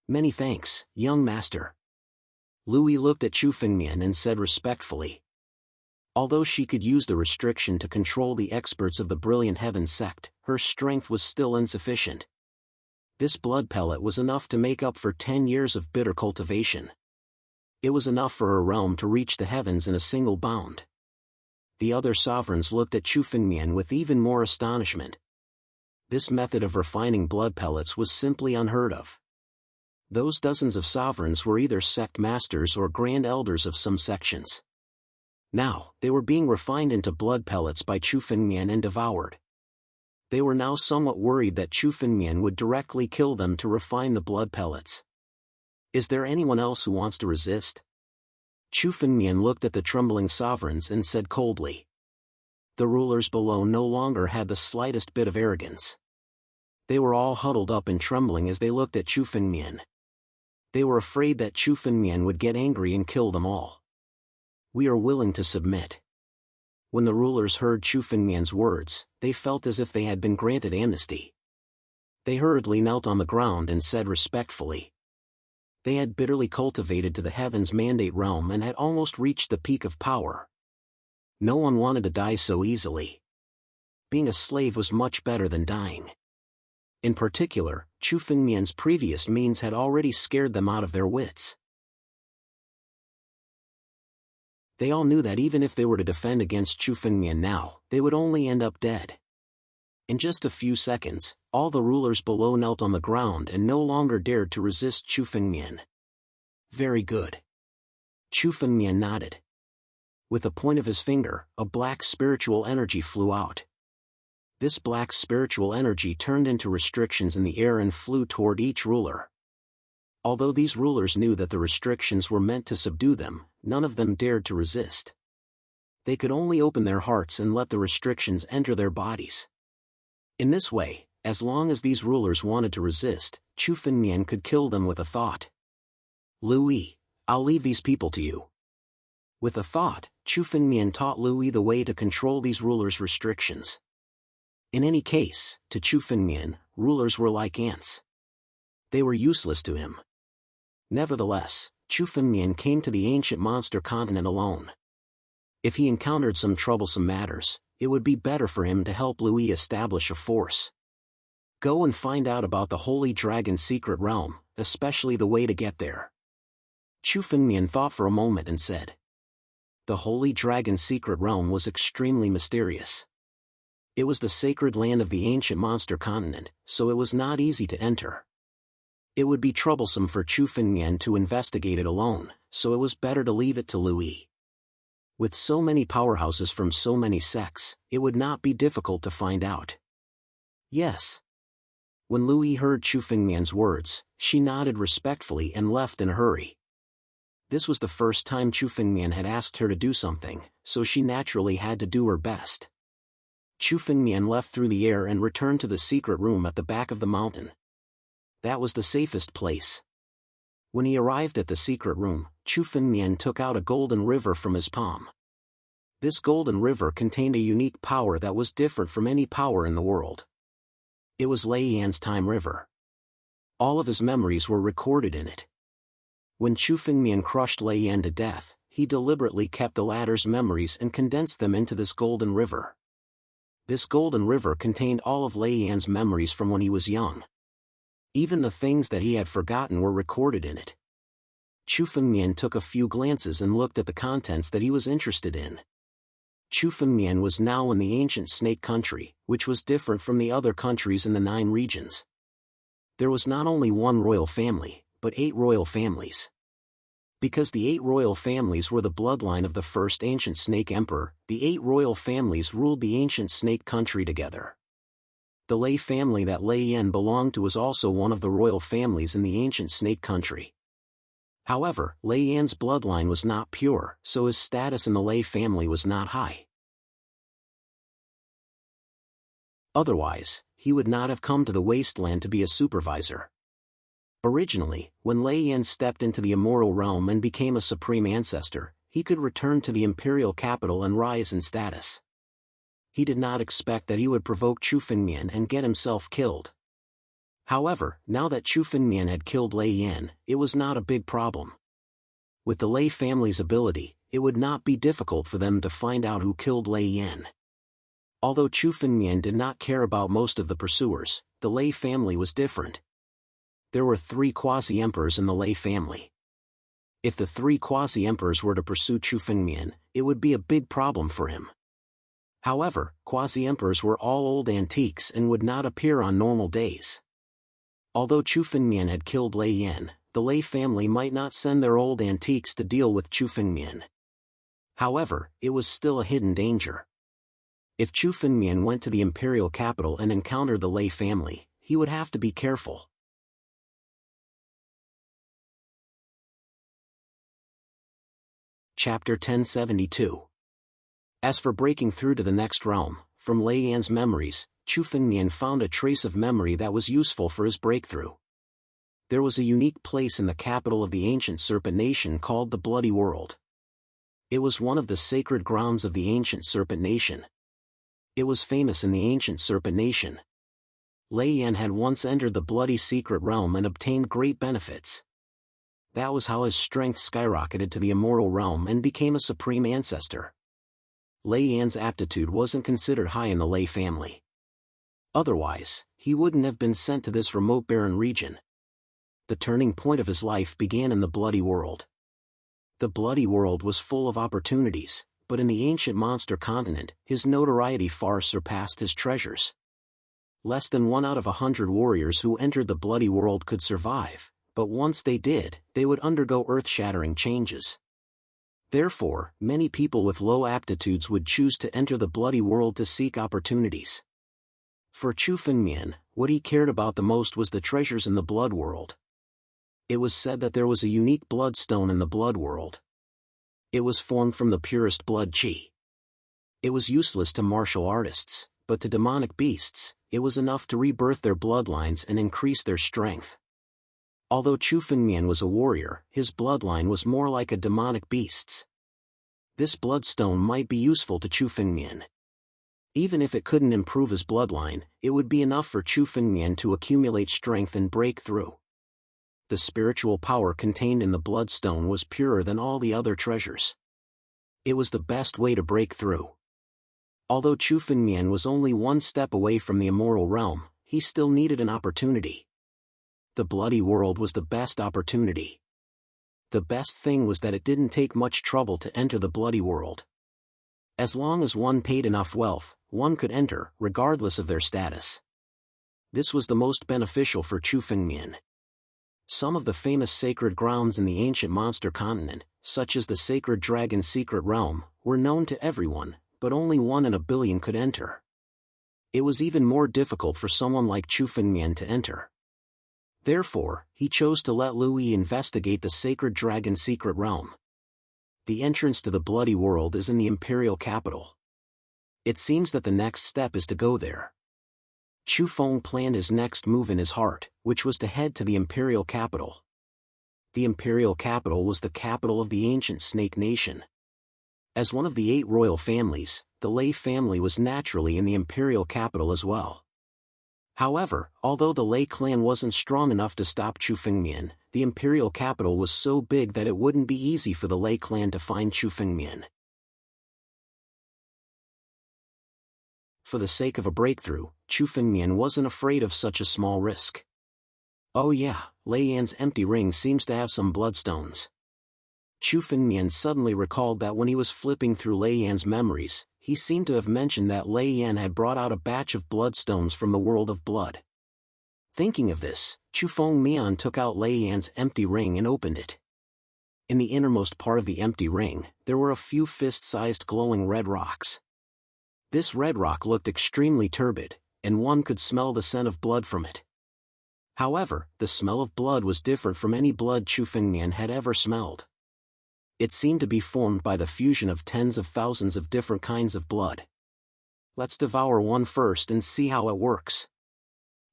Many thanks, young master. Lui looked at Chu Fengmian and said respectfully. Although she could use the restriction to control the experts of the brilliant heaven sect, her strength was still insufficient. This blood pellet was enough to make up for 10 years of bitter cultivation. It was enough for her realm to reach the heavens in a single bound. The other sovereigns looked at Chu Fengmian with even more astonishment. This method of refining blood pellets was simply unheard of. Those dozens of sovereigns were either sect masters or grand elders of some sections. Now, they were being refined into blood pellets by Chu Fengmian and devoured. They were now somewhat worried that Chu Fengmian would directly kill them to refine the blood pellets. Is there anyone else who wants to resist? Chu Fengmian looked at the trembling sovereigns and said coldly. The rulers below no longer had the slightest bit of arrogance. They were all huddled up and trembling as they looked at Chu Fengmian. They were afraid that Chu Fengmian would get angry and kill them all. We are willing to submit. When the rulers heard Chu Fengmian's words, they felt as if they had been granted amnesty. They hurriedly knelt on the ground and said respectfully. They had bitterly cultivated to the heavens mandate realm and had almost reached the peak of power. No one wanted to die so easily. Being a slave was much better than dying. In particular, Chu Fengmian's previous means had already scared them out of their wits. They all knew that even if they were to defend against Chu Fengmian now, they would only end up dead. In just a few seconds, all the rulers below knelt on the ground and no longer dared to resist Chu Fengmian. Very good. Chu Fengmian nodded. With a point of his finger, a black spiritual energy flew out. This black spiritual energy turned into restrictions in the air and flew toward each ruler. Although these rulers knew that the restrictions were meant to subdue them, none of them dared to resist. They could only open their hearts and let the restrictions enter their bodies. In this way, as long as these rulers wanted to resist, Chu Fengmian could kill them with a thought. Lui, I'll leave these people to you. With a thought, Chu Fengmian taught Lui the way to control these rulers' restrictions. In any case, to Chu Fengmian, rulers were like ants. They were useless to him. Nevertheless, Chu Fengmian came to the ancient monster continent alone. If he encountered some troublesome matters, it would be better for him to help Lui establish a force. Go and find out about the Holy Dragon's secret realm, especially the way to get there. Chu Fengmian thought for a moment and said. The Holy Dragon's secret realm was extremely mysterious. It was the sacred land of the ancient monster continent, so it was not easy to enter. It would be troublesome for Chu Fengmian to investigate it alone, so it was better to leave it to Lui. With so many powerhouses from so many sects, it would not be difficult to find out. Yes. When Lui heard Chu Fengmian's words, she nodded respectfully and left in a hurry. This was the first time Chu Fengmian had asked her to do something, so she naturally had to do her best. Chu Fengmian left through the air and returned to the secret room at the back of the mountain. That was the safest place. When he arrived at the secret room, Chu Fengmian took out a golden river from his palm. This golden river contained a unique power that was different from any power in the world. It was Lei Yan's time river. All of his memories were recorded in it. When Chu Fengmian crushed Lei Yan to death, he deliberately kept the latter's memories and condensed them into this golden river. This golden river contained all of Lei Yan's memories from when he was young. Even the things that he had forgotten were recorded in it. Chu Fengmian took a few glances and looked at the contents that he was interested in. Chu Fengmian was now in the ancient snake country, which was different from the other countries in the 9 regions. There was not only one royal family, but 8 royal families. Because the 8 royal families were the bloodline of the first ancient snake emperor, the 8 royal families ruled the ancient snake country together. The Lei family that Lei Yan belonged to was also one of the royal families in the ancient snake country. However, Lei Yan's bloodline was not pure, so his status in the Lei family was not high. Otherwise, he would not have come to the wasteland to be a supervisor. Originally, when Lei Yan stepped into the immortal realm and became a supreme ancestor, he could return to the imperial capital and rise in status. He did not expect that he would provoke Chu Fengmian and get himself killed. However, now that Chu Fengmian had killed Lei Yan, it was not a big problem. With the Lei family's ability, it would not be difficult for them to find out who killed Lei Yan. Although Chu Fengmian did not care about most of the pursuers, the Lei family was different. There were 3 quasi-emperors in the Lei family. If the 3 quasi-emperors were to pursue Chu Fengmian, it would be a big problem for him. However, quasi-emperors were all old antiques and would not appear on normal days. Although Chu Fengmian had killed Lei Yan, the Lei family might not send their old antiques to deal with Chu Fengmian. However, it was still a hidden danger. If Chu Fengmian went to the imperial capital and encountered the Lei family, he would have to be careful. Chapter 1072. As for breaking through to the next realm, from Lei Yan's memories, Chu Fengmian found a trace of memory that was useful for his breakthrough. There was a unique place in the capital of the ancient serpent nation called the Bloody World. It was one of the sacred grounds of the ancient serpent nation. It was famous in the ancient serpent nation. Lei Yan had once entered the bloody secret realm and obtained great benefits. That was how his strength skyrocketed to the immortal realm and became a supreme ancestor. Lei Yan's aptitude wasn't considered high in the Lei family. Otherwise, he wouldn't have been sent to this remote barren region. The turning point of his life began in the Bloody World. The Bloody World was full of opportunities, but in the ancient monster continent, his notoriety far surpassed his treasures. Less than 1 out of 100 warriors who entered the Bloody World could survive, but once they did, they would undergo earth-shattering changes. Therefore, many people with low aptitudes would choose to enter the Bloody World to seek opportunities. For Chu Fengmian, what he cared about the most was the treasures in the Blood World. It was said that there was a unique bloodstone in the Blood World. It was formed from the purest blood qi. It was useless to martial artists, but to demonic beasts, it was enough to rebirth their bloodlines and increase their strength. Although Chu Fengmian was a warrior, his bloodline was more like a demonic beast's. This bloodstone might be useful to Chu Fengmian. Even if it couldn't improve his bloodline, it would be enough for Chu Fengmian to accumulate strength and break through. The spiritual power contained in the bloodstone was purer than all the other treasures. It was the best way to break through. Although Chu Fengmian was only 1 step away from the immortal realm, he still needed an opportunity. The Bloody World was the best opportunity. The best thing was that it didn't take much trouble to enter the Bloody World. As long as one paid enough wealth, one could enter, regardless of their status. This was the most beneficial for Chu Fengmian. Some of the famous sacred grounds in the ancient monster continent, such as the sacred dragon secret realm, were known to everyone, but only 1 in a billion could enter. It was even more difficult for someone like Chu Fengmian to enter. Therefore, he chose to let Liu Yi investigate the sacred dragon secret realm. The entrance to the Bloody World is in the imperial capital. It seems that the next step is to go there. Chu Feng planned his next move in his heart, which was to head to the imperial capital. The imperial capital was the capital of the ancient snake nation. As one of the 8 royal families, the Lei family was naturally in the imperial capital as well. However, although the Lei clan wasn't strong enough to stop Chu Fengmian, the imperial capital was so big that it wouldn't be easy for the Lei clan to find Chu Fengmian. For the sake of a breakthrough, Chu Fengmian wasn't afraid of such a small risk. Oh yeah, Lei Yan's empty ring seems to have some bloodstones. Chu Fengmian suddenly recalled that when he was flipping through Lei Yan's memories, he seemed to have mentioned that Lei Yan had brought out a batch of bloodstones from the world of blood. Thinking of this, Chu Fengmian took out Lei Yan's empty ring and opened it. In the innermost part of the empty ring, there were a few fist-sized glowing red rocks. This red rock looked extremely turbid, and one could smell the scent of blood from it. However, the smell of blood was different from any blood Chu Fengmian had ever smelled. It seemed to be formed by the fusion of tens of thousands of different kinds of blood. Let's devour one first and see how it works.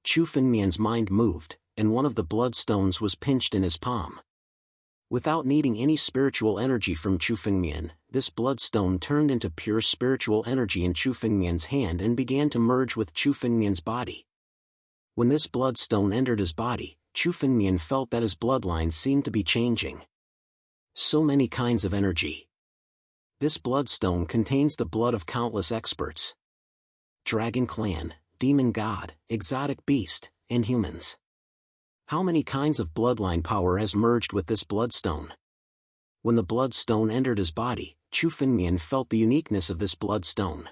Chu Fengmian's mind moved, and one of the bloodstones was pinched in his palm. Without needing any spiritual energy from Chu Fengmian, this bloodstone turned into pure spiritual energy in Chu Fengmian's hand and began to merge with Chu Fengmian's body. When this bloodstone entered his body, Chu Fengmian felt that his bloodline seemed to be changing. So many kinds of energy. This bloodstone contains the blood of countless experts. Dragon clan, demon god, exotic beast, and humans. How many kinds of bloodline power has merged with this bloodstone? When the bloodstone entered his body, Chu Fengmian felt the uniqueness of this bloodstone.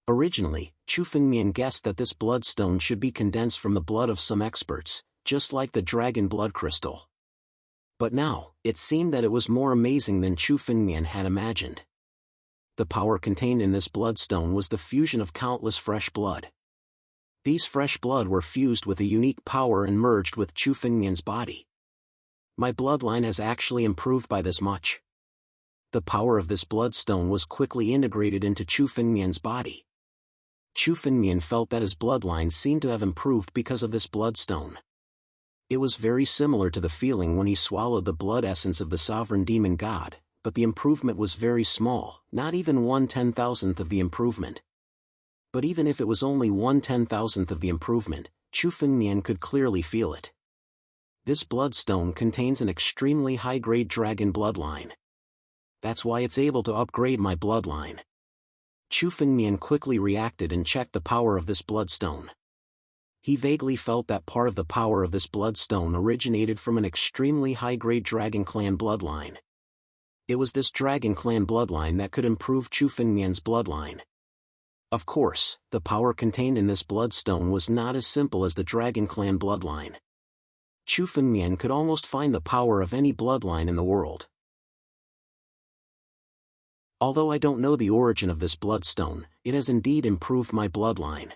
Originally, Chu Fengmian guessed that this bloodstone should be condensed from the blood of some experts, just like the dragon blood crystal. But now, it seemed that it was more amazing than Chu Fengmian had imagined. The power contained in this bloodstone was the fusion of countless fresh blood. These fresh blood were fused with a unique power and merged with Chu Fengmian's body. My bloodline has actually improved by this much. The power of this bloodstone was quickly integrated into Chu Fengmian's body. Chu Fengmian felt that his bloodline seemed to have improved because of this bloodstone. It was very similar to the feeling when he swallowed the blood essence of the sovereign demon god, but the improvement was very small, not even 1/10,000th of the improvement. But even if it was only 1/10,000th of the improvement, Chu Fengmian could clearly feel it. This bloodstone contains an extremely high-grade dragon bloodline. That's why it's able to upgrade my bloodline. Chu Fengmian quickly reacted and checked the power of this bloodstone. He vaguely felt that part of the power of this bloodstone originated from an extremely high-grade dragon clan bloodline. It was this dragon clan bloodline that could improve Chu Fengmian's bloodline. Of course, the power contained in this bloodstone was not as simple as the dragon clan bloodline. Chu Fengmian could almost find the power of any bloodline in the world. Although I don't know the origin of this bloodstone, it has indeed improved my bloodline.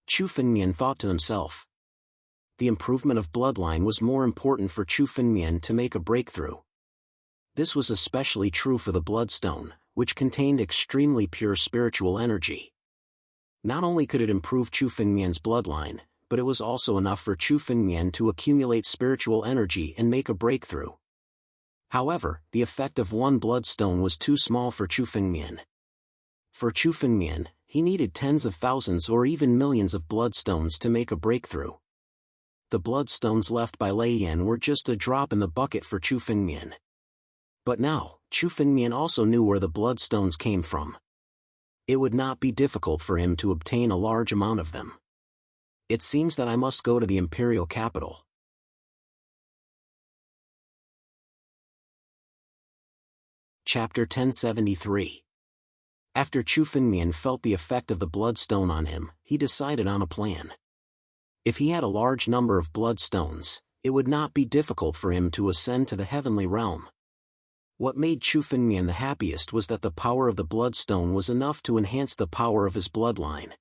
Chu Fengmian thought to himself. The improvement of bloodline was more important for Chu Fengmian to make a breakthrough. This was especially true for the bloodstone, which contained extremely pure spiritual energy. Not only could it improve Chu Fengmian's bloodline, but it was also enough for Chu Fengmian to accumulate spiritual energy and make a breakthrough. However, the effect of one bloodstone was too small for Chu Fengmian. For Chu Fengmian, he needed tens of thousands or even millions of bloodstones to make a breakthrough. The bloodstones left by Lei Yan were just a drop in the bucket for Chu Fengmian. But now, Chu Fengmian also knew where the bloodstones came from. It would not be difficult for him to obtain a large amount of them. It seems that I must go to the imperial capital. Chapter 1073. After Chu Fengmian felt the effect of the bloodstone on him, he decided on a plan. If he had a large number of bloodstones, it would not be difficult for him to ascend to the heavenly realm. What made Chu Fengmian the happiest was that the power of the bloodstone was enough to enhance the power of his bloodline.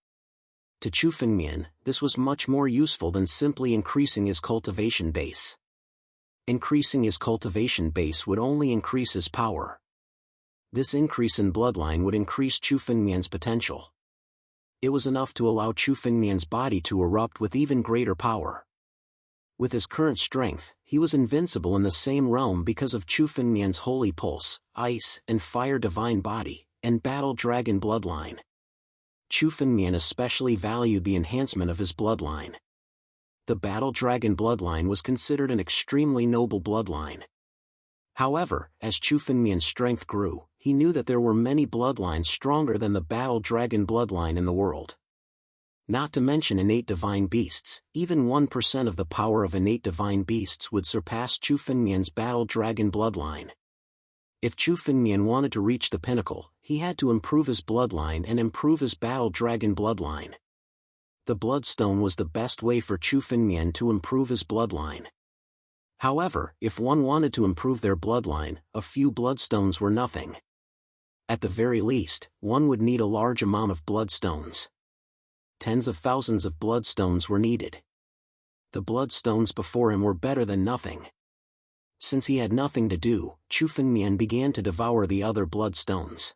To Chu Fengmian, this was much more useful than simply increasing his cultivation base. Increasing his cultivation base would only increase his power. This increase in bloodline would increase Chu Fengmian's potential. It was enough to allow Chu Fengmian's body to erupt with even greater power. With his current strength, he was invincible in the same realm because of Chu Fengmian's holy pulse, ice and fire divine body, and battle dragon bloodline. Chu Fengmian especially valued the enhancement of his bloodline. The battle dragon bloodline was considered an extremely noble bloodline. However, as Chu Fengmian's strength grew, he knew that there were many bloodlines stronger than the battle dragon bloodline in the world. Not to mention innate divine beasts, even 1% of the power of innate divine beasts would surpass Chu Fengmian's battle dragon bloodline. If Chu Fengmian wanted to reach the pinnacle, he had to improve his bloodline and improve his battle dragon bloodline. The bloodstone was the best way for Chu Fengmian to improve his bloodline. However, if one wanted to improve their bloodline, a few bloodstones were nothing. At the very least, one would need a large amount of bloodstones. Tens of thousands of bloodstones were needed. The bloodstones before him were better than nothing. Since he had nothing to do, Chu Fengmian began to devour the other bloodstones.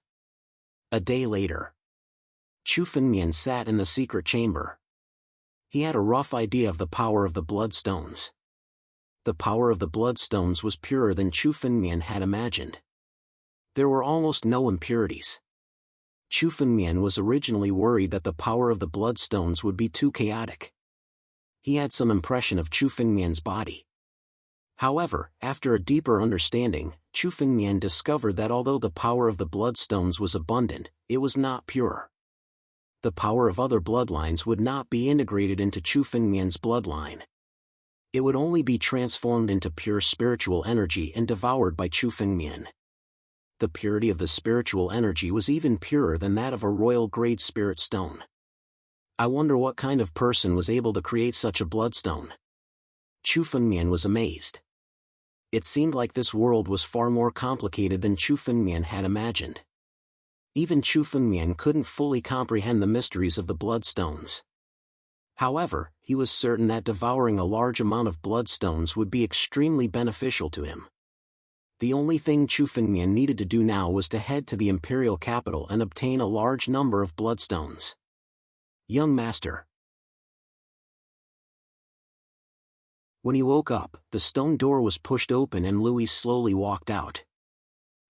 A day later, Chu Fengmian sat in the secret chamber. He had a rough idea of the power of the bloodstones. The power of the bloodstones was purer than Chu Fengmian had imagined. There were almost no impurities. Chu Fengmian was originally worried that the power of the bloodstones would be too chaotic. He had some impression of Chu Fengmian's body. However, after a deeper understanding, Chu Fengmian discovered that although the power of the bloodstones was abundant, it was not pure. The power of other bloodlines would not be integrated into Chu Fengmian's bloodline. It would only be transformed into pure spiritual energy and devoured by Chu Fengmian. The purity of the spiritual energy was even purer than that of a royal-grade spirit stone. I wonder what kind of person was able to create such a bloodstone. Chu Fengmian was amazed. It seemed like this world was far more complicated than Chu Fengmian had imagined. Even Chu Fengmian couldn't fully comprehend the mysteries of the bloodstones. However, he was certain that devouring a large amount of bloodstones would be extremely beneficial to him. The only thing Chu Fengmian needed to do now was to head to the imperial capital and obtain a large number of bloodstones. Young Master. When he woke up, the stone door was pushed open and Louise slowly walked out.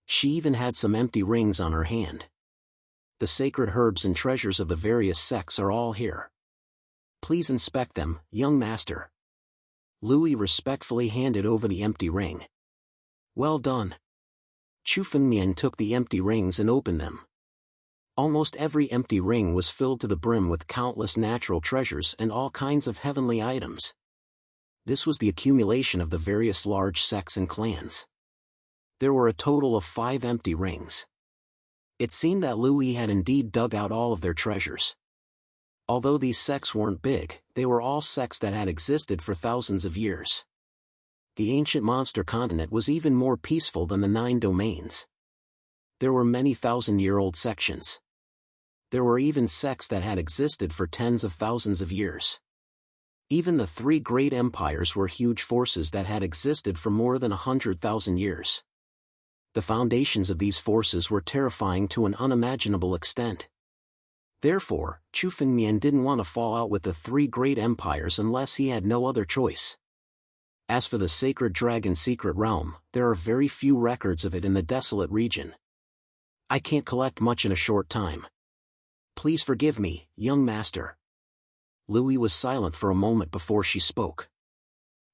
She even had some empty rings on her hand. The sacred herbs and treasures of the various sects are all here. Please inspect them, young master. Louis respectfully handed over the empty ring. Well done. Chu Fengmian took the empty rings and opened them. Almost every empty ring was filled to the brim with countless natural treasures and all kinds of heavenly items. This was the accumulation of the various large sects and clans. There were a total of 5 empty rings. It seemed that Louis had indeed dug out all of their treasures. Although these sects weren't big, they were all sects that had existed for thousands of years. The ancient monster continent was even more peaceful than the 9 domains. There were many thousand-year-old sections. There were even sects that had existed for tens of thousands of years. Even the 3 great empires were huge forces that had existed for more than 100,000 years. The foundations of these forces were terrifying to an unimaginable extent. Therefore, Chu Fengmian didn't want to fall out with the 3 great empires unless he had no other choice. As for the sacred dragon secret realm, there are very few records of it in the desolate region. I can't collect much in a short time. Please forgive me, young master. Louis was silent for a moment before she spoke.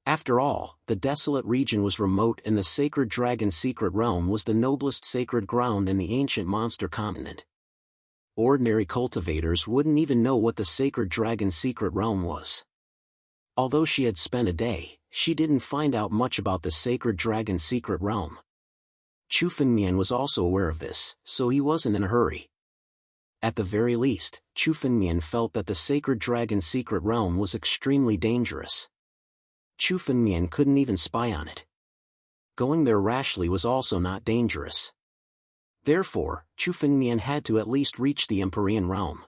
After all, the desolate region was remote and the sacred dragon secret realm was the noblest sacred ground in the ancient monster continent. Ordinary cultivators wouldn't even know what the sacred dragon secret realm was. Although she had spent a day, she didn't find out much about the sacred dragon secret realm. Chu Fengmian was also aware of this, so he wasn't in a hurry. At the very least, Chu Fengmian felt that the sacred dragon secret realm was extremely dangerous. Chu Fengmian couldn't even spy on it. Going there rashly was also not dangerous. Therefore, Chu Fengmian had to at least reach the Empyrean realm.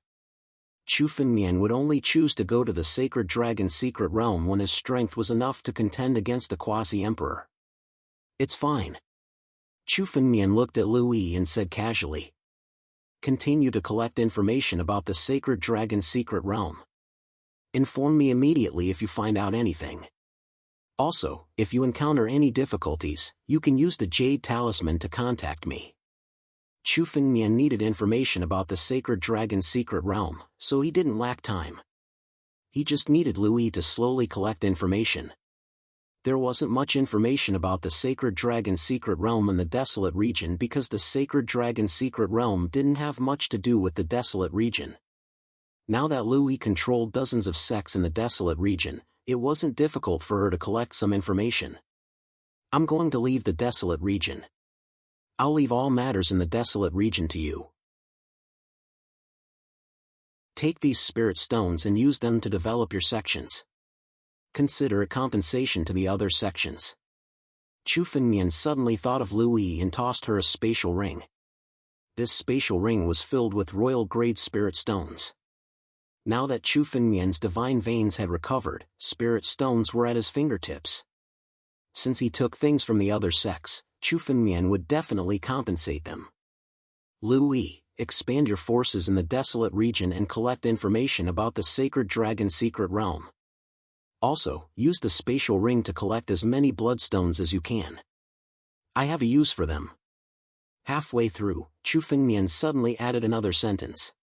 Chu Fengmian would only choose to go to the sacred dragon secret realm when his strength was enough to contend against the quasi-emperor. It's fine. Chu Fengmian looked at Louis and said casually. Continue to collect information about the sacred dragon secret realm. Inform me immediately if you find out anything. Also, if you encounter any difficulties, you can use the Jade Talisman to contact me. Chu Fengmian needed information about the sacred dragon secret realm, so he didn't lack time. He just needed Louis to slowly collect information. There wasn't much information about the sacred dragon secret realm in the desolate region because the sacred dragon secret realm didn't have much to do with the desolate region. Now that Louis controlled dozens of sects in the desolate region, it wasn't difficult for her to collect some information. I'm going to leave the desolate region. I'll leave all matters in the desolate region to you. Take these spirit stones and use them to develop your sections. Consider a compensation to the other sections. Chu Fengmian suddenly thought of Lu Yi and tossed her a spatial ring. This spatial ring was filled with royal-grade spirit stones. Now that Chu Fengmian's divine veins had recovered, spirit stones were at his fingertips. Since he took things from the other sects, Chu Fengmian would definitely compensate them. Lu Yi, expand your forces in the desolate region and collect information about the sacred dragon secret realm. Also, use the spatial ring to collect as many bloodstones as you can. I have a use for them. Halfway through, Chu Fengmian suddenly added another sentence.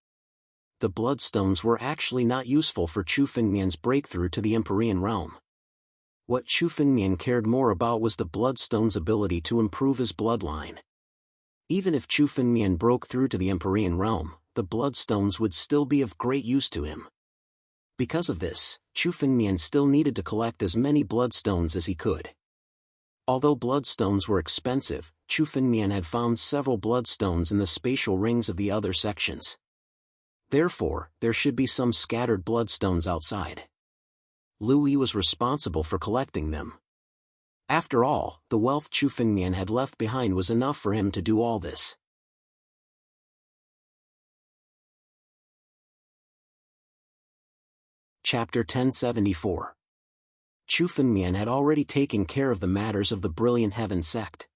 The bloodstones were actually not useful for Chu Fengmian's breakthrough to the Empyrean realm. What Chu Fengmian cared more about was the bloodstone's ability to improve his bloodline. Even if Chu Fengmian broke through to the Empyrean realm, the bloodstones would still be of great use to him. Because of this, Chu Fengmian still needed to collect as many bloodstones as he could. Although bloodstones were expensive, Chu Fengmian had found several bloodstones in the spatial rings of the other sections. Therefore, there should be some scattered bloodstones outside. Lu Yi was responsible for collecting them. After all, the wealth Chu Fengmian had left behind was enough for him to do all this. Chapter 1074. Chu Fengmian had already taken care of the matters of the Brilliant Heaven sect.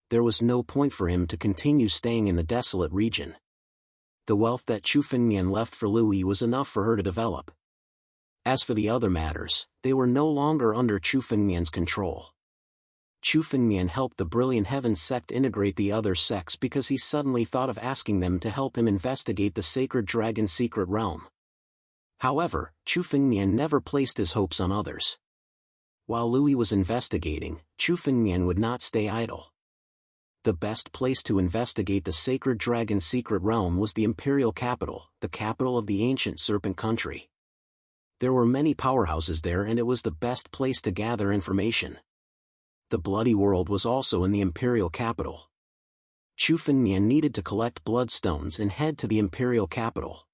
There was no point for him to continue staying in the desolate region. The wealth that Chu Fengmian left for Lu Yi was enough for her to develop. As for the other matters, they were no longer under Chu Fengmian's control. Chu Fengmian helped the Brilliant Heaven sect integrate the other sects because he suddenly thought of asking them to help him investigate the sacred dragon secret realm. However, Chu Fengmian never placed his hopes on others. While Lu Yi was investigating, Chu Fengmian would not stay idle. The best place to investigate the sacred dragon secret realm was the imperial capital, the capital of the ancient serpent country. There were many powerhouses there and it was the best place to gather information. The bloody world was also in the imperial capital. Chu Fengmian needed to collect bloodstones and head to the imperial capital.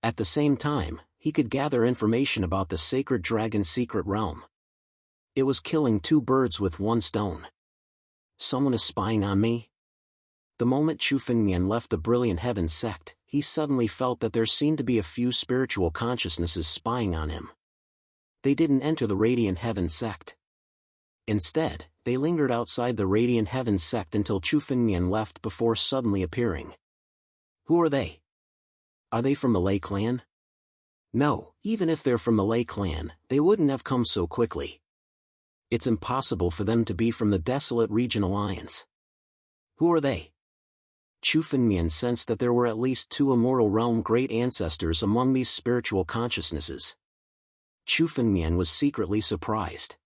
At the same time, he could gather information about the sacred dragon secret realm. It was killing two birds with one stone. Someone is spying on me? The moment Chu Fengmian left the Brilliant Heaven sect, he suddenly felt that there seemed to be a few spiritual consciousnesses spying on him. They didn't enter the Radiant Heaven sect. Instead, they lingered outside the Radiant Heaven sect until Chu Fengmian left before suddenly appearing. Who are they? Are they from the Lei clan? No, even if they're from the Lei clan, they wouldn't have come so quickly. It's impossible for them to be from the Desolate Region Alliance. Who are they? Chu Fengmian sensed that there were at least two Immortal Realm great ancestors among these spiritual consciousnesses. Chu Fengmian was secretly surprised.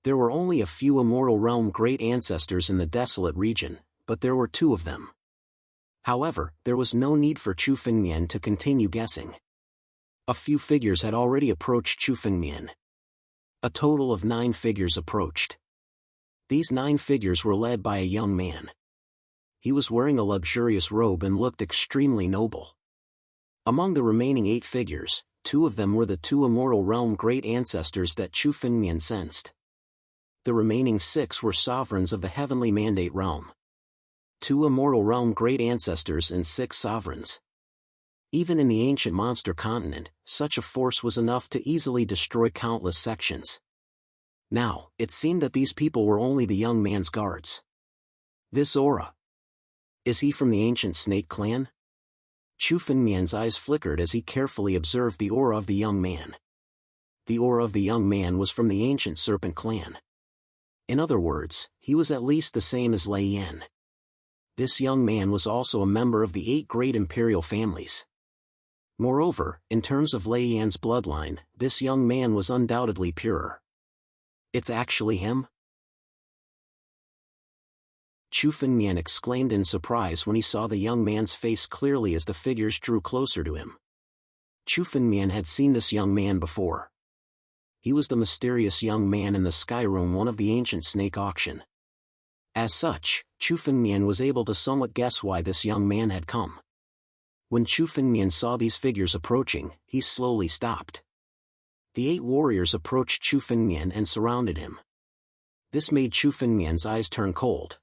There were only a few Immortal Realm great ancestors in the Desolate Region, but there were two of them. However, there was no need for Chu Fengmian to continue guessing. A few figures had already approached Chu Fengmian. A total of 9 figures approached. These 9 figures were led by a young man. He was wearing a luxurious robe and looked extremely noble. Among the remaining 8 figures, 2 of them were the 2 Immortal Realm great ancestors that Chu Fengmian sensed. The remaining 6 were sovereigns of the Heavenly Mandate Realm. 2 Immortal Realm great ancestors and 6 sovereigns. Even in the ancient monster continent, such a force was enough to easily destroy countless sections. Now, it seemed that these people were only the young man's guards. This aura. Is he from the ancient snake clan? Chu Fengmian's eyes flickered as he carefully observed the aura of the young man. The aura of the young man was from the ancient serpent clan. In other words, he was at least the same as Lei Yan. This young man was also a member of the 8 great imperial families. Moreover, in terms of Lei Yan's bloodline, this young man was undoubtedly purer. It's actually him? Chu Fengmian exclaimed in surprise when he saw the young man's face clearly as the figures drew closer to him. Chu Fengmian had seen this young man before. He was the mysterious young man in the Sky Room, one of the ancient snake auction. As such, Chu Fengmian was able to somewhat guess why this young man had come. When Chu Fengmian saw these figures approaching, he slowly stopped. The 8 warriors approached Chu Fengmian and surrounded him. This made Chu Fengmian's eyes turn cold.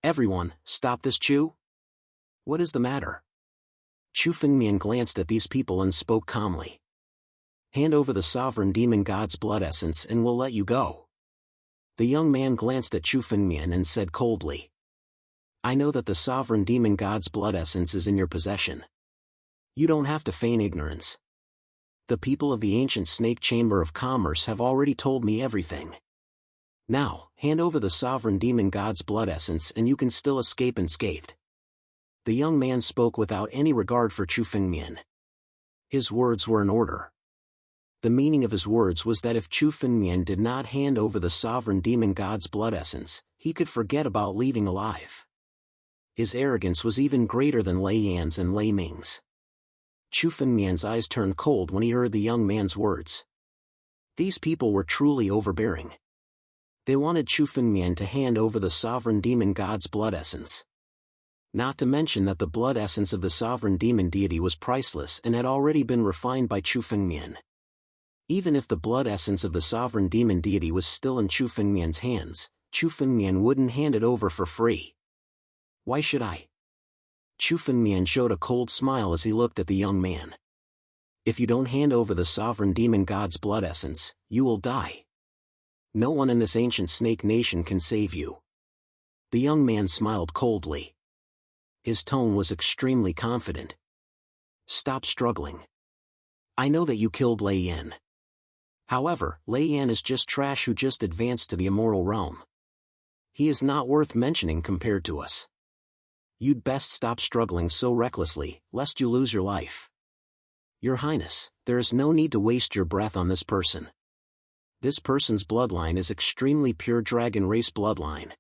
"Everyone, stop this, Chu! What is the matter?" Chu Fengmian glanced at these people and spoke calmly. "Hand over the sovereign demon god's blood essence and we'll let you go." The young man glanced at Chu Fengmian and said coldly, "I know that the sovereign demon god's blood essence is in your possession. You don't have to feign ignorance. The people of the ancient Snake Chamber of Commerce have already told me everything. Now, hand over the sovereign demon god's blood essence and you can still escape unscathed." The young man spoke without any regard for Chu Fengmian. His words were an order. The meaning of his words was that if Chu Fengmian did not hand over the sovereign demon god's blood essence, he could forget about leaving alive. His arrogance was even greater than Lei Yan's and Lei Ming's. Chu Fengmian's eyes turned cold when he heard the young man's words. These people were truly overbearing. They wanted Chu Fengmian to hand over the sovereign demon god's blood essence. Not to mention that the blood essence of the sovereign demon deity was priceless and had already been refined by Chu Fengmian. Even if the blood essence of the sovereign demon deity was still in Chu Fengmian's hands, Chu Fengmian wouldn't hand it over for free. "Why should I?" Chu Fengmian showed a cold smile as he looked at the young man. "If you don't hand over the sovereign demon god's blood essence, you will die. No one in this ancient snake nation can save you." The young man smiled coldly. His tone was extremely confident. "Stop struggling. I know that you killed Lei Yan. However, Lei Yan is just trash who just advanced to the immortal realm. He is not worth mentioning compared to us. You'd best stop struggling so recklessly, lest you lose your life. Your Highness, there is no need to waste your breath on this person. This person's bloodline is extremely pure dragon race bloodline.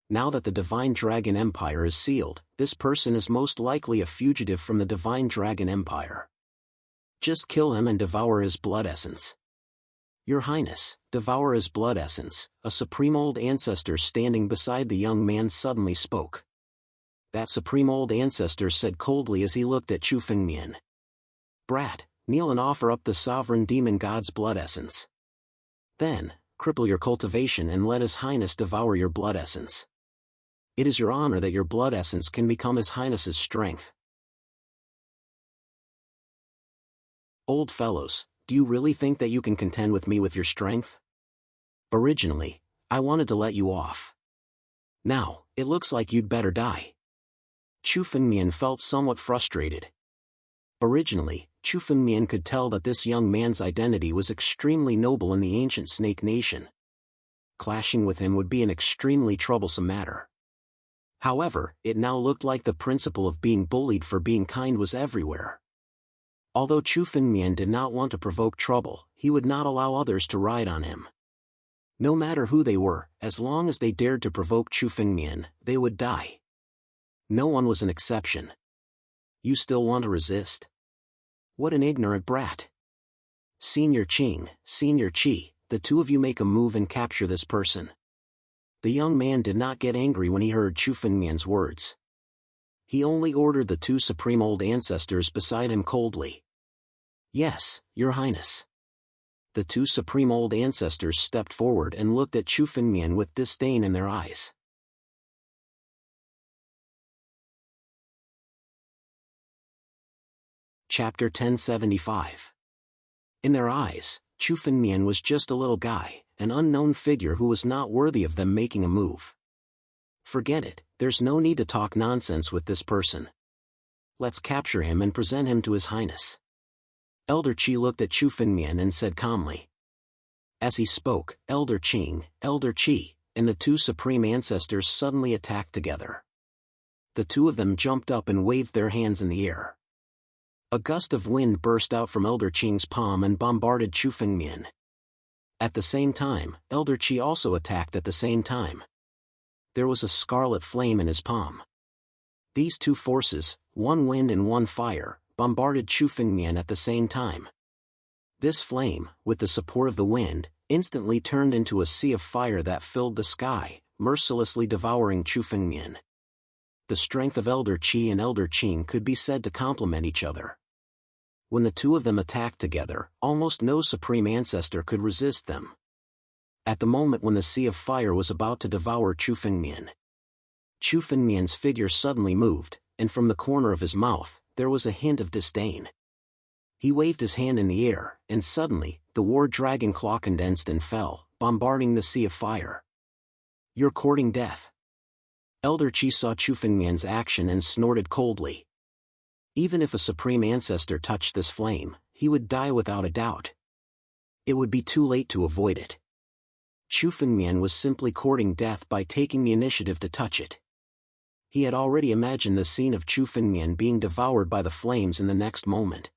Now that the Divine Dragon Empire is sealed, this person is most likely a fugitive from the Divine Dragon Empire. Just kill him and devour his blood essence." "Your Highness, devour his blood essence," a supreme old ancestor standing beside the young man suddenly spoke. That supreme old ancestor said coldly as he looked at Chu Fengmian. "Brat, kneel and offer up the sovereign demon god's blood essence. Then, cripple your cultivation and let His Highness devour your blood essence. It is your honor that your blood essence can become His Highness's strength." "Old fellows, do you really think that you can contend with me with your strength? Originally, I wanted to let you off. Now, it looks like you'd better die." Chu Fengmian felt somewhat frustrated. Originally, Chu Fengmian could tell that this young man's identity was extremely noble in the ancient Snake Nation. Clashing with him would be an extremely troublesome matter. However, it now looked like the principle of being bullied for being kind was everywhere. Although Chu Fengmian did not want to provoke trouble, he would not allow others to ride on him. No matter who they were, as long as they dared to provoke Chu Fengmian, they would die. No one was an exception. "You still want to resist? What an ignorant brat. Senior Qing, Senior Qi, the two of you make a move and capture this person." The young man did not get angry when he heard Chu Fengmian's words. He only ordered the 2 supreme old ancestors beside him coldly. "Yes, Your Highness." The 2 supreme old ancestors stepped forward and looked at Chu Fengmian with disdain in their eyes. Chapter 1075. In their eyes, Chu Fengmian was just a little guy, an unknown figure who was not worthy of them making a move. "Forget it, there's no need to talk nonsense with this person. Let's capture him and present him to His Highness." Elder Qi looked at Chu Fengmian and said calmly. As he spoke, Elder Qing, Elder Qi, and the 2 supreme ancestors suddenly attacked together. The 2 of them jumped up and waved their hands in the air. A gust of wind burst out from Elder Qing's palm and bombarded Chu Fengmian. At the same time, Elder Qi also attacked at the same time. There was a scarlet flame in his palm. These 2 forces, one wind and one fire, bombarded Chu Fengmian at the same time. This flame, with the support of the wind, instantly turned into a sea of fire that filled the sky, mercilessly devouring Chu Fengmian. The strength of Elder Qi and Elder Qing could be said to complement each other. When the two of them attacked together, almost no supreme ancestor could resist them. At the moment when the Sea of Fire was about to devour Chu Fengmian, Chu Fengmian's figure suddenly moved, and from the corner of his mouth, there was a hint of disdain. He waved his hand in the air, and suddenly, the war dragon claw condensed and fell, bombarding the Sea of Fire. "You're courting death." Elder Qi saw Chu Fengmian's action and snorted coldly. Even if a supreme ancestor touched this flame, he would die without a doubt. It would be too late to avoid it. Chu Fengmian was simply courting death by taking the initiative to touch it. He had already imagined the scene of Chu Fengmian being devoured by the flames in the next moment.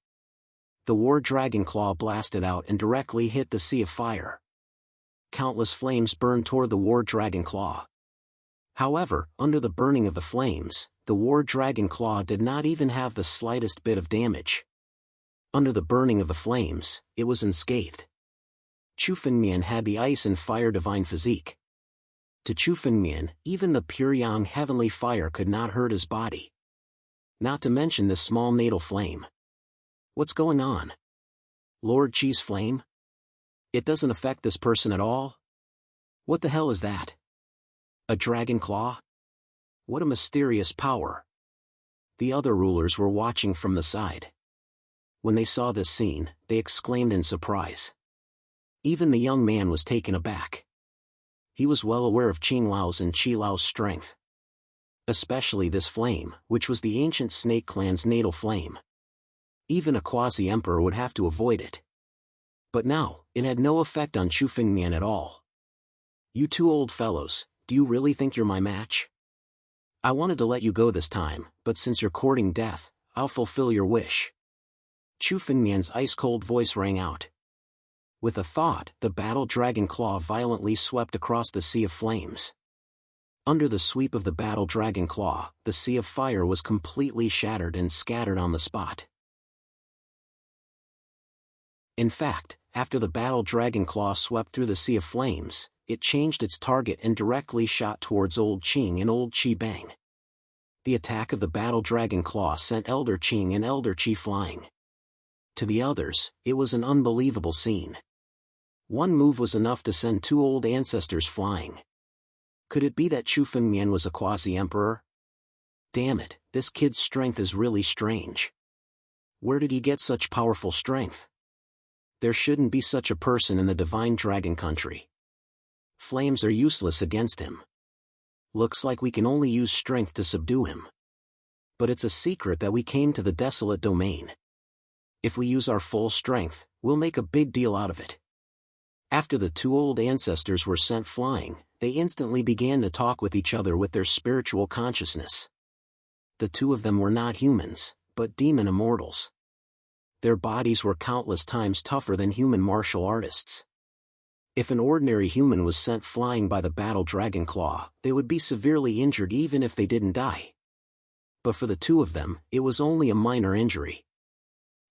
The war dragon claw blasted out and directly hit the Sea of Fire. Countless flames burned toward the war dragon claw. However, under the burning of the flames, the war dragon claw did not even have the slightest bit of damage. Under the burning of the flames, it was unscathed. Chu Fengmian had the ice and fire divine physique. To Chu Fengmian, even the pure yang heavenly fire could not hurt his body. Not to mention this small natal flame. What's going on? Lord Qi's flame? It doesn't affect this person at all? What the hell is that? A dragon claw? What a mysterious power. The other rulers were watching from the side. When they saw this scene, they exclaimed in surprise. Even the young man was taken aback. He was well aware of Qing Lao's and Qi Lao's strength. Especially this flame, which was the ancient snake clan's natal flame. Even a quasi-emperor would have to avoid it. But now, it had no effect on Chu Fengmian at all. "You two old fellows, do you really think you're my match? I wanted to let you go this time, but since you're courting death, I'll fulfill your wish." Chu Fengmian's ice-cold voice rang out. With a thought, the battle dragon claw violently swept across the Sea of Flames. Under the sweep of the battle dragon claw, the Sea of Fire was completely shattered and scattered on the spot. In fact, after the battle dragon claw swept through the Sea of Flames, it changed its target and directly shot towards Old Qing and Old Qi Bang. The attack of the battle dragon claw sent Elder Qing and Elder Qi flying. To the others, it was an unbelievable scene. One move was enough to send two old ancestors flying. Could it be that Chu Fengmian was a quasi-emperor? Damn it, this kid's strength is really strange. Where did he get such powerful strength? There shouldn't be such a person in the divine dragon country. Flames are useless against him. Looks like we can only use strength to subdue him. But it's a secret that we came to the desolate domain. If we use our full strength, we'll make a big deal out of it. After the two old ancestors were sent flying, they instantly began to talk with each other with their spiritual consciousness. The two of them were not humans, but demon immortals. Their bodies were countless times tougher than human martial artists. If an ordinary human was sent flying by the battle dragon claw, they would be severely injured even if they didn't die. But for the two of them, it was only a minor injury.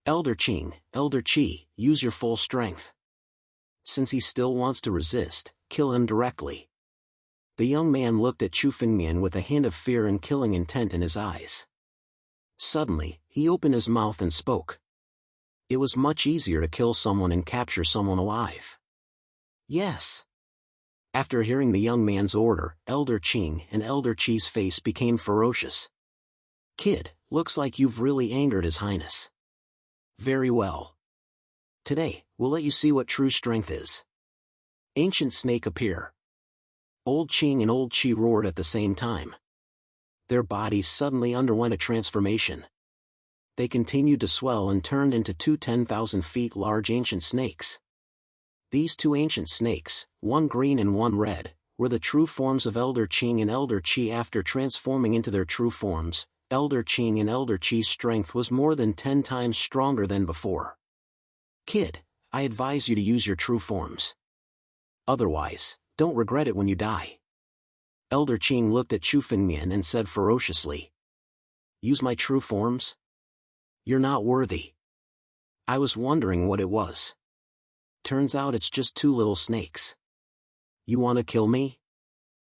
"Elder Qing, Elder Qi, use your full strength. Since he still wants to resist, kill him directly." The young man looked at Chu Fengmian with a hint of fear and killing intent in his eyes. Suddenly, he opened his mouth and spoke. It was much easier to kill someone and capture someone alive. "Yes." After hearing the young man's order, Elder Qing and Elder Qi's face became ferocious. "Kid, looks like you've really angered His Highness. Very well. Today, we'll let you see what true strength is." Ancient snake appear. Old Qing and Old Qi roared at the same time. Their bodies suddenly underwent a transformation. They continued to swell and turned into two 10,000 feet large ancient snakes. These two ancient snakes, one green and one red, were the true forms of Elder Qing and Elder Qi. After transforming into their true forms, Elder Qing and Elder Qi's strength was more than 10 times stronger than before. "Kid, I advise you to use your true forms. Otherwise, don't regret it when you die." Elder Qing looked at Chu Fengmian and said ferociously. "Use my true forms? You're not worthy. I was wondering what it was. Turns out it's just two little snakes. You want to kill me?"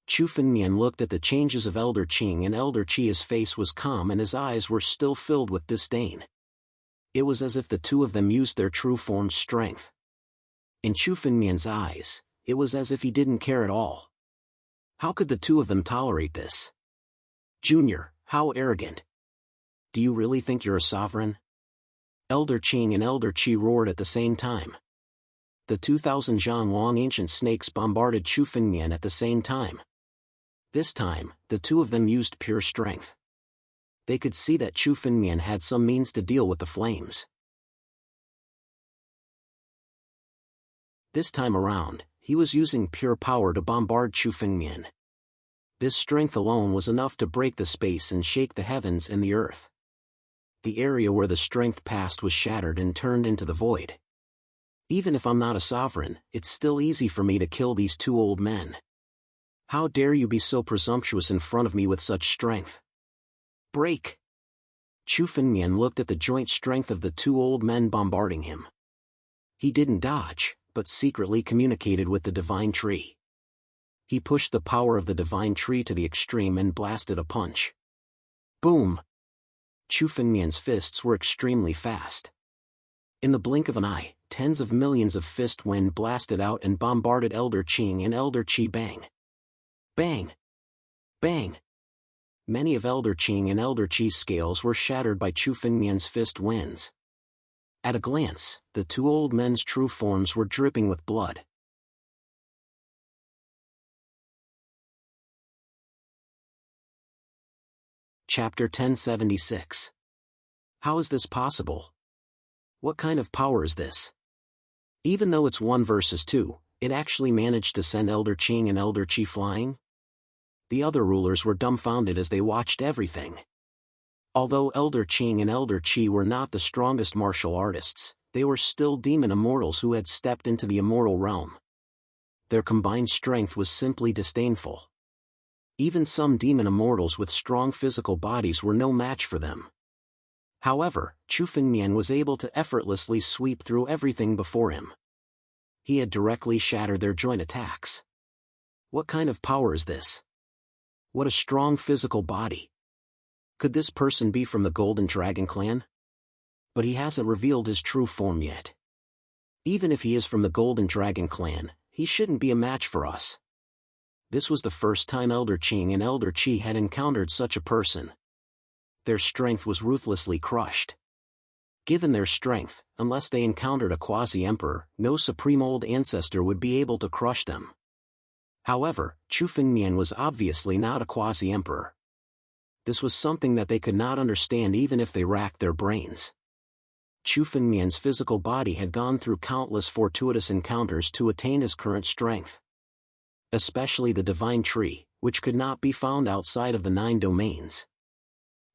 Chu Fengmian looked at the changes of Elder Qing and Elder Qi. His face was calm and his eyes were still filled with disdain. It was as if the two of them used their true form's strength. In Chu Fengmian's eyes, it was as if he didn't care at all. How could the two of them tolerate this? Junior, how arrogant. Do you really think you're a sovereign? Elder Qing and Elder Qi roared at the same time. The 2,000 Jianwang ancient snakes bombarded Chu Fengmian at the same time. This time, the two of them used pure strength. They could see that Chu Fengmian had some means to deal with the flames. This time around, he was using pure power to bombard Chu Fengmian. This strength alone was enough to break the space and shake the heavens and the earth. The area where the strength passed was shattered and turned into the void. Even if I'm not a sovereign, it's still easy for me to kill these two old men. How dare you be so presumptuous in front of me with such strength? Break! Chu Fengmian looked at the joint strength of the two old men bombarding him. He didn't dodge, but secretly communicated with the divine tree. He pushed the power of the divine tree to the extreme and blasted a punch. Boom! Chu Fengmian's fists were extremely fast. In the blink of an eye, tens of millions of fist wind blasted out and bombarded Elder Qing and Elder Qi. Bang! Bang! Bang! Many of Elder Qing and Elder Qi's scales were shattered by Chu Fengmian's fist winds. At a glance, the two old men's true forms were dripping with blood. Chapter 1076. How is this possible? What kind of power is this? Even though it's 1 versus 2, it actually managed to send Elder Qing and Elder Qi flying? The other rulers were dumbfounded as they watched everything. Although Elder Qing and Elder Qi were not the strongest martial artists, they were still demon immortals who had stepped into the immortal realm. Their combined strength was simply disdainful. Even some demon immortals with strong physical bodies were no match for them. However, Chu Fengmian was able to effortlessly sweep through everything before him. He had directly shattered their joint attacks. What kind of power is this? What a strong physical body. Could this person be from the Golden Dragon clan? But he hasn't revealed his true form yet. Even if he is from the Golden Dragon clan, he shouldn't be a match for us. This was the first time Elder Qing and Elder Qi had encountered such a person. Their strength was ruthlessly crushed. Given their strength, unless they encountered a quasi-emperor, no supreme old ancestor would be able to crush them. However, Chu Fengmian was obviously not a quasi-emperor. This was something that they could not understand even if they racked their brains. Chu Fengmian's physical body had gone through countless fortuitous encounters to attain his current strength. Especially the divine tree, which could not be found outside of the 9 domains.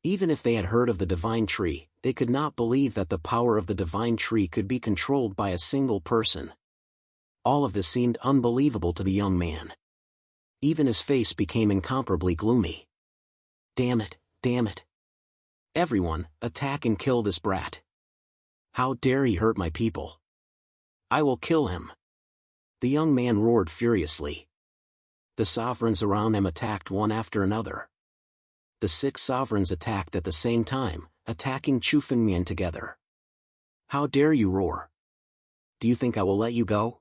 Even if they had heard of the divine tree, they could not believe that the power of the divine tree could be controlled by a single person. All of this seemed unbelievable to the young man. Even his face became incomparably gloomy. Damn it, damn it. Everyone, attack and kill this brat. How dare he hurt my people? I will kill him. The young man roared furiously. The sovereigns around him attacked one after another. The 6 sovereigns attacked at the same time, attacking Chu Fengmian together. How dare you roar? Do you think I will let you go?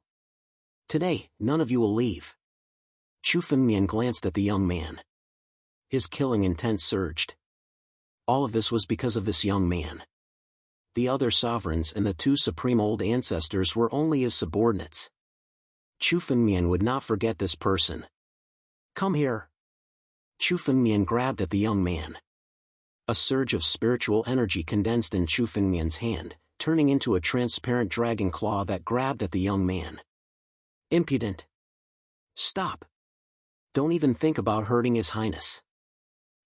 Today, none of you will leave. Chu Fengmian glanced at the young man. His killing intent surged. All of this was because of this young man. The other sovereigns and the 2 supreme old ancestors were only his subordinates. Chu Fengmian would not forget this person. Come here. Chu Fengmian grabbed at the young man. A surge of spiritual energy condensed in Chu Fengmian's hand, turning into a transparent dragon claw that grabbed at the young man. Impudent. Stop. Don't even think about hurting His Highness.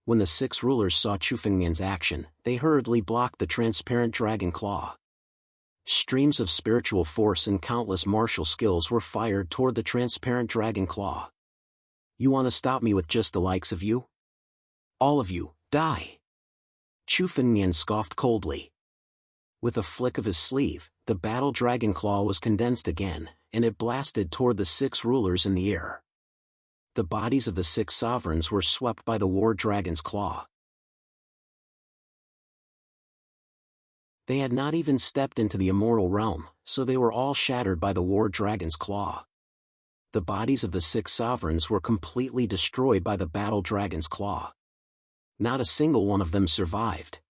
When the 6 rulers saw Chu Fengmian's action, they hurriedly blocked the transparent dragon claw. Streams of spiritual force and countless martial skills were fired toward the transparent dragon claw. You want to stop me with just the likes of you? All of you, die! Chu Fengmian scoffed coldly. With a flick of his sleeve, the battle dragon claw was condensed again, and it blasted toward the 6 rulers in the air. The bodies of the 6 sovereigns were swept by the war dragon's claw. They had not even stepped into the immortal realm, so they were all shattered by the war dragon's claw. The bodies of the 6 sovereigns were completely destroyed by the battle dragon's claw. Not a single one of them survived.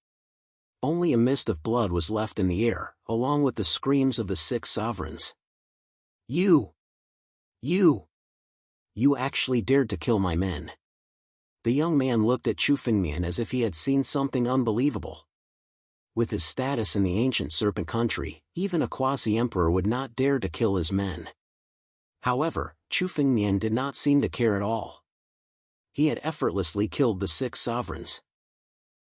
Only a mist of blood was left in the air, along with the screams of the 6 sovereigns. You actually dared to kill my men." The young man looked at Chu Fengmian as if he had seen something unbelievable. With his status in the ancient serpent country, even a quasi-emperor would not dare to kill his men. However, Chu Fengmian did not seem to care at all. He had effortlessly killed the 6 sovereigns.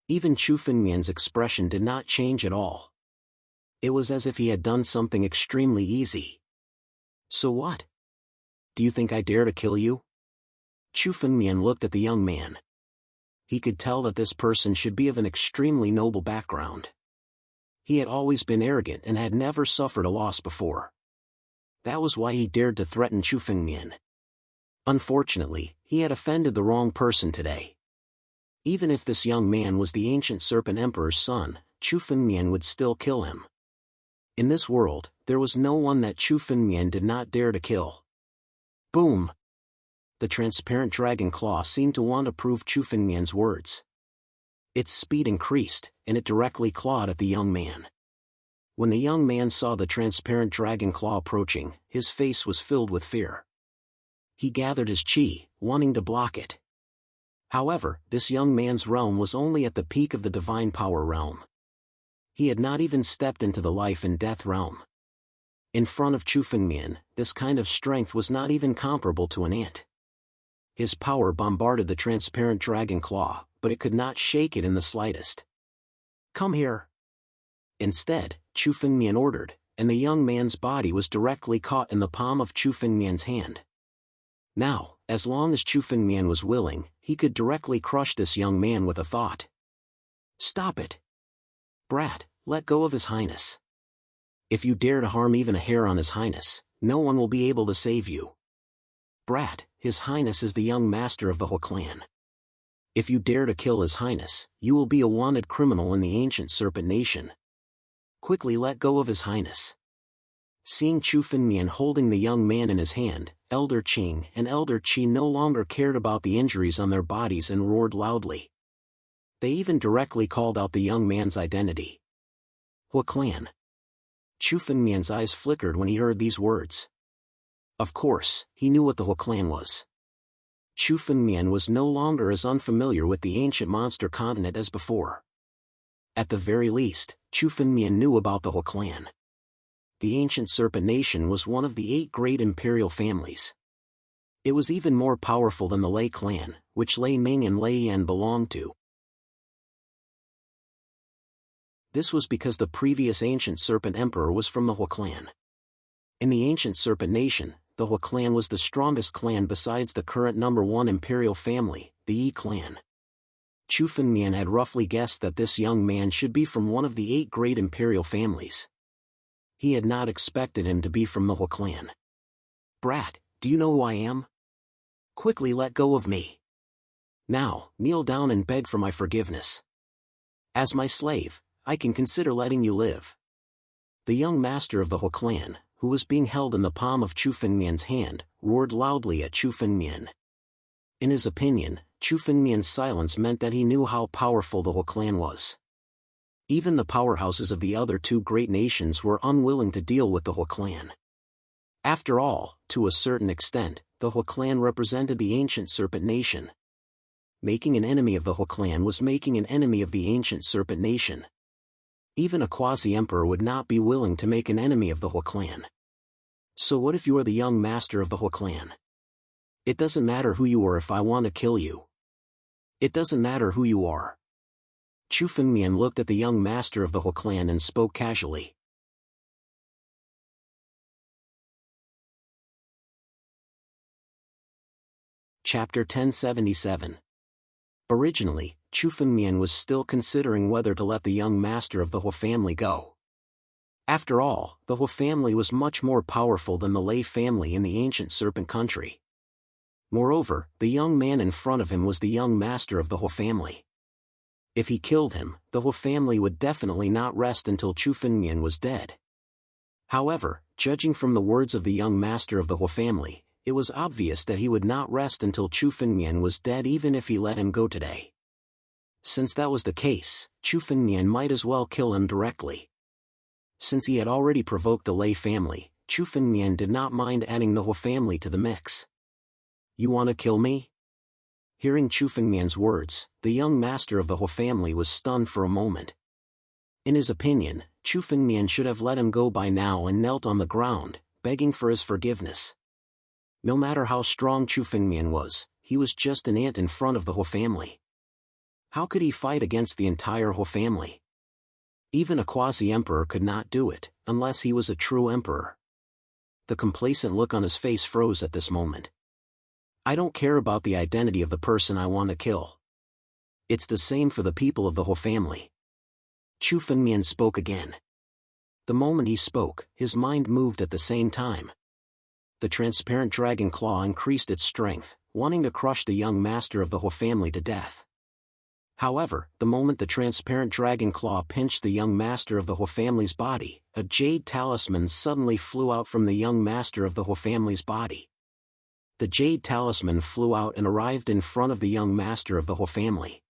Even Chu Fengmian's expression did not change at all. It was as if he had done something extremely easy. "So what? Do you think I dare to kill you?" Chu Fengmian looked at the young man. He could tell that this person should be of an extremely noble background. He had always been arrogant and had never suffered a loss before. That was why he dared to threaten Chu Fengmian. Unfortunately, he had offended the wrong person today. Even if this young man was the ancient serpent emperor's son, Chu Fengmian would still kill him. In this world, there was no one that Chu Fengmian did not dare to kill. Boom! The transparent dragon claw seemed to want to prove Chu Fengmian's words. Its speed increased, and it directly clawed at the young man. When the young man saw the transparent dragon claw approaching, his face was filled with fear. He gathered his chi, wanting to block it. However, this young man's realm was only at the peak of the divine power realm. He had not even stepped into the life and death realm. In front of Chu Fengmian, this kind of strength was not even comparable to an ant. His power bombarded the transparent dragon claw, but it could not shake it in the slightest. "Come here." Instead, Chu Fengmian ordered, and the young man's body was directly caught in the palm of Chu Fengmian's hand. Now, as long as Chu Fengmian was willing, he could directly crush this young man with a thought. "Stop it. Brat, let go of His Highness. If you dare to harm even a hair on His Highness, no one will be able to save you. Brat, His Highness is the young master of the He clan. If you dare to kill His Highness, you will be a wanted criminal in the ancient serpent nation. Quickly let go of His Highness." Seeing Chu Fengmian holding the young man in his hand, Elder Qing and Elder Qi no longer cared about the injuries on their bodies and roared loudly. They even directly called out the young man's identity. "He clan." Chu Fengmian's eyes flickered when he heard these words. Of course, he knew what the He clan was. Chu Fengmian was no longer as unfamiliar with the ancient monster continent as before. At the very least, Chu Fengmian knew about the He clan. The ancient serpent nation was one of the 8 great imperial families. It was even more powerful than the Lei clan, which Lei Ming and Lei Yan belonged to. This was because the previous ancient serpent emperor was from the He clan. In the ancient serpent nation, the He clan was the strongest clan besides the current number 1 imperial family, the Yi clan. Chu Fengmian had roughly guessed that this young man should be from one of the 8 great imperial families. He had not expected him to be from the He clan. "Brat, do you know who I am? Quickly let go of me. Now, kneel down and beg for my forgiveness. As my slave, I can consider letting you live." The young master of the He clan, who was being held in the palm of Chu Fengmian's hand, roared loudly at Chu Fengmian. In his opinion, Chu Fengmian's silence meant that he knew how powerful the He clan was. Even the powerhouses of the other 2 great nations were unwilling to deal with the He clan. After all, to a certain extent, the He clan represented the ancient serpent nation. Making an enemy of the He clan was making an enemy of the ancient serpent nation. Even a quasi-emperor would not be willing to make an enemy of the He clan. So what if you are the young master of the He clan? It doesn't matter who you are if I want to kill you. It doesn't matter who you are. Chu Fengmian looked at the young master of the He clan and spoke casually. Chapter 1077. Originally, Chu Fengmian was still considering whether to let the young master of the He family go. After all, the He family was much more powerful than the Lei family in the ancient serpent country. Moreover, the young man in front of him was the young master of the whole family. If he killed him, the whole family would definitely not rest until Chu Fengmian was dead. However, judging from the words of the young master of the whole family, it was obvious that he would not rest until Chu Fengmian was dead even if he let him go today. Since that was the case, Chu Fengmian might as well kill him directly. Since he had already provoked the Lei family, Chu Fengmian did not mind adding the whole family to the mix. "You want to kill me?" Hearing Chu Fengmian's words, the young master of the whole family was stunned for a moment. In his opinion, Chu Fengmian should have let him go by now and knelt on the ground, begging for his forgiveness. No matter how strong Chu Fengmian was, he was just an ant in front of the whole family. How could he fight against the entire whole family? Even a quasi-emperor could not do it, unless he was a true emperor. The complacent look on his face froze at this moment. "I don't care about the identity of the person I want to kill. It's the same for the people of the whole family." Chu Fengmian spoke again. The moment he spoke, his mind moved at the same time. The transparent dragon claw increased its strength, wanting to crush the young master of the whole family to death. However, the moment the transparent dragon claw pinched the young master of the whole family's body, a jade talisman suddenly flew out from the young master of the whole family's body. The jade talisman flew out and arrived in front of the young master of the whole family.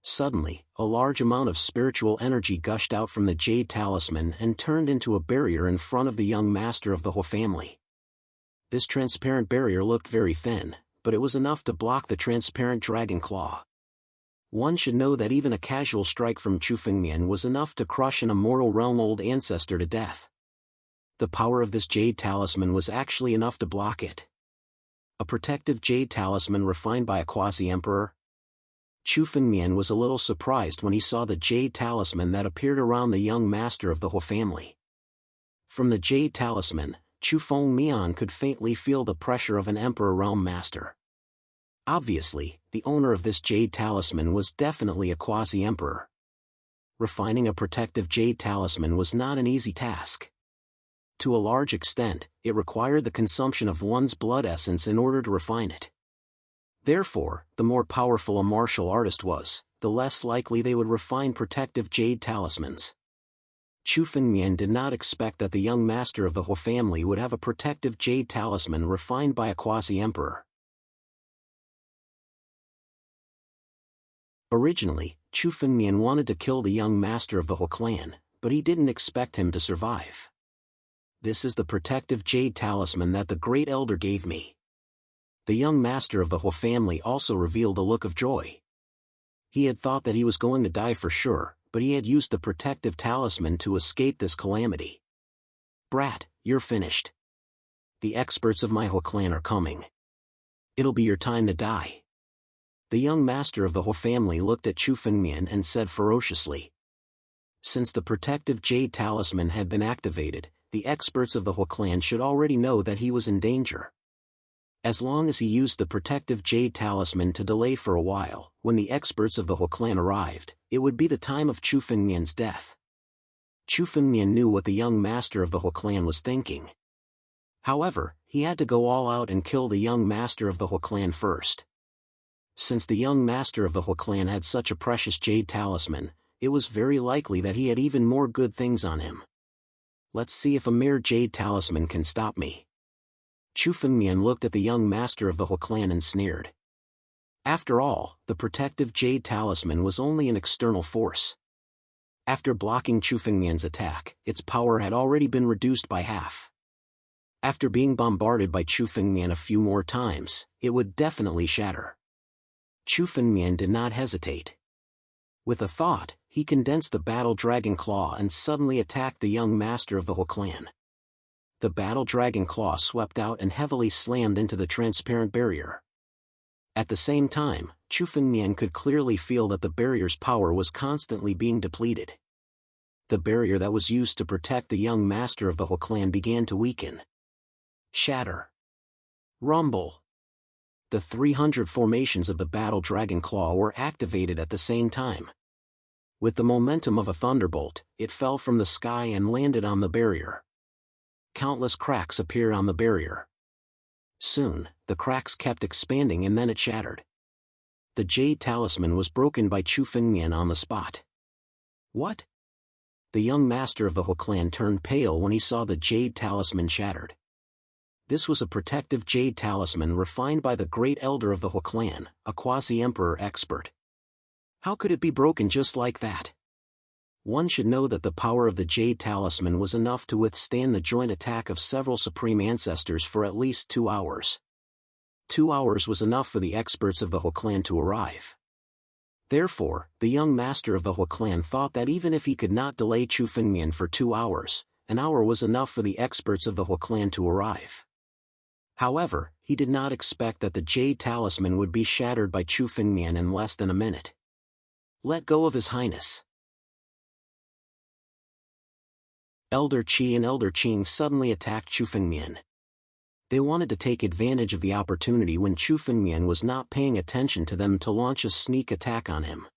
Suddenly, a large amount of spiritual energy gushed out from the jade talisman and turned into a barrier in front of the young master of the whole family. This transparent barrier looked very thin, but it was enough to block the transparent dragon claw. One should know that even a casual strike from Chu Fengmian was enough to crush an immortal realm-old ancestor to death. The power of this jade talisman was actually enough to block it. A protective jade talisman refined by a quasi-emperor? Chu Fengmian was a little surprised when he saw the jade talisman that appeared around the young master of the whole family. From the jade talisman, Chu Fengmian could faintly feel the pressure of an emperor realm master. Obviously, the owner of this jade talisman was definitely a quasi-emperor. Refining a protective jade talisman was not an easy task. To a large extent, it required the consumption of one's blood essence in order to refine it. Therefore, the more powerful a martial artist was, the less likely they would refine protective jade talismans. Chu Fengmian did not expect that the young master of the whole family would have a protective jade talisman refined by a quasi-emperor. Originally, Chu Fengmian wanted to kill the young master of the whole clan, but he didn't expect him to survive. "This is the protective jade talisman that the Great Elder gave me." The young master of the whole family also revealed a look of joy. He had thought that he was going to die for sure, but he had used the protective talisman to escape this calamity. "Brat, you're finished. The experts of my whole clan are coming. It'll be your time to die." The young master of the whole family looked at Chu Fengmian and said ferociously. Since the protective jade talisman had been activated, the experts of the whole clan should already know that he was in danger. As long as he used the protective jade talisman to delay for a while, when the experts of the whole clan arrived, it would be the time of Chu Fengmian's death. Chu Fengmian knew what the young master of the whole clan was thinking. However, he had to go all out and kill the young master of the whole clan first. Since the young master of the whole clan had such a precious jade talisman, it was very likely that he had even more good things on him. "Let's see if a mere jade talisman can stop me." Chu Fengmian looked at the young master of the whole clan and sneered. After all, the protective jade talisman was only an external force. After blocking Chu Fengmian's attack, its power had already been reduced by half. After being bombarded by Chu Fengmian a few more times, it would definitely shatter. Chu Fengmian did not hesitate. With a thought, he condensed the battle dragon claw and suddenly attacked the young master of the whole clan. The battle dragon claw swept out and heavily slammed into the transparent barrier. At the same time, Chu Fengmian could clearly feel that the barrier's power was constantly being depleted. The barrier that was used to protect the young master of the whole clan began to weaken. Shatter. Rumble. The 300 formations of the battle dragon claw were activated at the same time. With the momentum of a thunderbolt, it fell from the sky and landed on the barrier. Countless cracks appeared on the barrier. Soon, the cracks kept expanding and then it shattered. The jade talisman was broken by Chu Fengmian on the spot. What? The young master of the He clan turned pale when he saw the jade talisman shattered. This was a protective jade talisman refined by the great elder of the He clan, a quasi-emperor expert. How could it be broken just like that? One should know that the power of the jade talisman was enough to withstand the joint attack of several supreme ancestors for at least 2 hours. 2 hours was enough for the experts of the He clan to arrive. Therefore, the young master of the He clan thought that even if he could not delay Chu Fengmian for 2 hours, an hour was enough for the experts of the He clan to arrive. However, he did not expect that the jade talisman would be shattered by Chu Fengmian in less than a minute. Let go of His Highness. Elder Qi and Elder Qing suddenly attacked Chu Fengmian. They wanted to take advantage of the opportunity when Chu Fengmian was not paying attention to them to launch a sneak attack on him.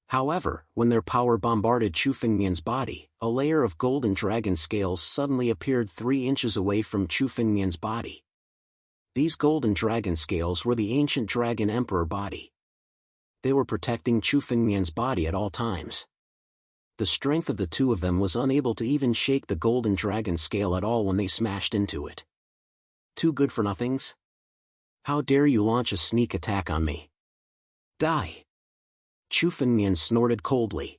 However, when their power bombarded Chu Fengmian's body, a layer of golden dragon scales suddenly appeared 3 inches away from Chu Fengmian's body. These golden dragon scales were the ancient dragon emperor body. They were protecting Chu Fengmian's body at all times. The strength of the two of them was unable to even shake the golden dragon scale at all when they smashed into it. Too good for nothings? How dare you launch a sneak attack on me? Die! Chu Fengmian snorted coldly.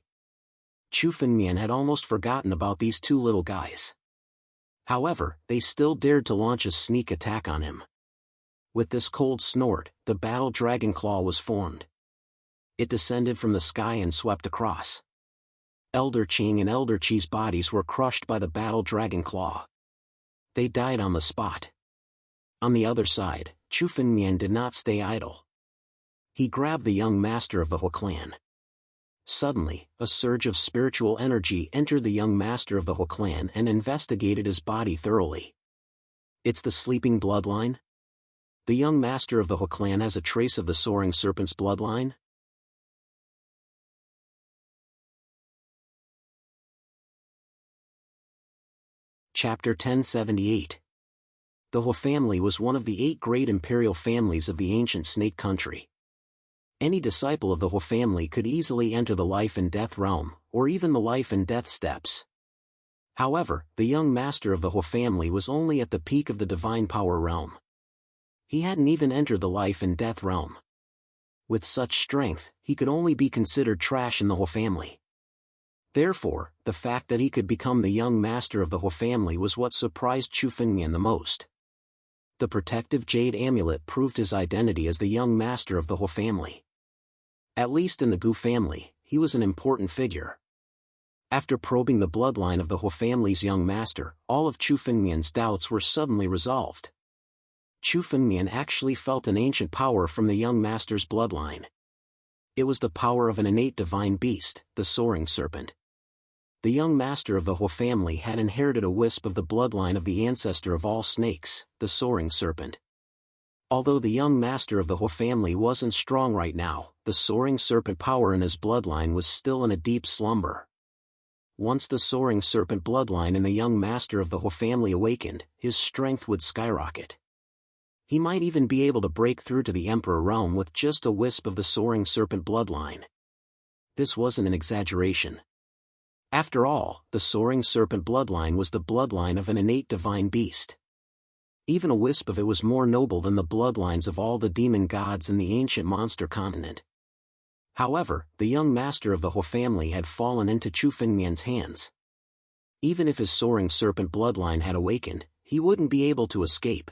Chu Fengmian had almost forgotten about these 2 little guys. However, they still dared to launch a sneak attack on him. With this cold snort, the battle dragon claw was formed. It descended from the sky and swept across. Elder Qing and Elder Qi's bodies were crushed by the battle dragon claw. They died on the spot. On the other side, Chu Fengmian did not stay idle. He grabbed the young master of the He clan. Suddenly, a surge of spiritual energy entered the young master of the He clan and investigated his body thoroughly. It's the sleeping bloodline? The young master of the He clan has a trace of the soaring serpent's bloodline? Chapter 1078. The He family was one of the 8 great imperial families of the ancient Snake Country. Any disciple of the He family could easily enter the life and death realm, or even the life and death steps. However, the young master of the He family was only at the peak of the divine power realm. He hadn't even entered the life and death realm. With such strength, he could only be considered trash in the He family. Therefore, the fact that he could become the young master of the He family was what surprised Chu Fengmian the most. The protective jade amulet proved his identity as the young master of the He family. At least in the Gu family, he was an important figure. After probing the bloodline of the He family's young master, all of Chu Fengmian's doubts were suddenly resolved. Chu Fengmian actually felt an ancient power from the young master's bloodline. It was the power of an innate divine beast, the soaring serpent. The young master of the He family had inherited a wisp of the bloodline of the ancestor of all snakes, the soaring serpent. Although the young master of the He family wasn't strong right now, the soaring serpent power in his bloodline was still in a deep slumber. Once the soaring serpent bloodline in the young master of the He family awakened, his strength would skyrocket. He might even be able to break through to the emperor realm with just a wisp of the soaring serpent bloodline. This wasn't an exaggeration. After all, the soaring serpent bloodline was the bloodline of an innate divine beast. Even a wisp of it was more noble than the bloodlines of all the demon gods in the ancient monster continent. However, the young master of the He family had fallen into Chu Fengmian's hands. Even if his soaring serpent bloodline had awakened, he wouldn't be able to escape.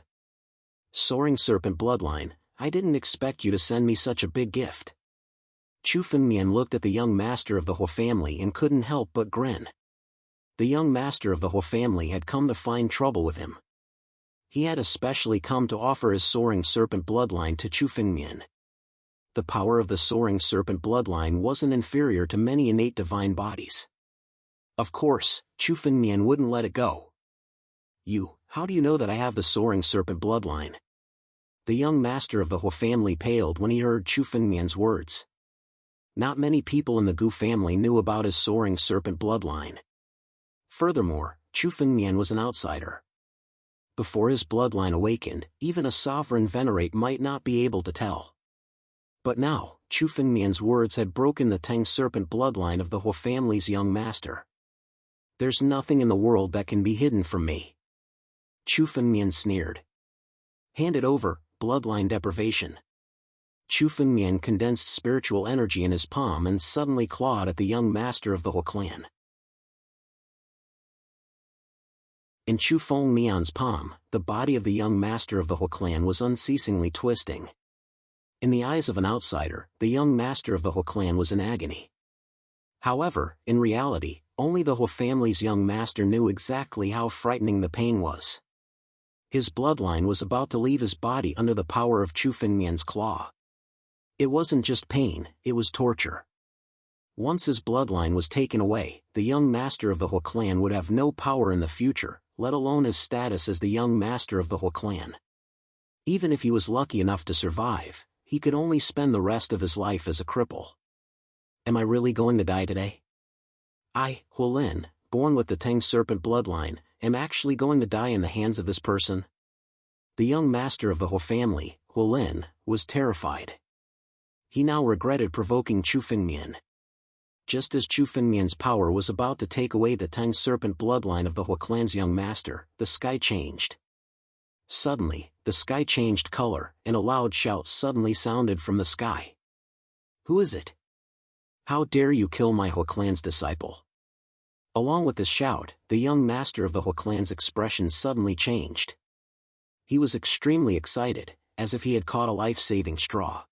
Soaring serpent bloodline, I didn't expect you to send me such a big gift. Chu Fengmian looked at the young master of the He family and couldn't help but grin. The young master of the He family had come to find trouble with him. He had especially come to offer his soaring serpent bloodline to Chu Fengmian. The power of the soaring serpent bloodline wasn't inferior to many innate divine bodies. Of course, Chu Fengmian wouldn't let it go. How do you know that I have the soaring serpent bloodline? The young master of the He family paled when he heard Chu Fengmian's words. Not many people in the Gu family knew about his soaring serpent bloodline. Furthermore, Chu Fengmian was an outsider. Before his bloodline awakened, even a sovereign venerate might not be able to tell. But now, Chu Fengmian's words had broken the Tang serpent bloodline of the He family's young master. "There's nothing in the world that can be hidden from me," Chu Fengmian sneered. "Hand it over, bloodline deprivation." Chu Fengmian condensed spiritual energy in his palm and suddenly clawed at the young master of the He clan. In Chu Fengmian's palm, the body of the young master of the He clan was unceasingly twisting. In the eyes of an outsider, the young master of the He clan was in agony. However, in reality, only the He family's young master knew exactly how frightening the pain was. His bloodline was about to leave his body under the power of Chu Fengmian's claw. It wasn't just pain, it was torture. Once his bloodline was taken away, the young master of the He clan would have no power in the future, let alone his status as the young master of the He clan. Even if he was lucky enough to survive, he could only spend the rest of his life as a cripple. Am I really going to die today? I, Huolin, born with the Tang serpent bloodline, am actually going to die in the hands of this person? The young master of the He family, Huolin, was terrified. He now regretted provoking Chu Fengmian. Just as Chu Fengmian's power was about to take away the Tang serpent bloodline of the He clan's young master, the sky changed. Suddenly, the sky changed color, and a loud shout suddenly sounded from the sky. "Who is it? How dare you kill my He clan's disciple?" Along with this shout, the young master of the He clan's expression suddenly changed. He was extremely excited, as if he had caught a life-saving straw.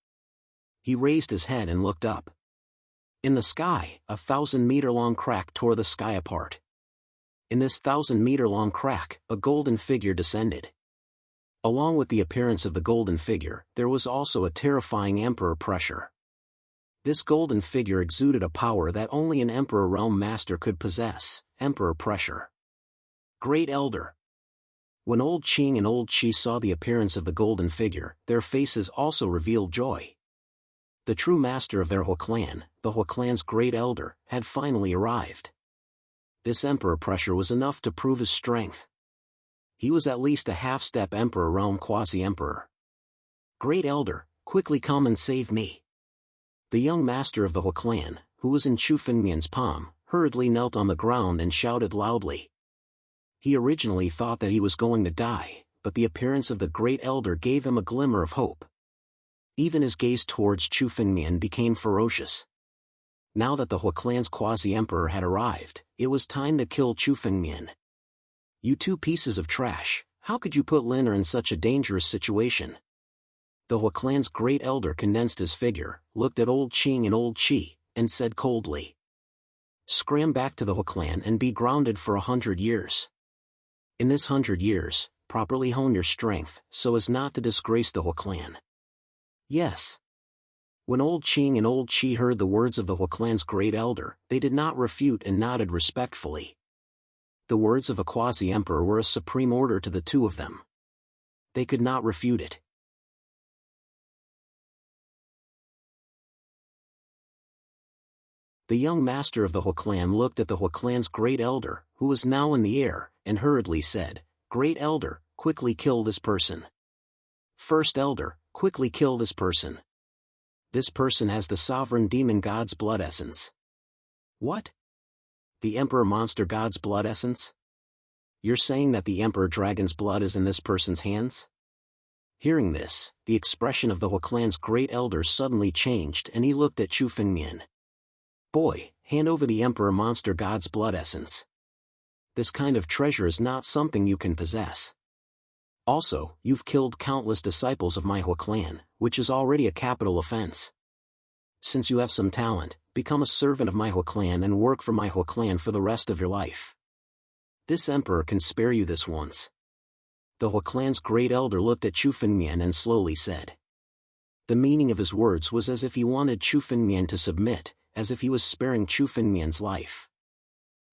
He raised his head and looked up. In the sky, a 1,000-meter-long crack tore the sky apart. In this 1,000-meter-long crack, a golden figure descended. Along with the appearance of the golden figure, there was also a terrifying emperor pressure. This golden figure exuded a power that only an Emperor Realm Master could possess, Emperor Pressure. Great Elder. When Old Qing and Old Qi saw the appearance of the golden figure, their faces also revealed joy. The true master of their He clan, the He clan's Great Elder, had finally arrived. This Emperor Pressure was enough to prove his strength. He was at least a half-step Emperor Realm Quasi-Emperor. "Great Elder, quickly come and save me." The young master of the He clan, who was in Chu Fengmian's palm, hurriedly knelt on the ground and shouted loudly. He originally thought that he was going to die, but the appearance of the Great Elder gave him a glimmer of hope. Even his gaze towards Chu Fengmian became ferocious. Now that the He clan's quasi-emperor had arrived, it was time to kill Chu Fengmian. "You two pieces of trash, how could you put Liner in such a dangerous situation?" The He clan's Great Elder condensed his figure, looked at Old Qing and Old Qi, and said coldly, "Scram back to the He clan and be grounded for 100 years. In this 100 years, properly hone your strength, so as not to disgrace the He clan." Yes. When Old Qing and Old Qi heard the words of the He clan's Great Elder, they did not refute and nodded respectfully. The words of a quasi-emperor were a supreme order to the two of them. They could not refute it. The young master of the He clan looked at the He clan's Great Elder, who was now in the air, and hurriedly said, "Great Elder, quickly kill this person. First Elder, quickly kill this person. This person has the sovereign demon god's blood essence." "What? The Emperor Monster God's blood essence? You're saying that the Emperor Dragon's blood is in this person's hands?" Hearing this, the expression of the He clan's Great Elder suddenly changed and he looked at Chu Fengmian. "Boy, hand over the Emperor Monster God's blood essence. This kind of treasure is not something you can possess. Also, you've killed countless disciples of my He clan, which is already a capital offense. Since you have some talent, become a servant of my He clan and work for my He clan for the rest of your life. This emperor can spare you this once." The He clan's Great Elder looked at Chu Fengmian and slowly said. The meaning of his words was as if he wanted Chu Fengmian to submit, as if he was sparing Chu Fengmian's life.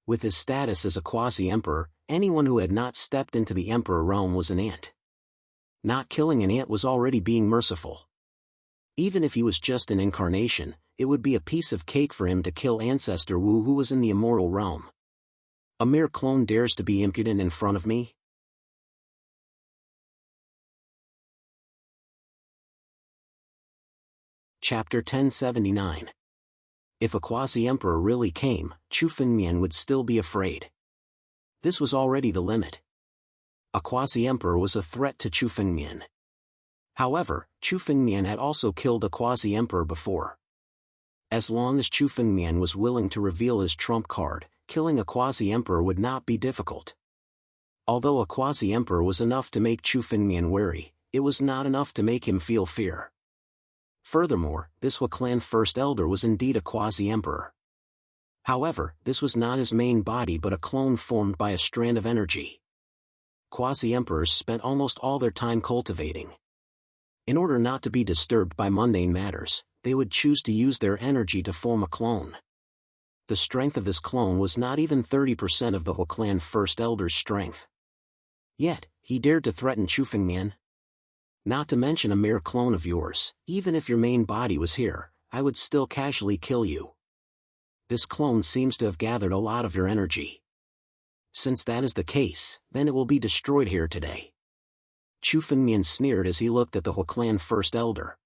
With his status as a quasi-emperor, anyone who had not stepped into the emperor realm was an ant. Not killing an ant was already being merciful. Even if he was just an incarnation, it would be a piece of cake for him to kill Ancestor Wu, who was in the immortal realm. A mere clone dares to be impudent in front of me? Chapter 1079. If a quasi-emperor really came, Chu Fengmian would still be afraid. This was already the limit. A quasi-emperor was a threat to Chu Fengmian. However, Chu Fengmian had also killed a quasi-emperor before. As long as Chu Fengmian was willing to reveal his trump card, killing a quasi-emperor would not be difficult. Although a quasi-emperor was enough to make Chu Fengmian wary, it was not enough to make him feel fear. Furthermore, this Hua clan first elder was indeed a quasi-emperor. However, this was not his main body but a clone formed by a strand of energy. Quasi-emperors spent almost all their time cultivating. In order not to be disturbed by mundane matters, they would choose to use their energy to form a clone. The strength of this clone was not even 30% of the Hua clan first elder's strength. Yet, he dared to threaten Chu Fengmian. Not to mention a mere clone of yours, even if your main body was here, I would still casually kill you. This clone seems to have gathered a lot of your energy. Since that is the case, then it will be destroyed here today. Chu Fengmian sneered as he looked at the Hua clan first elder.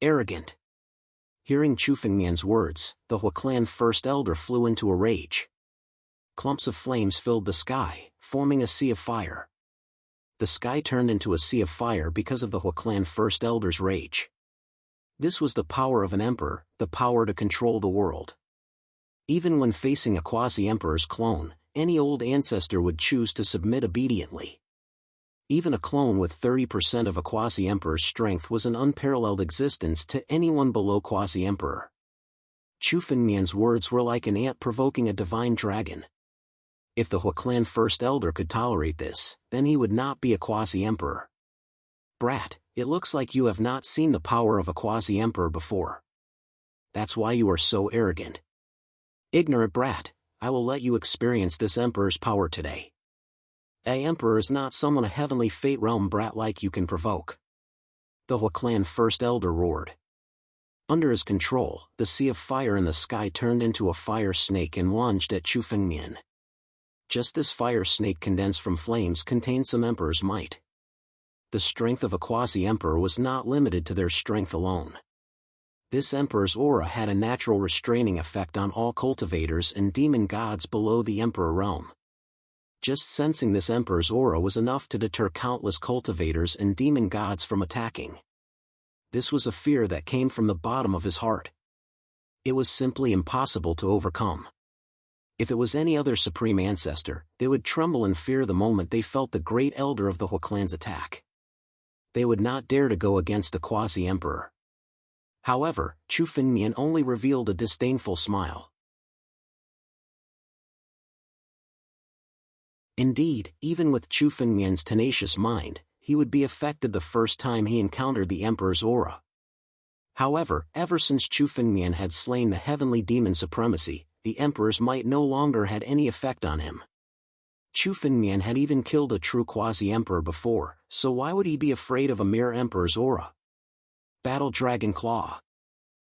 Arrogant. Hearing Chu Fengmian's words, the Hua clan first elder flew into a rage. Clumps of flames filled the sky, forming a sea of fire. The sky turned into a sea of fire because of the Hua clan first elder's rage. This was the power of an emperor, the power to control the world. Even when facing a quasi-emperor's clone, any old ancestor would choose to submit obediently. Even a clone with 30% of a quasi-emperor's strength was an unparalleled existence to anyone below quasi-emperor. Chu Fengmian's words were like an ant provoking a divine dragon. If the Hua clan first elder could tolerate this, then he would not be a quasi-emperor. Brat, it looks like you have not seen the power of a quasi-emperor before. That's why you are so arrogant. Ignorant brat, I will let you experience this emperor's power today. A emperor is not someone a heavenly fate realm brat like you can provoke. The Hua clan first elder roared. Under his control, the sea of fire in the sky turned into a fire snake and lunged at Chu Fengmian. Just this fire snake condensed from flames contained some emperor's might. The strength of a quasi-emperor was not limited to their strength alone. This emperor's aura had a natural restraining effect on all cultivators and demon gods below the emperor realm. Just sensing this emperor's aura was enough to deter countless cultivators and demon gods from attacking. This was a fear that came from the bottom of his heart. It was simply impossible to overcome. If it was any other supreme ancestor, they would tremble in fear the moment they felt the great elder of the Hua clan's attack. They would not dare to go against the quasi-emperor. However, Chu Fengmian only revealed a disdainful smile. Indeed, even with Chu Fengmian's tenacious mind, he would be affected the first time he encountered the emperor's aura. However, ever since Chu Fengmian had slain the heavenly demon supremacy, the emperor's might no longer had any effect on him. Chu Fengmian had even killed a true quasi-emperor before, so why would he be afraid of a mere emperor's aura? Battle Dragon Claw.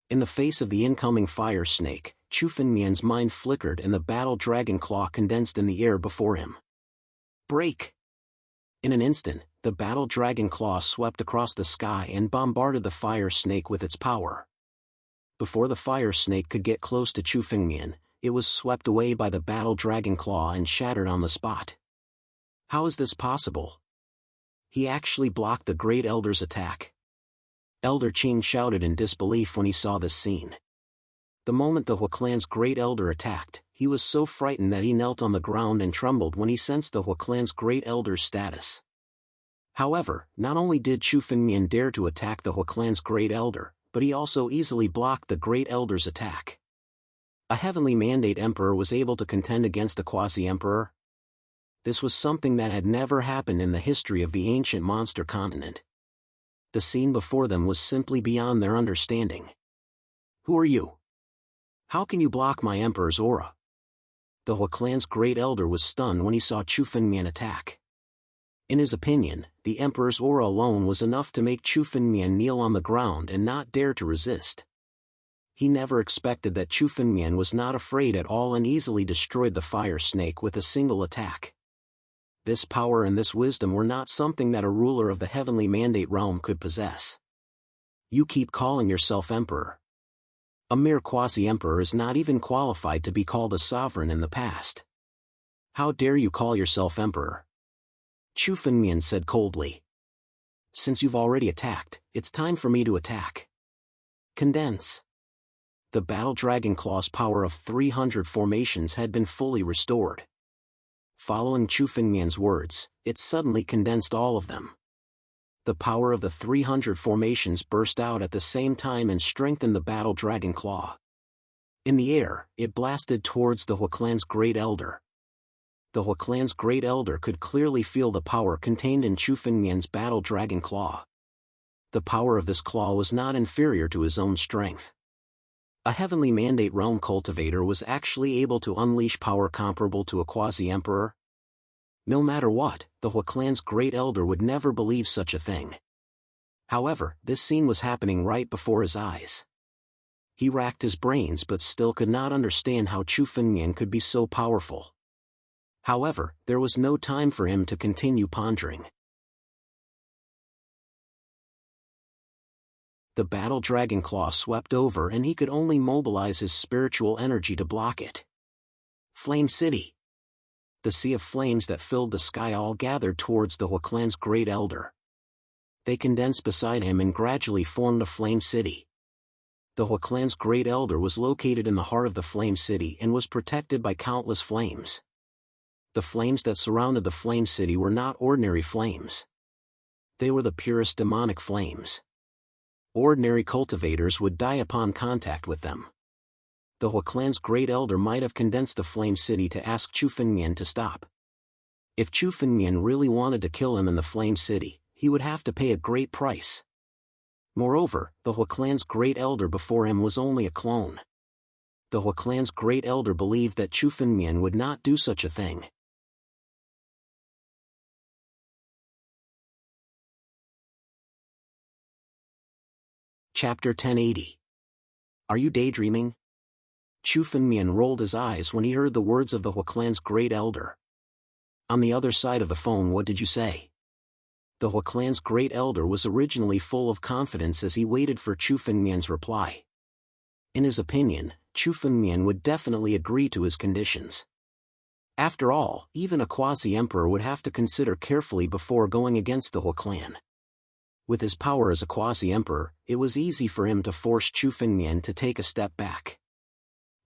In the face of the incoming fire snake, Chu Fengmian's mind flickered and the Battle Dragon Claw condensed in the air before him. Break! In an instant, the Battle Dragon Claw swept across the sky and bombarded the fire snake with its power. Before the fire snake could get close to Chu Fengmian, it was swept away by the Battle Dragon Claw and shattered on the spot. How is this possible? He actually blocked the Great Elder's attack. Elder Qing shouted in disbelief when he saw this scene. The moment the Hua clan's Great Elder attacked, he was so frightened that he knelt on the ground and trembled when he sensed the Hua clan's Great Elder's status. However, not only did Chu Fengmian dare to attack the Hua clan's Great Elder, but he also easily blocked the Great Elder's attack. A heavenly mandate emperor was able to contend against a quasi-emperor? This was something that had never happened in the history of the ancient monster continent. The scene before them was simply beyond their understanding. Who are you? How can you block my emperor's aura? The Hua clan's Great Elder was stunned when he saw Chu Fengmian attack. In his opinion, the emperor's aura alone was enough to make Chu Fengmian kneel on the ground and not dare to resist. He never expected that Chu Fengmian was not afraid at all and easily destroyed the fire snake with a single attack. This power and this wisdom were not something that a ruler of the heavenly mandate realm could possess. You keep calling yourself emperor. A mere quasi-emperor is not even qualified to be called a sovereign in the past. How dare you call yourself emperor? Chu Fengmian said coldly. Since you've already attacked, it's time for me to attack. Condense. The Battle Dragon Claw's power of 300 formations had been fully restored. Following Chu Fengmian's words, it suddenly condensed all of them. The power of the 300 formations burst out at the same time and strengthened the Battle Dragon Claw. In the air, it blasted towards the Huaclan's Great Elder. The Huaclan's Great Elder could clearly feel the power contained in Chu Fengmian's Battle Dragon Claw. The power of this claw was not inferior to his own strength. A Heavenly Mandate Realm cultivator was actually able to unleash power comparable to a quasi-emperor. No matter what, the Huaclan's Great Elder would never believe such a thing. However, this scene was happening right before his eyes. He racked his brains but still could not understand how Chu Fengmian could be so powerful. However, there was no time for him to continue pondering. The Battle Dragon Claw swept over and he could only mobilize his spiritual energy to block it. Flame City. The sea of flames that filled the sky all gathered towards the Huaclan's Great Elder. They condensed beside him and gradually formed a Flame City. The Huaclan's Great Elder was located in the heart of the Flame City and was protected by countless flames. The flames that surrounded the Flame City were not ordinary flames. They were the purest demonic flames. Ordinary cultivators would die upon contact with them. The Huaclan's Great Elder might have condensed the Flame City to ask Chu Fengmian to stop. If Chu Fengmian really wanted to kill him in the Flame City, he would have to pay a great price. Moreover, the Huaclan's Great Elder before him was only a clone. The Huaclan's Great Elder believed that Chu Fengmian would not do such a thing. Chapter 1080. Are you daydreaming? Chu Fengmian rolled his eyes when he heard the words of the Huaclan's Great Elder. On the other side of the phone, what did you say? The Huaclan's Great Elder was originally full of confidence as he waited for Chu Fengmian's reply. In his opinion, Chu Fengmian would definitely agree to his conditions. After all, even a quasi-emperor would have to consider carefully before going against the Huaclan. With his power as a quasi-emperor, it was easy for him to force Chu Fengmian to take a step back.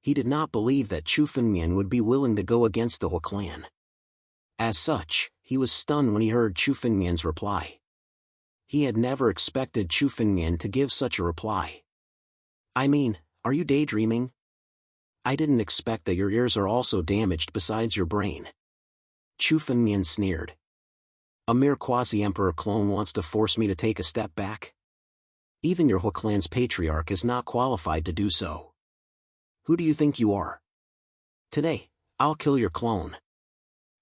He did not believe that Chu Fengmian would be willing to go against the Huaclan. As such, he was stunned when he heard Chu Fengmian's reply. He had never expected Chu Fengmian to give such a reply. I mean, are you daydreaming? I didn't expect that your ears are also damaged besides your brain. Chu Fengmian sneered. A mere quasi-emperor clone wants to force me to take a step back? Even your Huaclan's patriarch is not qualified to do so. Who do you think you are? Today, I'll kill your clone.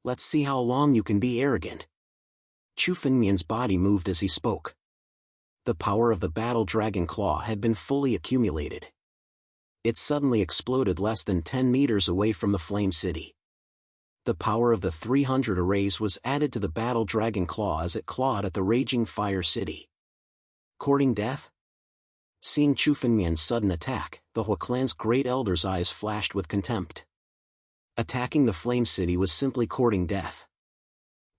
Let's see how long you can be arrogant. Chu Fengmian's body moved as he spoke. The power of the Battle Dragon Claw had been fully accumulated. It suddenly exploded less than 10 meters away from the Flame City. The power of the 300 arrays was added to the Battle Dragon Claw as it clawed at the raging Fire City. Courting death? Seeing Chu Fengmian's sudden attack, the Huaclan's Great Elder's eyes flashed with contempt. Attacking the Flame City was simply courting death.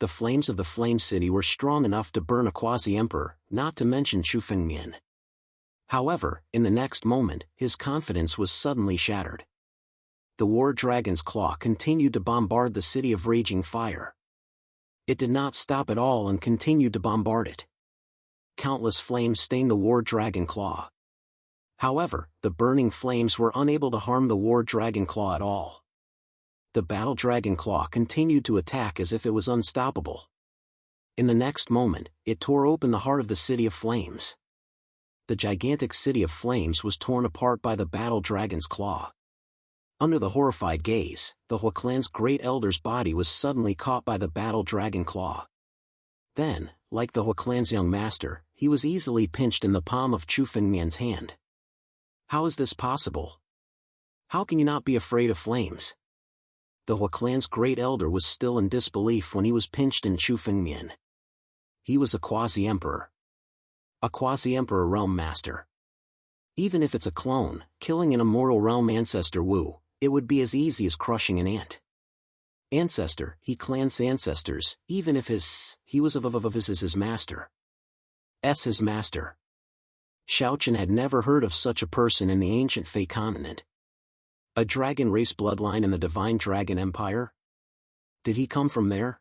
The flames of the Flame City were strong enough to burn a quasi-emperor, not to mention Chu Fengmian. However, in the next moment, his confidence was suddenly shattered. The War Dragon's claw continued to bombard the city of raging fire. It did not stop at all and continued to bombard it. Countless flames stained the War Dragon claw. However, the burning flames were unable to harm the War Dragon claw at all. The Battle Dragon claw continued to attack as if it was unstoppable. In the next moment, it tore open the heart of the City of Flames. The gigantic City of Flames was torn apart by the Battle Dragon's claw. Under the horrified gaze, the Huaclan's Great Elder's body was suddenly caught by the Battle Dragon claw. Then, like the Huaclan's young master, he was easily pinched in the palm of Chu Fengmian's hand. How is this possible? How can you not be afraid of flames? The Huaclan's Great Elder was still in disbelief when he was pinched in Chu Fengmian. He was a quasi-emperor. A quasi-emperor realm master. Even if it's a clone, killing an immortal realm ancestor Wu, it would be as easy as crushing an ant. Ancestor, he clans ancestors, even if he was of his master. His master. Xiaochen had never heard of such a person in the ancient Fey continent. A dragon race bloodline in the Divine Dragon Empire? Did he come from there?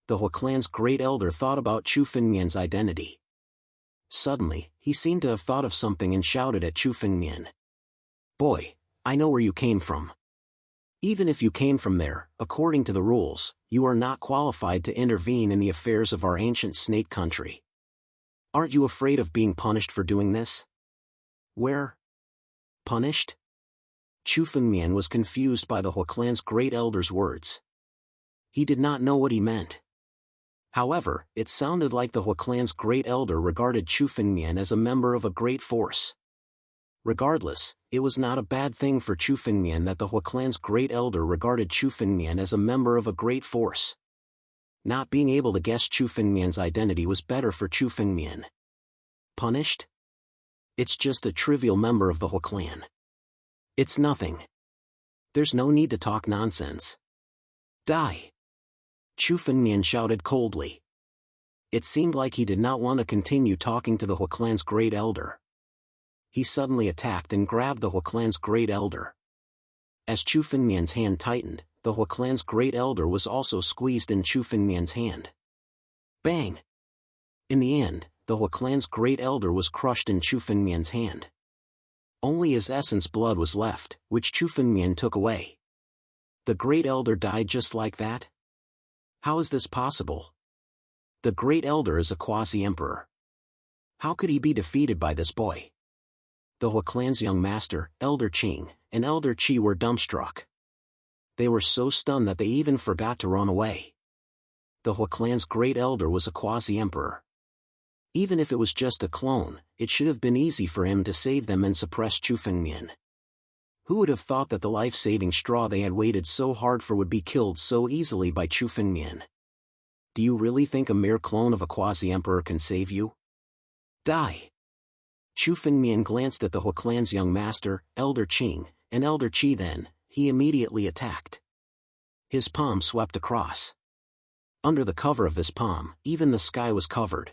The Hu clan's great elder thought about Chu Fengmian's identity. Suddenly, he seemed to have thought of something and shouted at Chu Fengmian. Boy, I know where you came from. Even if you came from there, according to the rules, you are not qualified to intervene in the affairs of our ancient snake country. Aren't you afraid of being punished for doing this? Where? Punished? Chu Fengmian was confused by the Hu clan's great elder's words. He did not know what he meant. However, it sounded like the Hu clan's great elder regarded Chu Fengmian as a member of a great force. Regardless, it was not a bad thing for Chu Fengmian that the Hu clan's great elder regarded Chu Fengmian as a member of a great force. Not being able to guess Chu Fengmian's identity was better for Chu Fengmian. Punished? It's just a trivial member of the Hu clan. It's nothing. There's no need to talk nonsense. Die! Chu Fengmian shouted coldly. It seemed like he did not want to continue talking to the Hu clan's great elder. He suddenly attacked and grabbed the Hu clan's great elder. As Chu Fengmian's hand tightened, the Hu clan's great elder was also squeezed in Chu Fengmian's hand. Bang! In the end, the Hu clan's great elder was crushed in Chu Fengmian's hand. Only his essence blood was left, which Chu Fengmian took away. The great elder died just like that? How is this possible? The great elder is a quasi-emperor. How could he be defeated by this boy? The Hu clan's young master, Elder Qing, and Elder Qi were dumbstruck. They were so stunned that they even forgot to run away. The Hu clan's great elder was a quasi-emperor. Even if it was just a clone, it should have been easy for him to save them and suppress Chu Fengmian. Who would have thought that the life-saving straw they had waited so hard for would be killed so easily by Chu Fengmian? Do you really think a mere clone of a quasi-emperor can save you? Die! Chu Fengmian glanced at the Hu clan's young master, Elder Qing, and Elder Qi. Then, he immediately attacked. His palm swept across. Under the cover of his palm, even the sky was covered.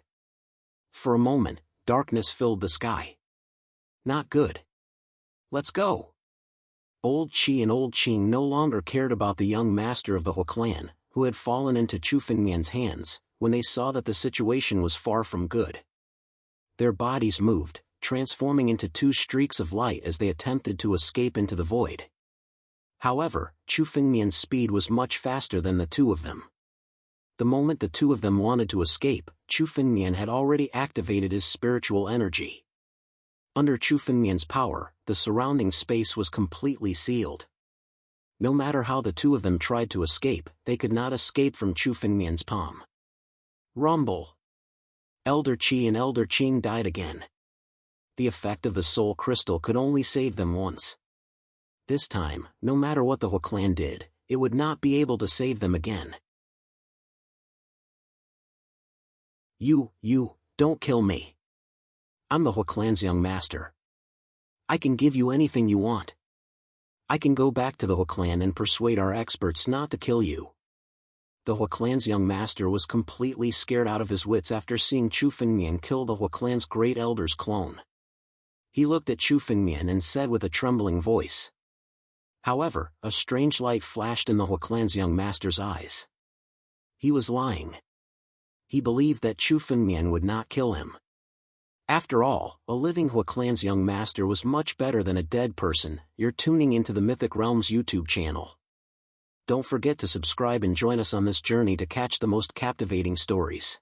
For a moment, darkness filled the sky. Not good. Let's go! Old Qi and Old Qing no longer cared about the young master of the Hu clan, who had fallen into Chu Fengmian's hands, when they saw that the situation was far from good. Their bodies moved, transforming into two streaks of light as they attempted to escape into the void. However, Chu Fengmian's speed was much faster than the two of them. The moment the two of them wanted to escape, Chu Fengmian had already activated his spiritual energy. Under Chu Fengmian's power, the surrounding space was completely sealed. No matter how the two of them tried to escape, they could not escape from Chu Fengmian's palm. Rumble! Elder Qi and Elder Qing died again. The effect of the soul crystal could only save them once. This time, no matter what the Hu clan did, it would not be able to save them again. You, don't kill me. I'm the Hu clan's young master. I can give you anything you want. I can go back to the Hu clan and persuade our experts not to kill you. The Hu clan's young master was completely scared out of his wits after seeing Chu Fengmian kill the Hu clan's great elder's clone. He looked at Chu Fengmian and said with a trembling voice. However, a strange light flashed in the Hu clan's young master's eyes. He was lying. He believed that Chu Fengmian would not kill him. After all, a living Hu clan's young master was much better than a dead person. You're tuning into the Mythic Realms YouTube channel. Don't forget to subscribe and join us on this journey to catch the most captivating stories.